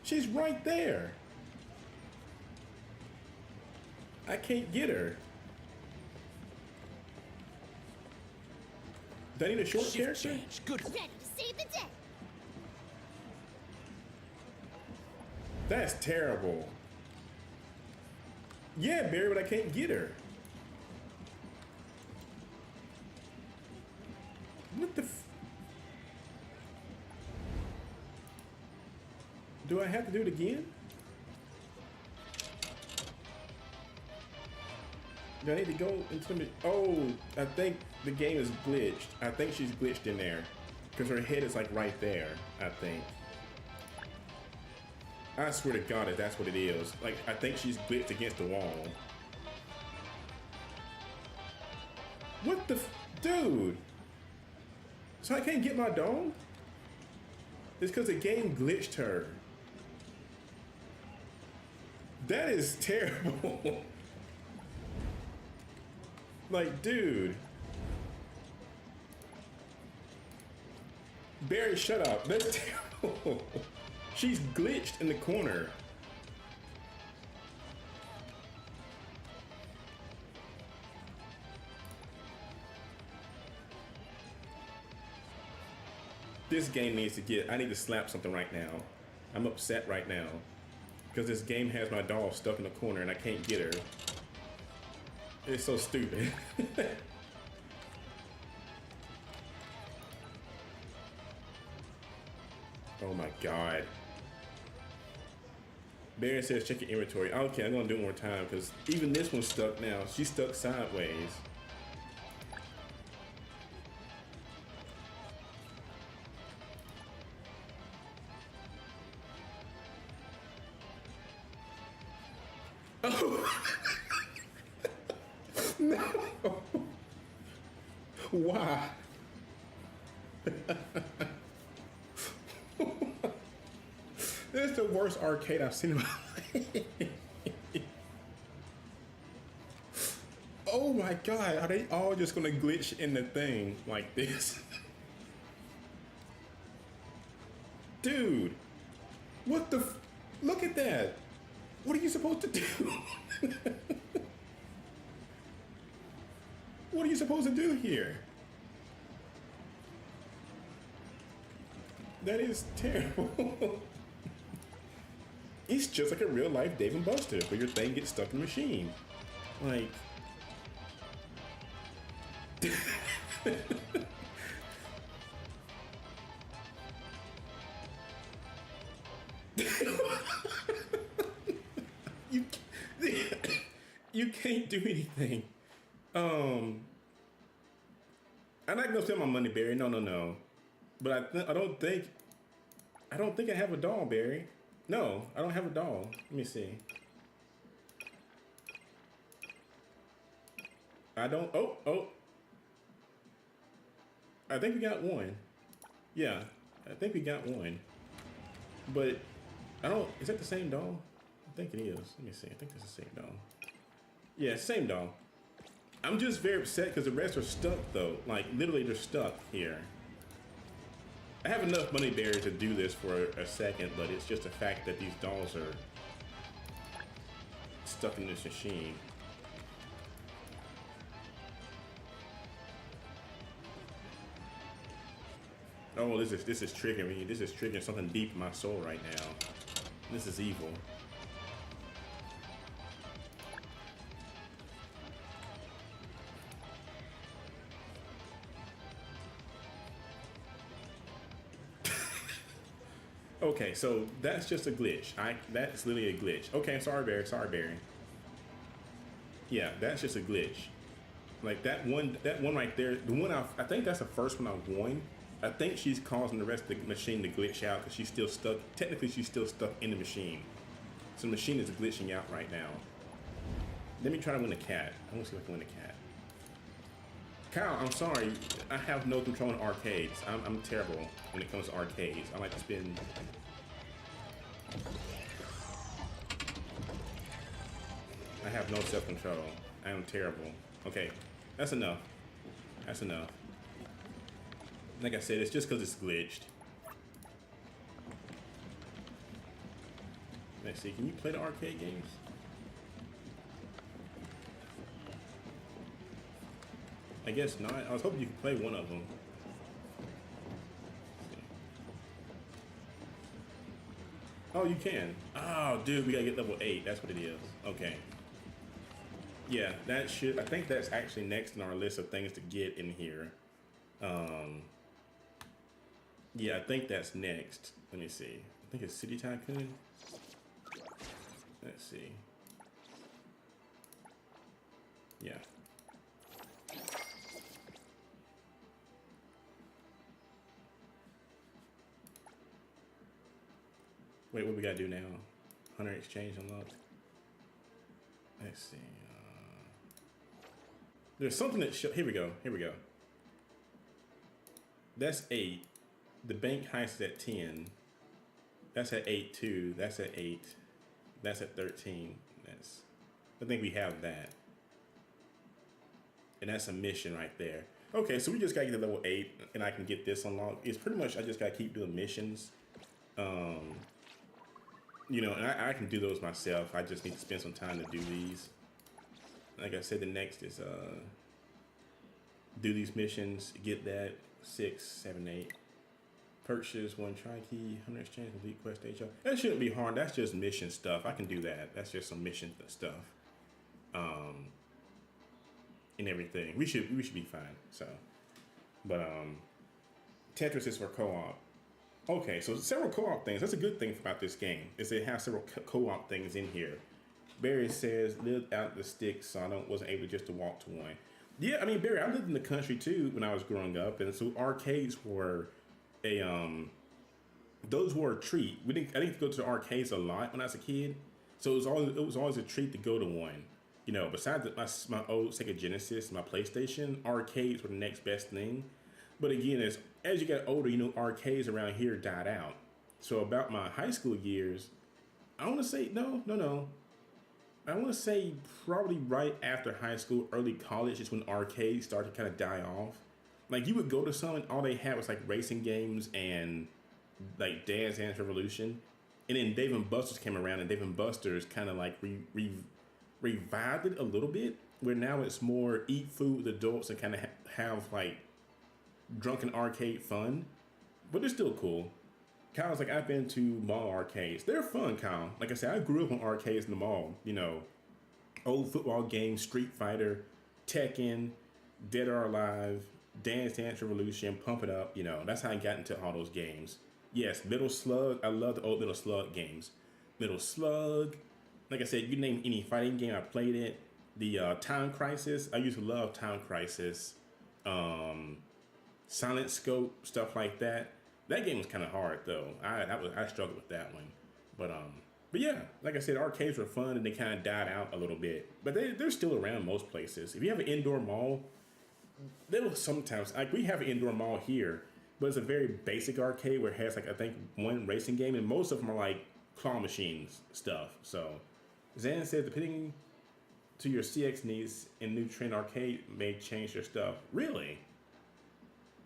She's right there. I can't get her. Do I need a short Shift character? change. Good. Ready to save the day. That's terrible. Yeah, Barry, but I can't get her. What the f... Do I have to do it again? Do I need to go into the... Oh, I think the game is glitched. I think she's glitched in there. Because her head is like right there, I think. I swear to God if that's what it is. Like, I think she's glitched against the wall. What the f... Dude! So I can't get my dog? It's because the game glitched her. That is terrible. Like, dude. Barry, shut up. That's terrible. She's glitched in the corner. This game needs to get... I need to slap something right now. I'm upset right now. Because this game has my doll stuck in the corner and I can't get her. It's so stupid. Oh my God. Barry says check your inventory. Okay, I'm gonna do it one more time because even this one's stuck now. She's stuck sideways. Oh. No. Why? This is the worst arcade I've seen in my life. Oh my God, are they all just gonna glitch in the thing like this? Dude, what the f... Look at that. What are you supposed to do? What are you supposed to do here? That is terrible. It's just like a real life Dave and Buster, where your thing gets stuck in the machine. Like... You can't do anything. I'm not gonna spend my money, Barry. No. But I don't think I have a doll, Barry. No, I don't have a doll. Let me see. I don't. Oh. I think we got one. Yeah, I think we got one. But I don't. Is that the same doll? I think it is. Let me see. I think it's the same doll. Yeah, it's the same doll. I'm just very upset because the rest are stuck though. Like literally, they're stuck here. I have enough money, Barry, to do this for a second, but it's just the fact that these dolls are stuck in this machine. Oh, this is triggering me. This is triggering something deep in my soul right now. This is evil. Okay, so that's just a glitch. That's literally a glitch. Okay, sorry, Barry. Yeah, that's just a glitch. Like that one right there, the one I think that's the first one I won. I think she's causing the rest of the machine to glitch out because she's still stuck. Technically, she's still stuck in the machine. So the machine is glitching out right now. Let me try to win a cat. I want to see if I can win a cat. Kyle, I'm sorry. I have no control in arcades. I'm terrible when it comes to arcades. I like to spend... I have no self-control. I am terrible. Okay, that's enough. That's enough. Like I said, it's just because it's glitched. Let's see, can you play the arcade games? I guess not. I was hoping you could play one of them. Oh, you can. Oh, dude, we gotta get level 8. That's what it is. Okay. Yeah, that should. I think that's actually next in our list of things to get in here. Yeah, I think that's next. Let me see. I think it's City Tycoon. Let's see. Yeah. Wait, what we gotta do now? Hunter exchange unlocked. Let's see. There's something that here we go. Here we go. That's 8. The bank heist is at 10. That's at 8 too. That's at 8. That's at 13. That's. I think we have that. And that's a mission right there. Okay, so we just gotta get to level 8, and I can get this unlocked. It's pretty much I just gotta keep doing missions. You know, and I can do those myself. I just need to spend some time to do these. Like I said, the next is do these missions, get that 6, 7, 8. Purchase 1 tri-key, 100 exchange, complete quest HR. That shouldn't be hard. That's just mission stuff. I can do that. That's just some mission stuff. And everything. We should be fine. So, but Tetris is for co-op. Okay, so several co-op things. That's a good thing about this game, is it has several co-op things in here. Barry says, lived out the sticks, so I wasn't able just to walk to one. Yeah, I mean, Barry, I lived in the country too when I was growing up, and so arcades were those were a treat. I didn't go to the arcades a lot when I was a kid, so it was always a treat to go to one. You know, besides my old Sega Genesis, my PlayStation, arcades were the next best thing. But again, as you get older, you know, arcades around here died out. So about my high school years, I want to say, no. I want to say probably right after high school, early college is when arcades started to kind of die off. Like, you would go to some and all they had was like racing games and like Dance Dance Revolution. And then Dave & Buster's came around, and Dave & Buster's kind of like revived it a little bit, where now it's more eat food with adults and kind of have like drunken arcade fun, but they're still cool. Kyle's like, I've been to mall arcades. They're fun, Kyle. Like I said, I grew up on arcades in the mall. You know, old football games, Street Fighter, Tekken, Dead or Alive, Dance Dance Revolution, Pump It Up. You know, that's how I got into all those games. Yes, Metal Slug. I love the old Metal Slug games. Metal Slug. Like I said, you name any fighting game, I played it. The Time Crisis. I used to love Time Crisis. Silent Scope, stuff like that. That game was kind of hard though. I struggled with that one, but yeah, like I said, arcades were fun and they kind of died out a little bit, but they're still around most places. If you have an indoor mall, they'll sometimes, like, we have an indoor mall here, but it's a very basic arcade where it has like I think one racing game, and most of them are like claw machines stuff. So Zan said, depending to your CX needs, in new trend arcade may change their stuff. Really?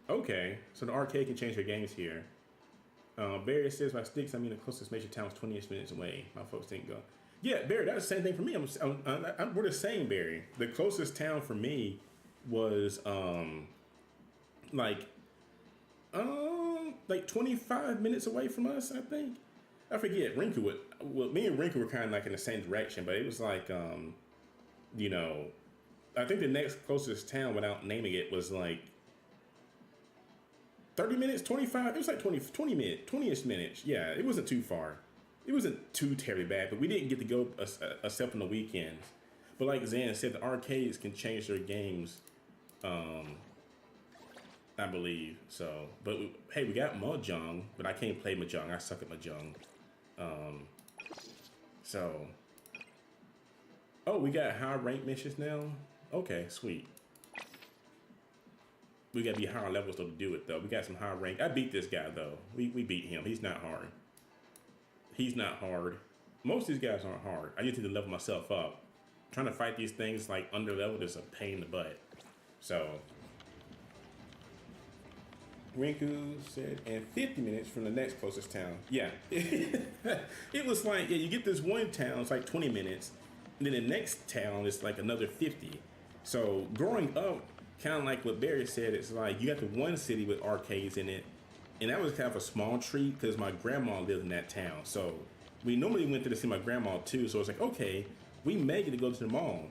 Okay, so the arcade can change their games here. Barry says, by sticks, I mean the closest major town is 20-ish minutes away. My folks didn't go. Yeah, Barry, that's the same thing for me. We're the same, Barry. The closest town for me was like 25 minutes away from us, I think. I forget. Rinku me and Rinku were kind of like in the same direction, but it was like, you know, I think the next closest town, without naming it, was like 30 minutes, 25, it was like 20 minutes, 20-ish minutes. Yeah, it wasn't too far. It wasn't too terribly bad, but we didn't get to go except on the weekends. But like Zan said, the arcades can change their games, I believe. So, but hey, we got Mahjong, but I can't play Mahjong. I suck at Mahjong. So, oh, we got high rank missions now? Okay, sweet. We gotta be higher levels though to do it though. We got some high rank. I beat this guy though. We beat him. He's not hard. He's not hard. Most of these guys aren't hard. I just need to level myself up. Trying to fight these things like under leveled is a pain in the butt. So Rinku said, and 50 minutes from the next closest town. Yeah. It was like, yeah, you get this one town, it's like 20 minutes, and then the next town is like another 50. So growing up, kind of like what Barry said. It's like you got the one city with arcades in it, and that was kind of a small treat because my grandma lived in that town. So we normally went to see my grandma too. So it's like, okay, we may get to go to the mall.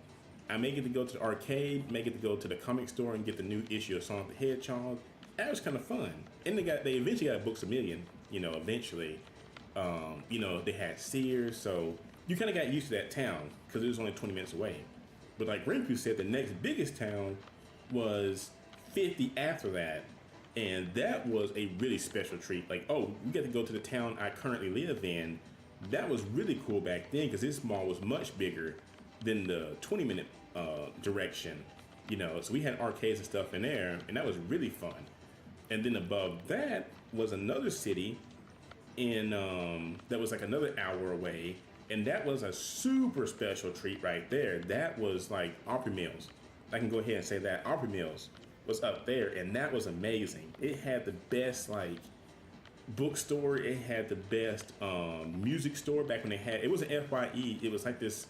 I may get to go to the arcade, may get to go to the comic store and get the new issue of Sonic the Hedgehog. That was kind of fun. And they eventually got Books A Million, you know, eventually. You know, they had Sears, so you kind of got used to that town because it was only 20 minutes away. But like Rinku said, the next biggest town was 50 after that. And that was a really special treat. Like, oh, we get to go to the town I currently live in. That was really cool back then because this mall was much bigger than the 20-minute direction, you know. So we had arcades and stuff in there, and that was really fun. And then above that was another city in that was like another hour away, and that was a super special treat right there. That was like Opry Mills. I can go ahead and say that Opry Mills was up there, and that was amazing. It had the best like bookstore. It had the best music store back when it was an FYE. It was like this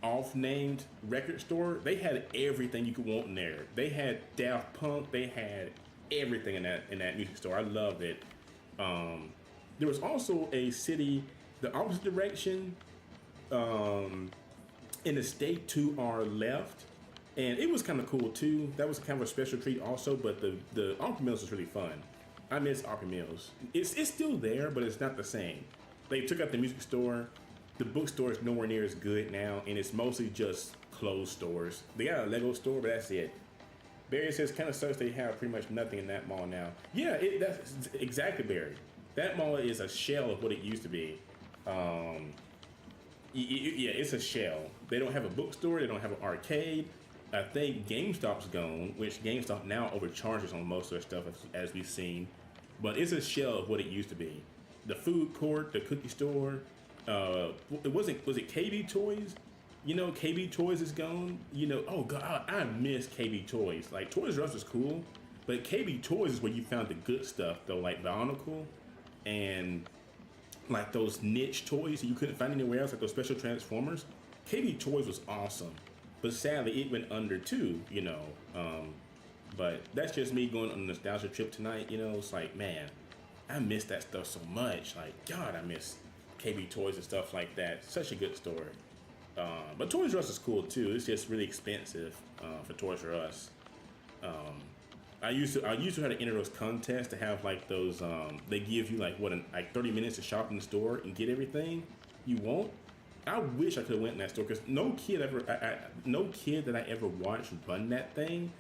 off-named record store. They had everything you could want in there. They had Daft Punk. They had everything in that music store. I loved it. There was also a city the opposite direction in the state to our left, and it was kind of cool too. That was kind of a special treat also. But the Opry Mills was really fun. I miss Opry Mills. It's still there, but it's not the same. They took out the music store. The bookstore is nowhere near as good now, and it's mostly just closed stores. They got a Lego store, but that's it. Barry says, kind of sucks they have pretty much nothing in that mall now. Yeah, that's exactly, Barry. That mall is a shell of what it used to be. Yeah, it's a shell. They don't have a bookstore. They don't have an arcade. I think GameStop's gone, which GameStop now overcharges on most of their stuff, as we've seen. But it's a shell of what it used to be. The food court, the cookie store. Was it KB Toys? You know, KB Toys is gone. You know, oh God, I miss KB Toys. Like, Toys R Us was cool, but KB Toys is where you found the good stuff, though, like Bionicle and like those niche toys that you couldn't find anywhere else, like those special Transformers. KB Toys was awesome, but sadly it went under too, you know. But that's just me going on a nostalgia trip tonight. You know, it's like, man, I miss that stuff so much. Like, God, I miss KB Toys and stuff like that. Such a good store. But Toys R Us is cool too. It's just really expensive for Toys R Us. I used to have to enter those contests to have like those. They give you like 30 minutes to shop in the store and get everything you want. I wish I could have went in that store because no kid that I ever watched run that thing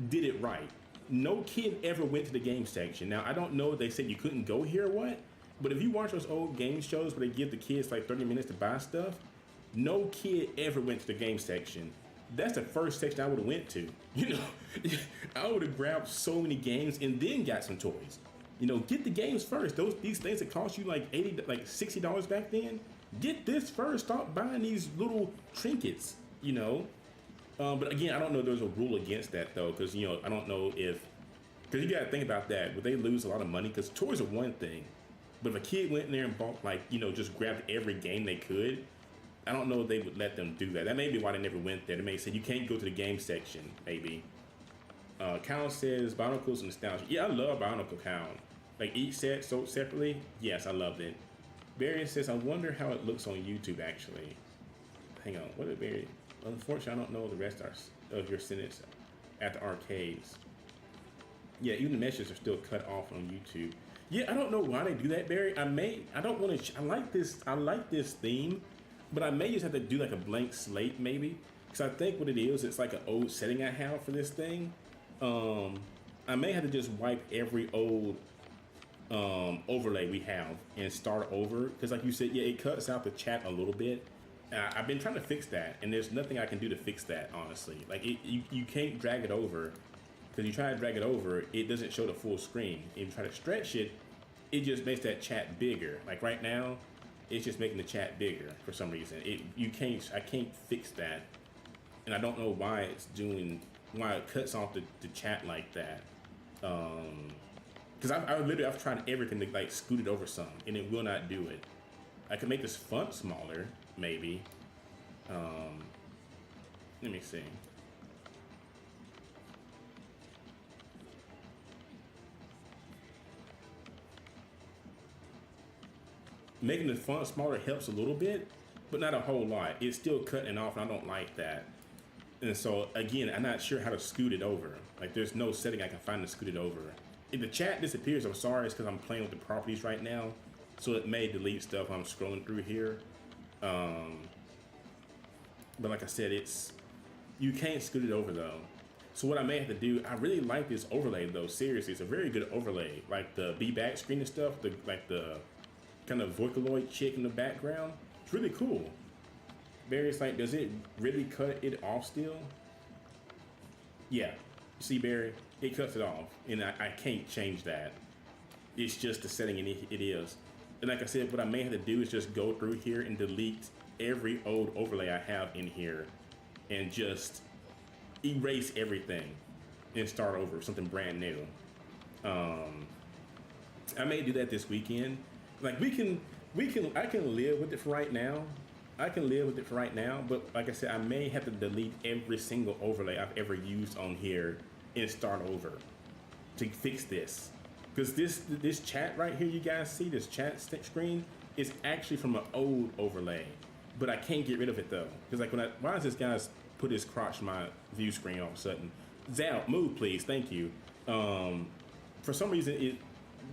did it right. No kid ever went to the game section. Now I don't know if they said you couldn't go here or what, but if you watch those old game shows where they give the kids like 30 minutes to buy stuff, no kid ever went to the game section. That's the first section I would have went to. You know, I would have grabbed so many games and then got some toys. You know, get the games first. These things that cost you like $60 back then. Get this first. Stop buying these little trinkets. You know, but again, I don't know if there's a rule against that though, because you know, I don't know because you got to think about that. Would they lose a lot of money? Because toys are one thing, but if a kid went in there and bought just grabbed every game they could, I don't know if they would let them do that. That may be why they never went there. They may say you can't go to the game section, maybe. Kyle says Bionicles and nostalgia. Yeah, I love Bionicle, Kyle. Like each set sold separately. Yes, I loved it. Barry says, I wonder how it looks on YouTube actually. Hang on, what did Barry? Unfortunately, I don't know the rest of your sentence at the arcades. Yeah, even the messages are still cut off on YouTube. Yeah, I don't know why they do that, Barry. I don't want to. I like this theme. But I may just have to do like a blank slate maybe. Because I think what it is, it's like an old setting I have for this thing. I may have to just wipe every old overlay we have and start over. Because like you said, yeah, it cuts out the chat a little bit. I've been trying to fix that. And there's nothing I can do to fix that, honestly. Like you can't drag it over. Because you try to drag it over, it doesn't show the full screen. If you try to stretch it, it just makes that chat bigger. Like right now, it's just making the chat bigger for some reason. I can't fix that, and I don't know why why it cuts off the chat like that. Because I've tried everything to like scoot it over some, and it will not do it. I can make this font smaller, maybe. Let me see. making the font smaller helps a little bit, but not a whole lot. It's still cutting off, and I don't like that. And so again, I'm not sure how to scoot it over. Like there's no setting I can find to scoot it over. If the chat disappears, I'm sorry, it's because I'm playing with the properties right now. So it may delete stuff I'm scrolling through here. But like I said, you can't scoot it over though. So what I may have to do, I really like this overlay though, seriously. It's a very good overlay. Like the be back screen and stuff, like the kind of Vocaloid chick in the background. It's really cool. Barry's like, does it really cut it off still? Yeah, see Barry, it cuts it off, and I can't change that. It's just the setting it is. And like I said, what I may have to do is just go through here and delete every old overlay I have in here and just erase everything and start over, something brand new. I may do that this weekend. Like I can live with it for right now. But like I said, I may have to delete every single overlay I've ever used on here and start over to fix this. Because this chat right here, you guys see this chat screen is actually from an old overlay, but I can't get rid of it though. Because like why does this guy put his crotch in my view screen all of a sudden? Zal, move please, thank you. For some reason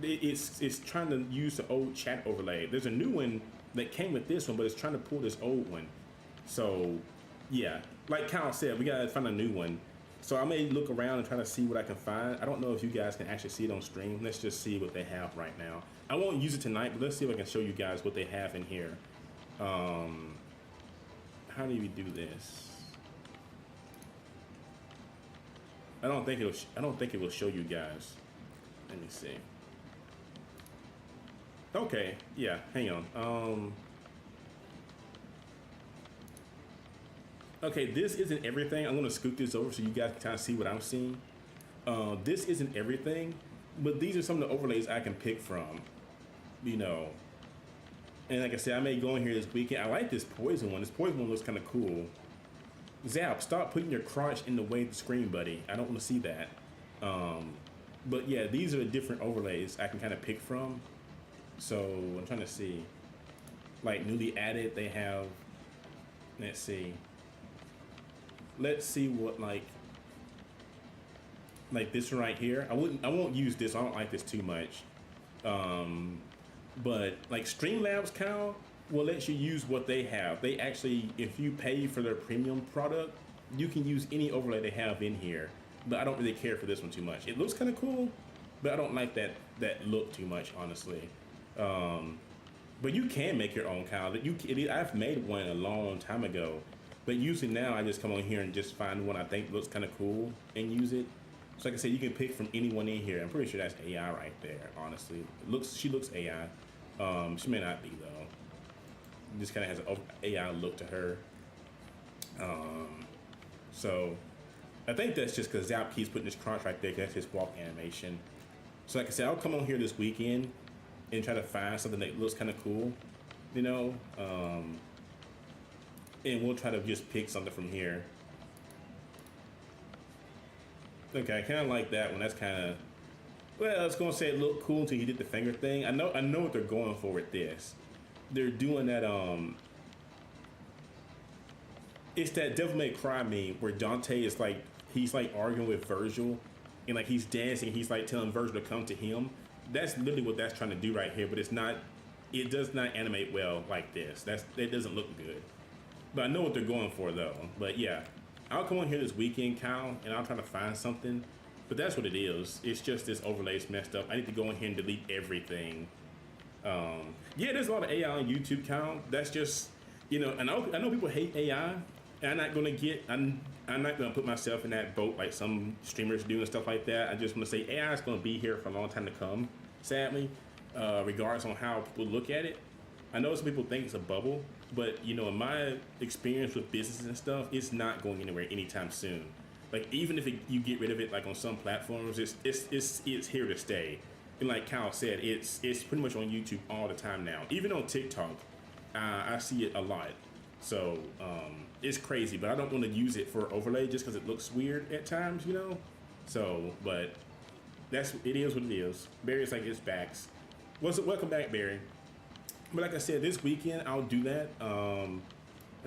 it's trying to use the old chat overlay. There's a new one that came with this one, but it's trying to pull this old one. So yeah, like Kyle said, we gotta find a new one. So I may look around and try to see what I can find. I don't know if you guys can actually see it on stream. Let's just see what they have right now. I won't use it tonight, but let's see if I can show you guys what they have in here. How do we do this? I don't think it will show you guys. Let me see. Okay, yeah, hang on. Okay, this isn't everything. I'm gonna scoot this over so you guys can kind of see what I'm seeing. This isn't everything, but these are some of the overlays I can pick from, you know. And like I said, I may go in here this weekend. I like this poison one. This poison one looks kind of cool. Zap, stop putting your crotch in the way of the screen, buddy. I don't want to see that. But yeah, these are the different overlays I can kind of pick from. So I'm trying to see, like newly added, they have, let's see what like this one right here. I won't use this. I don't like this too much. But like Streamlabs, Kyle, will let you use what they have. They actually, if you pay for their premium product, you can use any overlay they have in here. But I don't really care for this one too much. It looks kind of cool, but I don't like that look too much, honestly. But you can make your own, Kyle. I've made one a long time ago, but usually now I just come on here and just find one I think looks kind of cool and use it. So like I said, you can pick from anyone in here. I'm pretty sure that's AI right there, honestly. She looks AI. She may not be though. Just kind of has an AI look to her. So I think that's just because Zap keeps putting his crunch right there, 'cause that's his walk animation. So like I said, I'll come on here this weekend and try to find something that looks kind of cool, you know, and we'll try to just pick something from here. Okay, I kind of like that one. That's kind of, well, I was gonna say it looked cool until he did the finger thing. I know what they're going for with this. They're doing that. It's that Devil May Cry meme where Dante is like, he's like arguing with Virgil, and like he's dancing. He's like telling Virgil to come to him. That's literally what that's trying to do right here. But it's not. It does not animate well like this. It doesn't look good. But I know what they're going for though. But yeah, I'll come on here this weekend, Kyle, and I'll try to find something. But that's what it is. It's just this overlay's messed up. I need to go in here and delete everything. Yeah, there's a lot of AI on YouTube, Kyle. That's just, you know, and I know people hate AI. And I'm not gonna put myself in that boat like some streamers do and stuff like that. I just want to say AI is gonna be here for a long time to come, sadly, regardless on how people look at it. I know some people think it's a bubble, but you know, in my experience with businesses and stuff, it's not going anywhere anytime soon. Like even if you get rid of it, like on some platforms, it's here to stay. And like Kyle said, it's pretty much on YouTube all the time now. Even on TikTok, I see it a lot. So it's crazy, but I don't want to use it for overlay just because it looks weird at times, you know. So, but it is what it is. Barry's like, it's backs. Welcome back, Barry. But like I said, this weekend I'll do that. I'm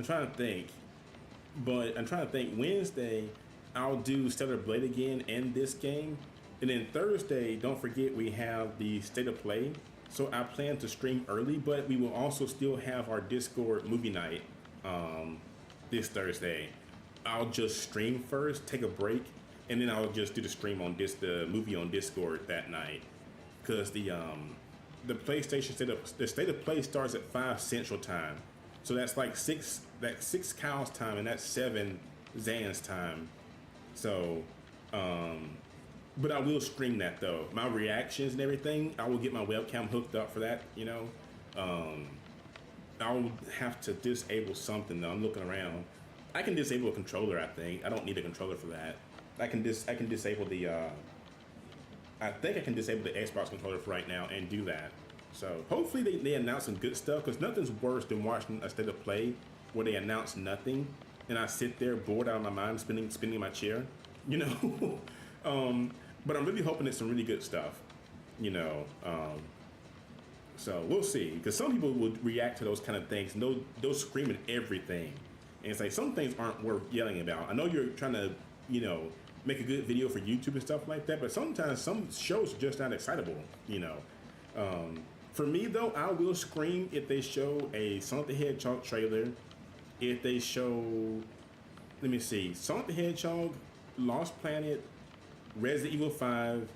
trying to think, but I'm trying to think. Wednesday, I'll do Stellar Blade again and this game, and then Thursday, don't forget we have the State of Play. So I plan to stream early, but we will also still have our Discord movie night this Thursday. I'll just stream first, take a break, and then I'll just do the stream on the movie on Discord that night, because the PlayStation State of Play starts at 5 Central Time, so that's like six Cal's time, and that's 7 Zan's time. So, but I will stream that though. My reactions and everything, I will get my webcam hooked up for that. You know, I'll have to disable something though. I'm looking around. I can disable a controller. I think I don't need a controller for that. I can disable the. I think I can disable the Xbox controller for right now and do that. So hopefully they announce some good stuff, because nothing's worse than watching a State of Play where they announce nothing and I sit there bored out of my mind, spinning my chair. You know. But I'm really hoping it's some really good stuff, you know. So we'll see, because some people will react to those kind of things and they'll scream at everything, and it's like some things aren't worth yelling about. I know you're trying to, you know, make a good video for YouTube and stuff like that, but sometimes some shows are just not excitable, you know. For me though, I will scream if they show a Sonic the Hedgehog trailer, if they show, let me see, Sonic the Hedgehog, Lost Planet, Resident Evil 5,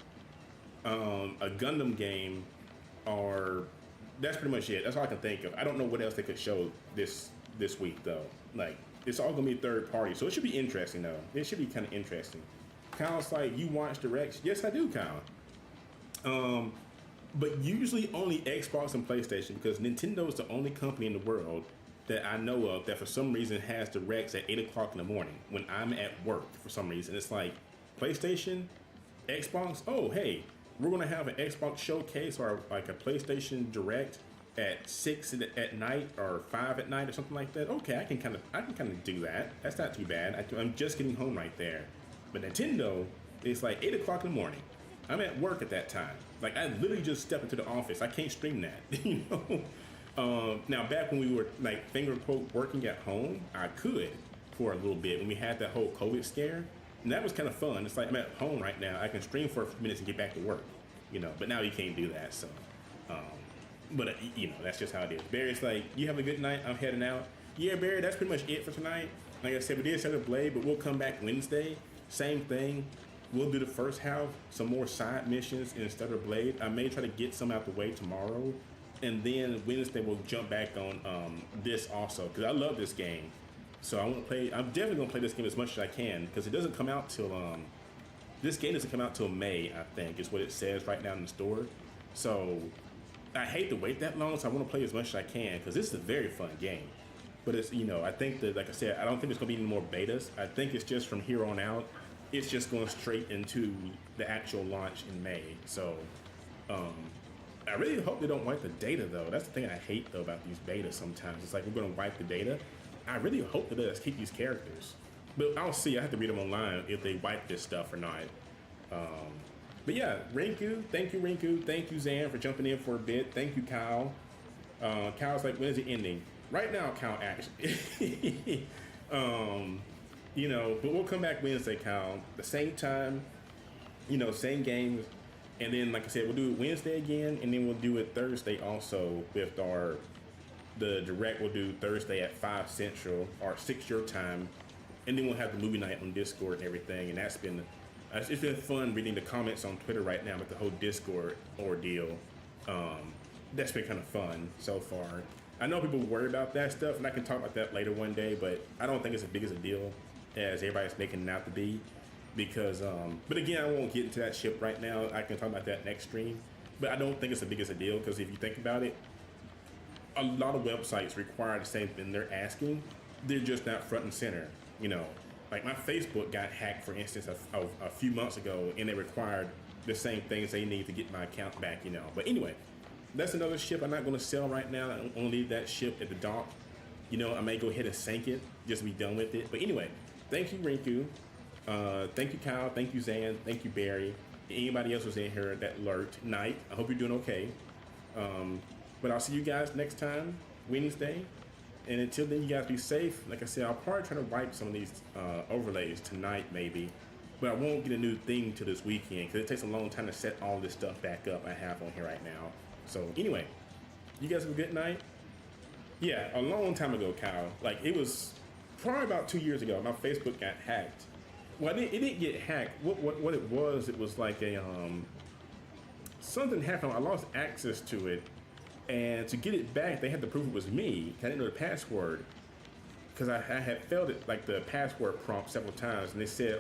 a Gundam game, or that's pretty much it. That's all I can think of. I don't know what else they could show this week though. Like, it's all gonna be third party, so it should be interesting though. It should be kind of interesting. Kyle's like, you watch Directs? Yes, I do, Kyle. But usually only Xbox and PlayStation, because Nintendo is the only company in the world that I know of that for some reason has Directs at 8 o'clock in the morning when I'm at work for some reason. It's like, PlayStation, Xbox, oh hey, we're gonna have an Xbox showcase or like a PlayStation Direct at 6 at night or 5 at night or something like that. Okay, I can kind of do that. That's not too bad. I'm just getting home right there. But Nintendo, it's like 8 o'clock in the morning. I'm at work at that time. Like, I literally just stepped into the office. I can't stream that, you know. Now back when we were like finger quote working at home, I could for a little bit when we had that whole COVID scare. And that was kind of fun. It's like, I'm at home right now. I can stream for a few minutes and get back to work, you know. But now you can't do that. So, but you know, that's just how it is. Barry's like, you have a good night. I'm heading out. Yeah, Barry, that's pretty much it for tonight. Like I said, we did Stellar Blade, but we'll come back Wednesday. Same thing. We'll do the first half, some more side missions in Stellar Blade. I may try to get some out the way tomorrow, and then Wednesday we'll jump back on this also, because I love this game. So I want to play. I'm definitely gonna play this game as much as I can, because it doesn't come out till this game doesn't come out till May, I think, is what it says right now in the store. So I hate to wait that long, so I want to play as much as I can, because this is a very fun game. But it's, you know, I think that, like I said, I don't think there's gonna be any more betas. I think it's just from here on out, it's just going straight into the actual launch in May. So I really hope they don't wipe the data though. That's the thing I hate though about these betas sometimes. It's like, we're gonna wipe the data. I really hope that does keep these characters, but I'll see. I have to read them online if they wipe this stuff or not. But yeah, Rinku, thank you, Rinku. Thank you, Zan, for jumping in for a bit. Thank you, Kyle. Kyle's like, when is it ending? Right now, Kyle, actually. You know, but we'll come back Wednesday, Kyle. The same time, you know, same games. And then, like I said, we'll do it Wednesday again, and then we'll do it Thursday also with the Direct. We'll do Thursday at 5 Central or 6 your time, and then we'll have the movie night on Discord and everything. And that's been, it's been fun reading the comments on Twitter right now with the whole Discord ordeal. That's been kind of fun so far. I know people worry about that stuff, and I can talk about that later one day, but I don't think it's as big as a deal as everybody's making it out to be. Because, but again, I won't get into that ship right now. I can talk about that next stream. But I don't think it's as big as a deal, because if you think about it, a lot of websites require the same thing they're asking. They're just not front and center. You know, like my Facebook got hacked, for instance, a few months ago, and they required the same things they need to get my account back, you know. But anyway, that's another ship I'm not going to sell right now. I'm going to leave that ship at the dock. You know, I may go ahead and sink it, just to be done with it. But anyway, thank you, Rinku. Thank you, Kyle. Thank you, Zan. Thank you, Barry. Anybody else was in here that lurked. Night. I hope you're doing okay. But But I'll see you guys next time, Wednesday. And until then, you guys be safe. Like I said, I'll probably try to wipe some of these overlays tonight, maybe. But I won't get a new thing till this weekend because it takes a long time to set all this stuff back up I have on here right now. So anyway, you guys have a good night. Yeah, a long time ago, Kyle. Like, it was probably about 2 years ago. My Facebook got hacked. Well, it didn't get hacked. What it was like a something happened. I lost access to it, and to get it back, they had to prove it was me. I didn't know the password because I had failed it, like the password prompt several times, and they said,